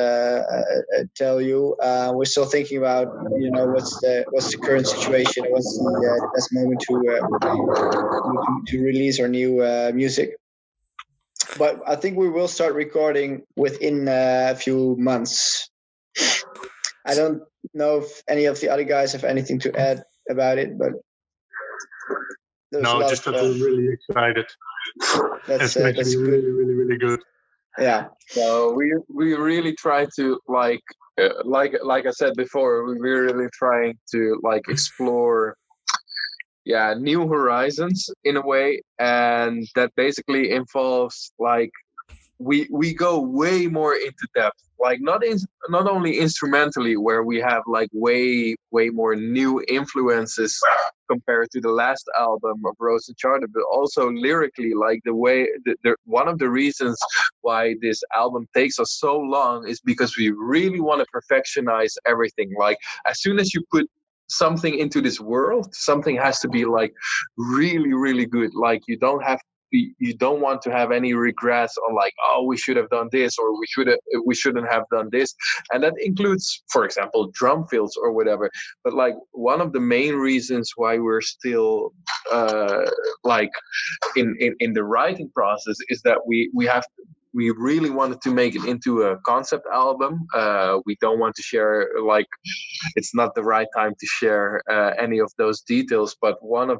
E: tell you. We're still thinking about what's the current situation, what's the best moment to release our new music. But I think we will start recording within a few months. I don't know if any of the other guys have anything to add about it, but
C: no, just that we're really excited. That's really, really, really good.
E: Yeah.
D: So we really try to like I said before, we're really trying to explore new horizons in a way, and that basically involves we go way more into depth, like not only instrumentally, where we have like way more new influences compared to the last album of Rose Uncharted, but also lyrically, like the way one of the reasons why this album takes us so long is because we really want to perfectionize everything. Like as soon as you put something into this world, something has to be like really good. Like you don't want to have any regrets on like, oh, we should have done this, or we shouldn't have done this. And that includes, for example, drum fills or whatever. But like one of the main reasons why we're still like in the writing process is that we really wanted to make it into a concept album. We don't want to share, like, it's not the right time to share any of those details, but one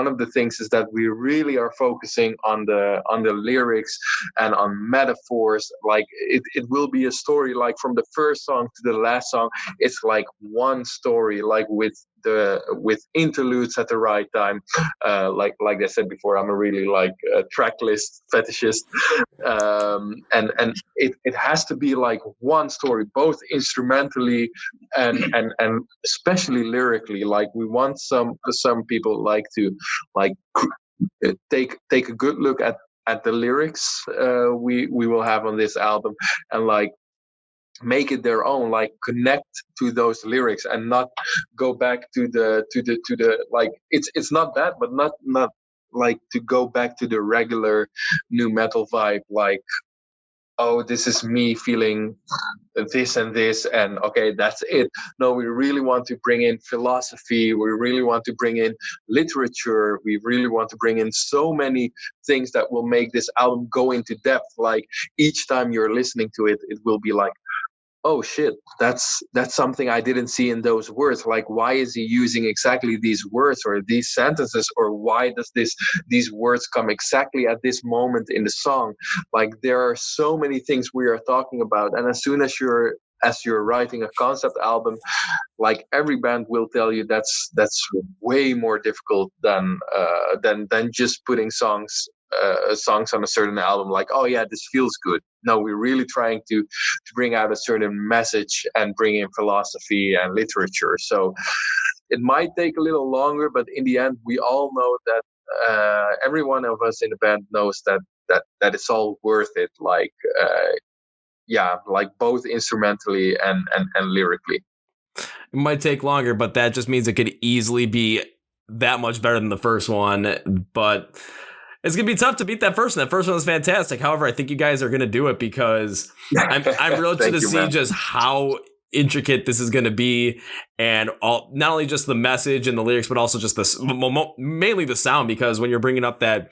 D: of the things is that we really are focusing on the lyrics and on metaphors. Like it will be a story, like from the first song to the last song, it's like one story, like with interludes at the right time. Like I said before, I'm a really like track list fetishist, and it has to be like one story, both instrumentally and especially lyrically. Like we want some people like to like take a good look at the lyrics we will have on this album, and like make it their own, like connect to those lyrics and not go back to the like it's not that, but not like to go back to the regular new metal vibe, like, oh, this is me feeling this and this, and okay, that's it. No, we really want to bring in philosophy. We really want to bring in literature. We really want to bring in so many things that will make this album go into depth. Like each time you're listening to it, it will be like, oh shit, that's something I didn't see in those words. Like, why is he using exactly these words or these sentences, or why does these words come exactly at this moment in the song? Like, there are so many things we are talking about, and as soon as you're writing a concept album, like every band will tell you, that's way more difficult than just putting songs on a certain album. Like, oh yeah, this feels good. No, we're really trying to bring out a certain message and bring in philosophy and literature. So it might take a little longer, but in the end, we all know that every one of us in the band knows that it's all worth it. Like, like both instrumentally and lyrically.
A: It might take longer, but that just means it could easily be that much better than the first one. But it's going to be tough to beat that first one. That first one was fantastic. However, I think you guys are going to do it because I'm really interested to see just how intricate this is going to be, and not only just the message and the lyrics, but also just mainly the sound, because when you're bringing up that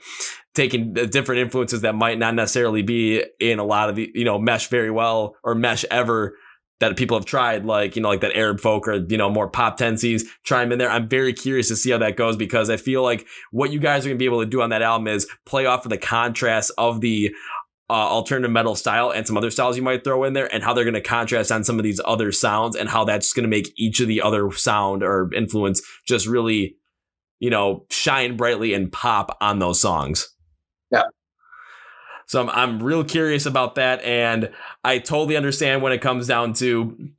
A: taking different influences that might not necessarily be in a lot of the, mesh very well or mesh ever, that people have tried, like, like that Arab folk or, more pop tendencies, try them in there. I'm very curious to see how that goes, because I feel like what you guys are going to be able to do on that album is play off of the contrast of the alternative metal style and some other styles you might throw in there, and how they're going to contrast on some of these other sounds, and how that's going to make each of the other sound or influence just really, shine brightly and pop on those songs.
D: Yeah.
A: So I'm real curious about that, and I totally understand when it comes down to,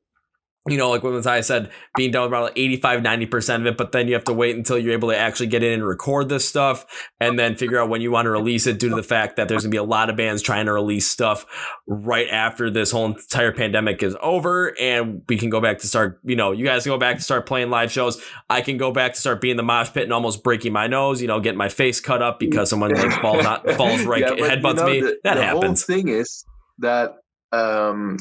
A: like what I said, being done with about 85, 90% of it, but then you have to wait until you're able to actually get in and record this stuff, and then figure out when you want to release it, due to the fact that there's going to be a lot of bands trying to release stuff right after this whole entire pandemic is over, and we can go back to start, you guys can go back to start playing live shows. I can go back to start being in the mosh pit and almost breaking my nose, getting my face cut up because someone like falls right, headbutts me. That happens.
D: The whole thing is that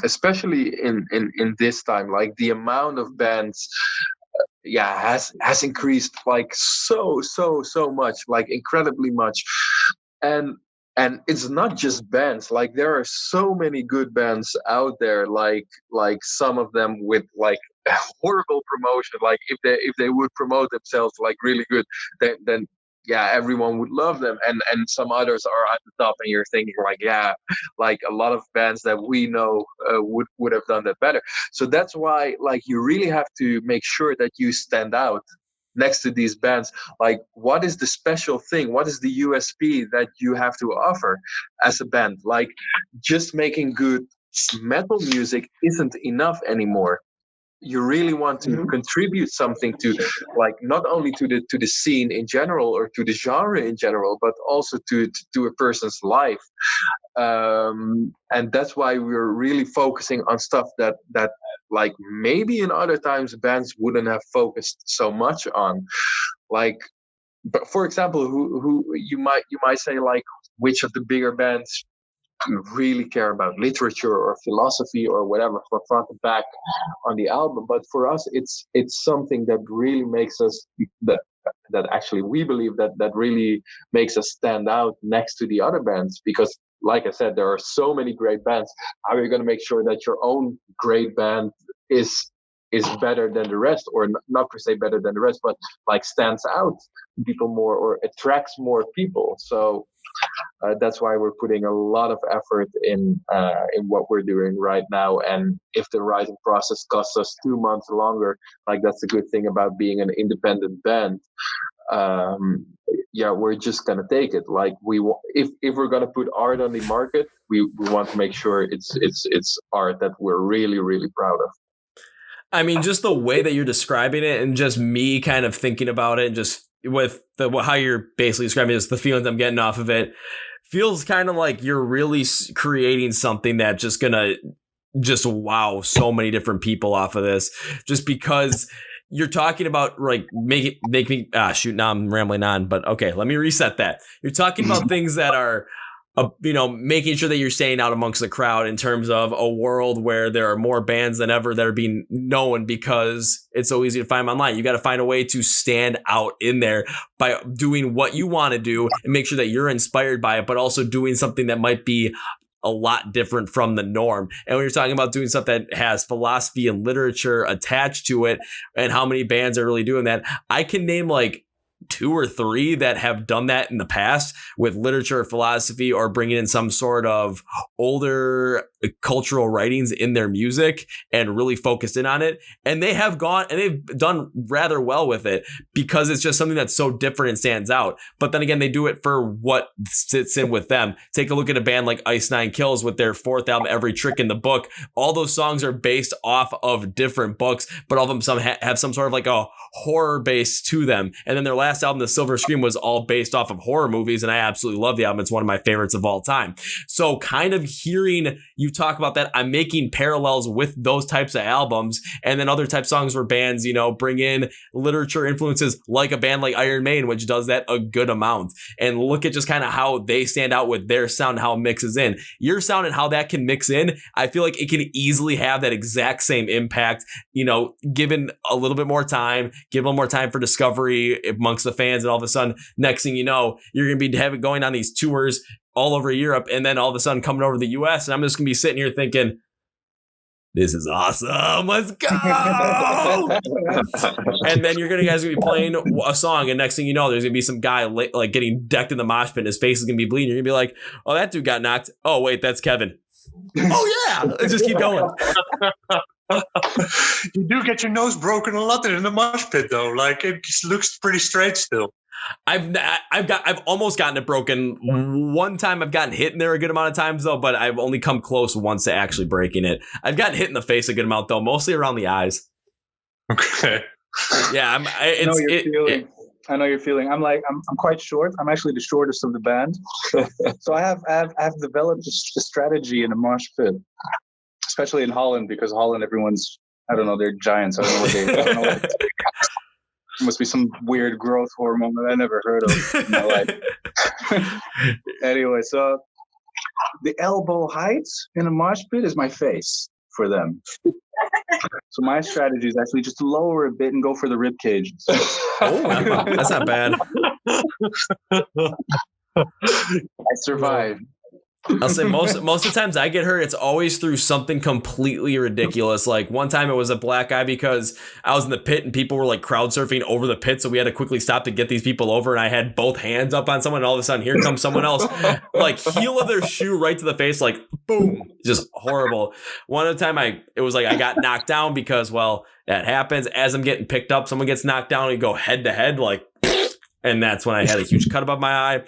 D: especially in this time, like the amount of bands has increased like so much, like incredibly much, and it's not just bands. Like there are so many good bands out there, like some of them with like horrible promotion. Like if they would promote themselves like really good, then everyone would love them, and some others are at the top, and you're thinking like, like a lot of bands that we know would have done that better. So that's why, like, you really have to make sure that you stand out next to these bands, like what is the special thing, what is the USP that you have to offer as a band? Like just making good metal music isn't enough anymore. You really want to contribute something to, like, not only to the scene in general or to the genre in general, but also to a person's life. And that's why we're really focusing on stuff that like maybe in other times bands wouldn't have focused so much on. Like, but for example, who you might say, like, which of the bigger bands really care about literature or philosophy or whatever from front to back on the album? But for us, it's something that really makes us that actually we believe that really makes us stand out next to the other bands, because like I said, there are so many great bands. How are you going to make sure that your own great band is better than the rest, or not per se better than the rest, but like stands out to people more or attracts more people? So that's why we're putting a lot of effort in what we're doing right now. And if the writing process costs us 2 months longer, like that's the good thing about being an independent band. We're just gonna take it. Like if we're gonna put art on the market, we want to make sure it's art that we're really, really proud of.
A: I mean, just the way that you're describing it, and just me kind of thinking about it, and just with how you're basically describing it, is the feelings I'm getting off of it, feels kind of like you're really creating something that just gonna just wow so many different people off of this, just because you're talking about like make me now I'm rambling on, but okay, let me reset that. You're talking about things that are making sure that you're staying out amongst the crowd in terms of a world where there are more bands than ever that are being known because it's so easy to find them online. You got to find a way to stand out in there by doing what you want to do and make sure that you're inspired by it, but also doing something that might be a lot different from the norm. And when you're talking about doing stuff that has philosophy and literature attached to it, and how many bands are really doing that, I can name like 2 or 3 that have done that in the past with literature or philosophy, or bringing in some sort of older cultural writings in their music and really focused in on it. And they have gone and they've done rather well with it because it's just something that's so different and stands out. But then again, they do it for what sits in with them. Take a look at a band like Ice Nine Kills with their 4th album, Every Trick in the Book. All those songs are based off of different books, but all of them have some sort of like a horror base to them. And then their last album, The Silver Scream, was all based off of horror movies, and I absolutely love the album. It's one of my favorites of all time. So kind of hearing you talk about that, I'm making parallels with those types of albums, and then other type songs where bands, bring in literature influences, like a band like Iron Maiden, which does that a good amount. And look at just kind of how they stand out with their sound, how it mixes in. Your sound and how that can mix in, I feel like it can easily have that exact same impact, given a little bit more time, give a little more time for discovery amongst the fans, and all of a sudden, next thing you know, you're going to be going on these tours all over Europe, and then all of a sudden coming over to the US, and I'm just going to be sitting here thinking, this is awesome, let's go. And then you guys going to be playing a song, and next thing you know, there's going to be some guy like getting decked in the mosh pit, and his face is going to be bleeding. You're going to be like, oh, that dude got knocked. Oh, wait, that's Kevin. Oh, yeah. Let's just keep going.
C: You do get your nose broken a lot in the mosh pit, though. Like, it looks pretty straight still.
A: I've almost gotten it broken. One time I've gotten hit in there a good amount of times, though, but I've only come close once to actually breaking it. I've gotten hit in the face a good amount, though, mostly around the eyes.
C: Okay.
A: Yeah,
F: I know you're feeling. I'm quite short. I'm actually the shortest of the band. So I have developed a strategy in a mosh pit, especially in Holland, because Holland, everyone's, I don't know, they're giants. I don't know what there must be some weird growth hormone that I never heard of in my life. Anyway, so the elbow height in a mosh pit is my face for them. So my strategy is actually just to lower a bit and go for the rib cage.
A: Oh, that's not bad.
F: I survived.
A: I'll say most of the times I get hurt, it's always through something completely ridiculous. Like one time it was a black eye because I was in the pit and people were like crowd surfing over the pit. So we had to quickly stop to get these people over. And I had both hands up on someone. And all of a sudden, here comes someone else, like heel of their shoe right to the face, like boom, just horrible. One of the time it was like I got knocked down because, well, that happens. As I'm getting picked up, someone gets knocked down and you go head to head, like, and that's when I had a huge cut above my eye.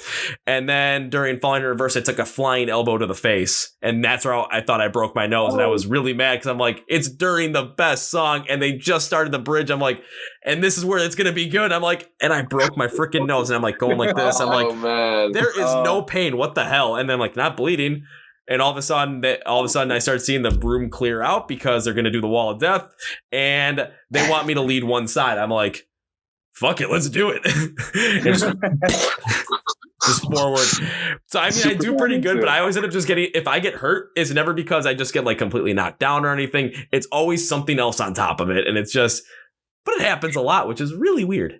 A: And then during falling in reverse, I took a flying elbow to the face. And that's where I thought I broke my nose. And I was really mad because I'm like, it's during the best song. And they just started the bridge. I'm like, and this is where it's going to be good. I'm like, and I broke my freaking nose. And I'm like going like this. I'm like,
D: man.
A: There is no pain. What the hell? And then like not bleeding. And all of a sudden I start seeing the room clear out because they're going to do the wall of death. And they want me to lead one side. I'm like, fuck it, let's do it. just forward. So I mean, I do pretty good, but I always end up just getting, if I get hurt, it's never because I just get like completely knocked down or anything. It's always something else on top of it. And it's just, but it happens a lot, which is really weird.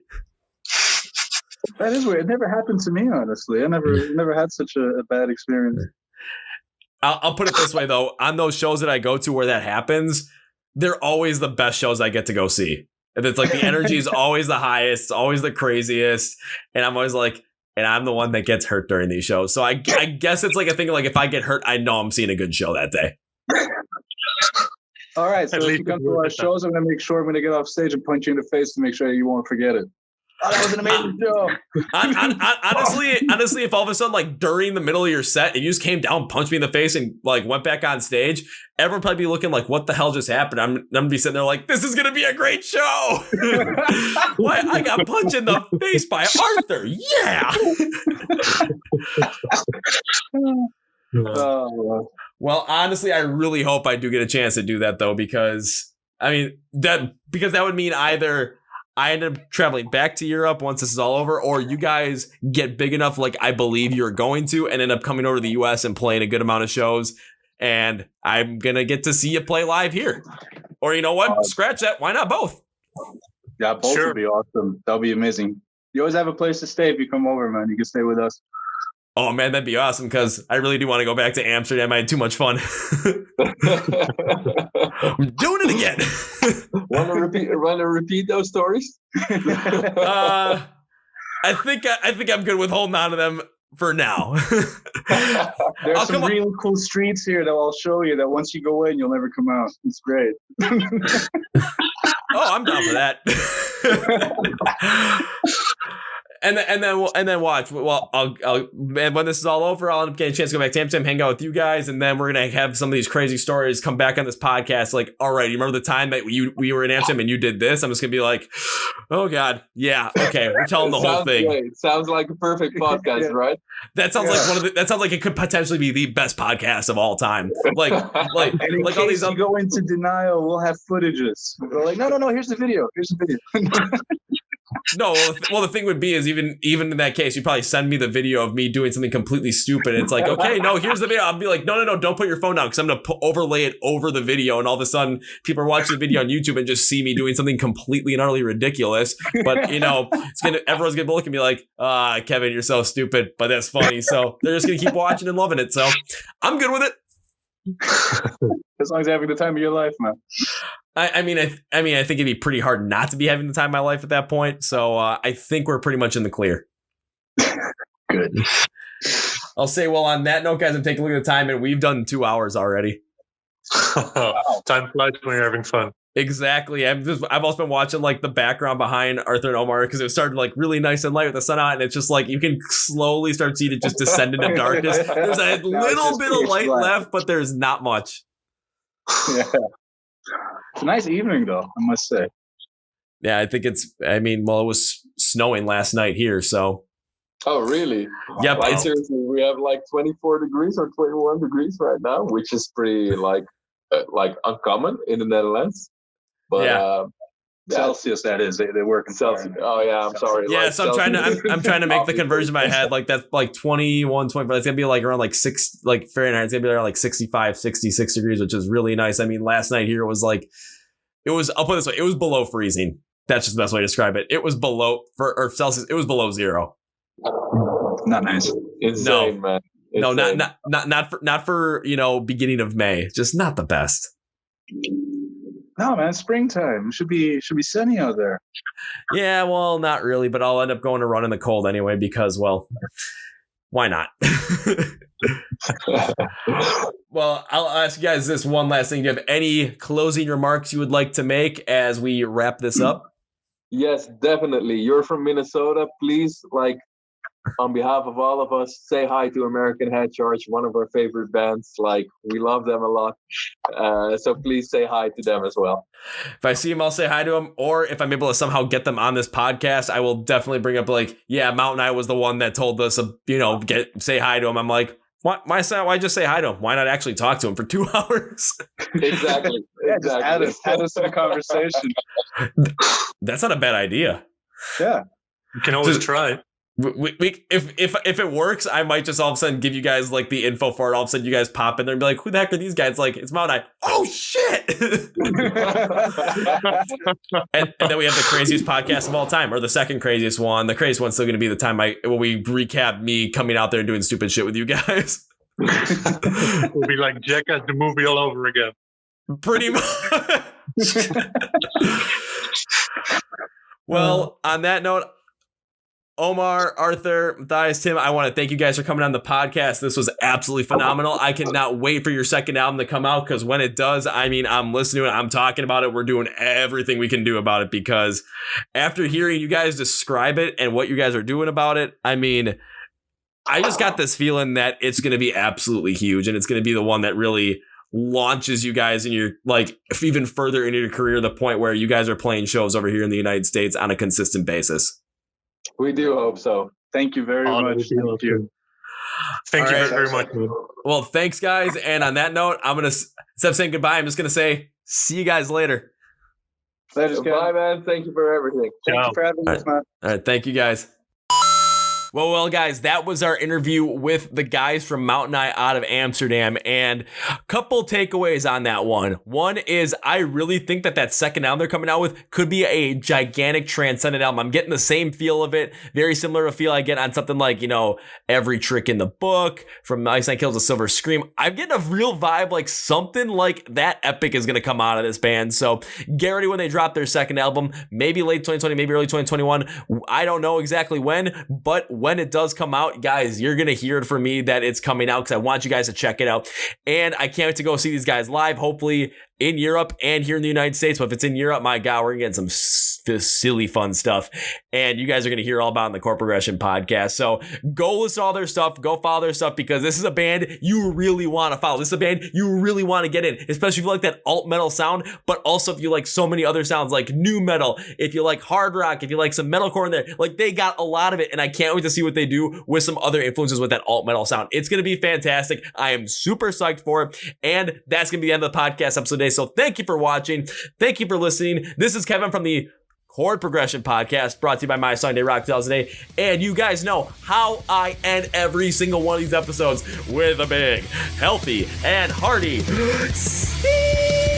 F: That is weird. It never happened to me, honestly. I never had such a bad experience.
A: I'll put it this way though, on those shows that I go to where that happens, they're always the best shows I get to go see. And it's like the energy is always the highest, it's always the craziest. And I'm always like, and I'm the one that gets hurt during these shows. So I guess it's like a thing like if I get hurt, I know I'm seeing a good show that day.
F: All right. So if you come to our shows, I'm going to make sure I'm going to get off stage and punch you in the face to make sure you won't forget it. Oh, that was an amazing show. Honestly,
A: if all of a sudden, like during the middle of your set, if you just came down, punched me in the face, and like went back on stage, everyone probably be looking like, "What the hell just happened?" I'm gonna be sitting there like, "This is gonna be a great show." Why I got punched in the face by Arthur? Yeah. Well, honestly, I really hope I do get a chance to do that though, because I mean that would mean either I end up traveling back to Europe once this is all over, or you guys get big enough like I believe you're going to and end up coming over to the US and playing a good amount of shows, and I'm going to get to see you play live here. Or you know what? Scratch that. Why not both?
F: Yeah, both would be awesome. That'll be amazing. You always have a place to stay if you come over, man. You can stay with us.
A: Oh, man, that'd be awesome because I really do want to go back to Amsterdam. I had too much fun. I'm doing it again.
D: Want to repeat those stories?
A: I think I'm good with holding on to them for now.
F: There's some really cool streets here that I'll show you that once you go in, you'll never come out. It's great.
A: Oh, I'm down for that. And then watch. Well, when this is all over, I'll end up getting a chance to go back to Amsterdam, hang out with you guys, and then we're gonna have some of these crazy stories come back on this podcast. Like, all right, you remember the time that we were in Amsterdam and you did this? I'm just gonna be like, oh god, yeah, okay, we're telling the whole thing.
D: Great. Sounds like a perfect podcast, right?
A: That sounds like that sounds like it could potentially be the best podcast of all time. Like all these.
F: You go into denial, we'll have footages. We're like, no, here's the video.
A: No, well, the thing would be is even in that case, you'd probably send me the video of me doing something completely stupid. It's like, okay, no, here's the video. I'll be like, no, don't put your phone down because I'm going to overlay it over the video. And all of a sudden, people are watching the video on YouTube and just see me doing something completely and utterly ridiculous. But, everyone's going to look at me like, Kevin, you're so stupid, but that's funny. So they're just going to keep watching and loving it. So I'm good with it.
F: As long as you're having the time of your life, man.
A: I mean, I think it'd be pretty hard not to be having the time of my life at that point. So I think we're pretty much in the clear.
F: Good.
A: I'll say, well, on that note, guys, I'm taking a look at the time, and we've done 2 hours already.
C: Time flies when you're having fun.
A: Exactly. I've also been watching like the background behind Arthur and Omar because it started like really nice and light with the sun out, and it's just like you can slowly start seeing it just descend into darkness. There's a little bit of light left, but there's not much.
F: Yeah. It's a nice evening, though, I must say.
A: Yeah, I think it was snowing last night here, so.
D: Oh, really?
A: Yep.
D: Like, seriously, we have like 24 degrees or 21 degrees right now, which is pretty like uncommon in the Netherlands. But
A: yeah.
F: Celsius, that is. They work in
D: Celsius. Oh yeah, I'm sorry.
A: Yeah,
D: like
A: so I'm trying to make the conversion in my head. Like that's like 21, 25. It's gonna be like around like 6 like Fahrenheit. It's gonna be around like 65, 66 degrees, which is really nice. I mean, last night here was like I'll put it this way, it was below freezing. That's just the best way to describe it. It was below for Celsius, it was below zero.
F: Not nice.
D: Insane, man.
A: No, not for beginning of May. Just not the best.
F: No, man, springtime. Should be sunny out there.
A: Yeah, well, not really, but I'll end up going to run in the cold anyway because, well, why not? Well, I'll ask you guys this one last thing. Do you have any closing remarks you would like to make as we wrap this up?
D: Yes, definitely. You're from Minnesota. Please, on behalf of all of us, say hi to American Head Charge, one of our favorite bands. We love them a lot. So please say hi to them as well.
A: If I see them, I'll say hi to them. Or if I'm able to somehow get them on this podcast, I will definitely bring up MountainEye was the one that told us, say hi to him. I'm like, why just say hi to him? Why not actually talk to him for 2 hours?
D: Exactly.
F: Yeah, just add us to the conversation.
A: That's not a bad idea.
F: Yeah.
C: You can always try.
A: If it works, I might just all of a sudden give you guys the info for it. All of a sudden, you guys pop in there and be like, "Who the heck are these guys?" It's MountainEye. Oh shit! and then we have the craziest podcast of all time, or the second craziest one. The craziest one's still going to be the time we recap me coming out there and doing stupid shit with you guys.
C: We'll be like Jackass the movie all over again.
A: Pretty much. Well, on that note, Omar, Arthur, Matthias, Tim, I want to thank you guys for coming on the podcast. This was absolutely phenomenal. I cannot wait for your second album to come out because when it does, I'm listening, I'm talking about it. We're doing everything we can do about it because after hearing you guys describe it and what you guys are doing about it, I just got this feeling that it's going to be absolutely huge and it's going to be the one that really launches you guys in your even further into your career, the point where you guys are playing shows over here in the United States on a consistent basis.
D: We do hope so.
F: Thank you very much. Thank you.
C: Thank you very much.
A: Well, thanks, guys. And on that note, I'm going to, instead of saying goodbye, I'm just going to say, see you guys later.
D: Bye, man. Thank you for everything.
F: Thank you for having us, man.
A: All right. Thank you, guys. Well, guys, that was our interview with the guys from MountainEye out of Amsterdam, and a couple takeaways on that one. One is I really think that second album they're coming out with could be a gigantic transcendent album. I'm getting the same feel of it, very similar to a feel I get on something like, Every Trick in the Book, From Ice Nine Kills to Silver Scream. I'm getting a real vibe, something like that epic is going to come out of this band. So get ready when they drop their second album, maybe late 2020, maybe early 2021. I don't know exactly when, but when it does come out, guys, you're going to hear it from me that it's coming out because I want you guys to check it out. And I can't wait to go see these guys live, hopefully in Europe and here in the United States. But if it's in Europe, my God, we're getting some silly fun stuff. And you guys are going to hear all about it in the Chord Progression podcast. So go listen to all their stuff. Go follow their stuff because this is a band you really want to follow. This is a band you really want to get in, especially if you like that alt metal sound, but also if you like so many other sounds like new metal, if you like hard rock, if you like some metalcore in there, they got a lot of it. And I can't wait to see what they do with some other influences with that alt metal sound. It's going to be fantastic. I am super psyched for it. And that's going to be the end of the podcast episode today. So thank you for watching. Thank you for listening. This is Kevin from the Chord Progression podcast, brought to you by My Sunday Rock 2008. And you guys know how I end every single one of these episodes with a big, healthy, and hearty see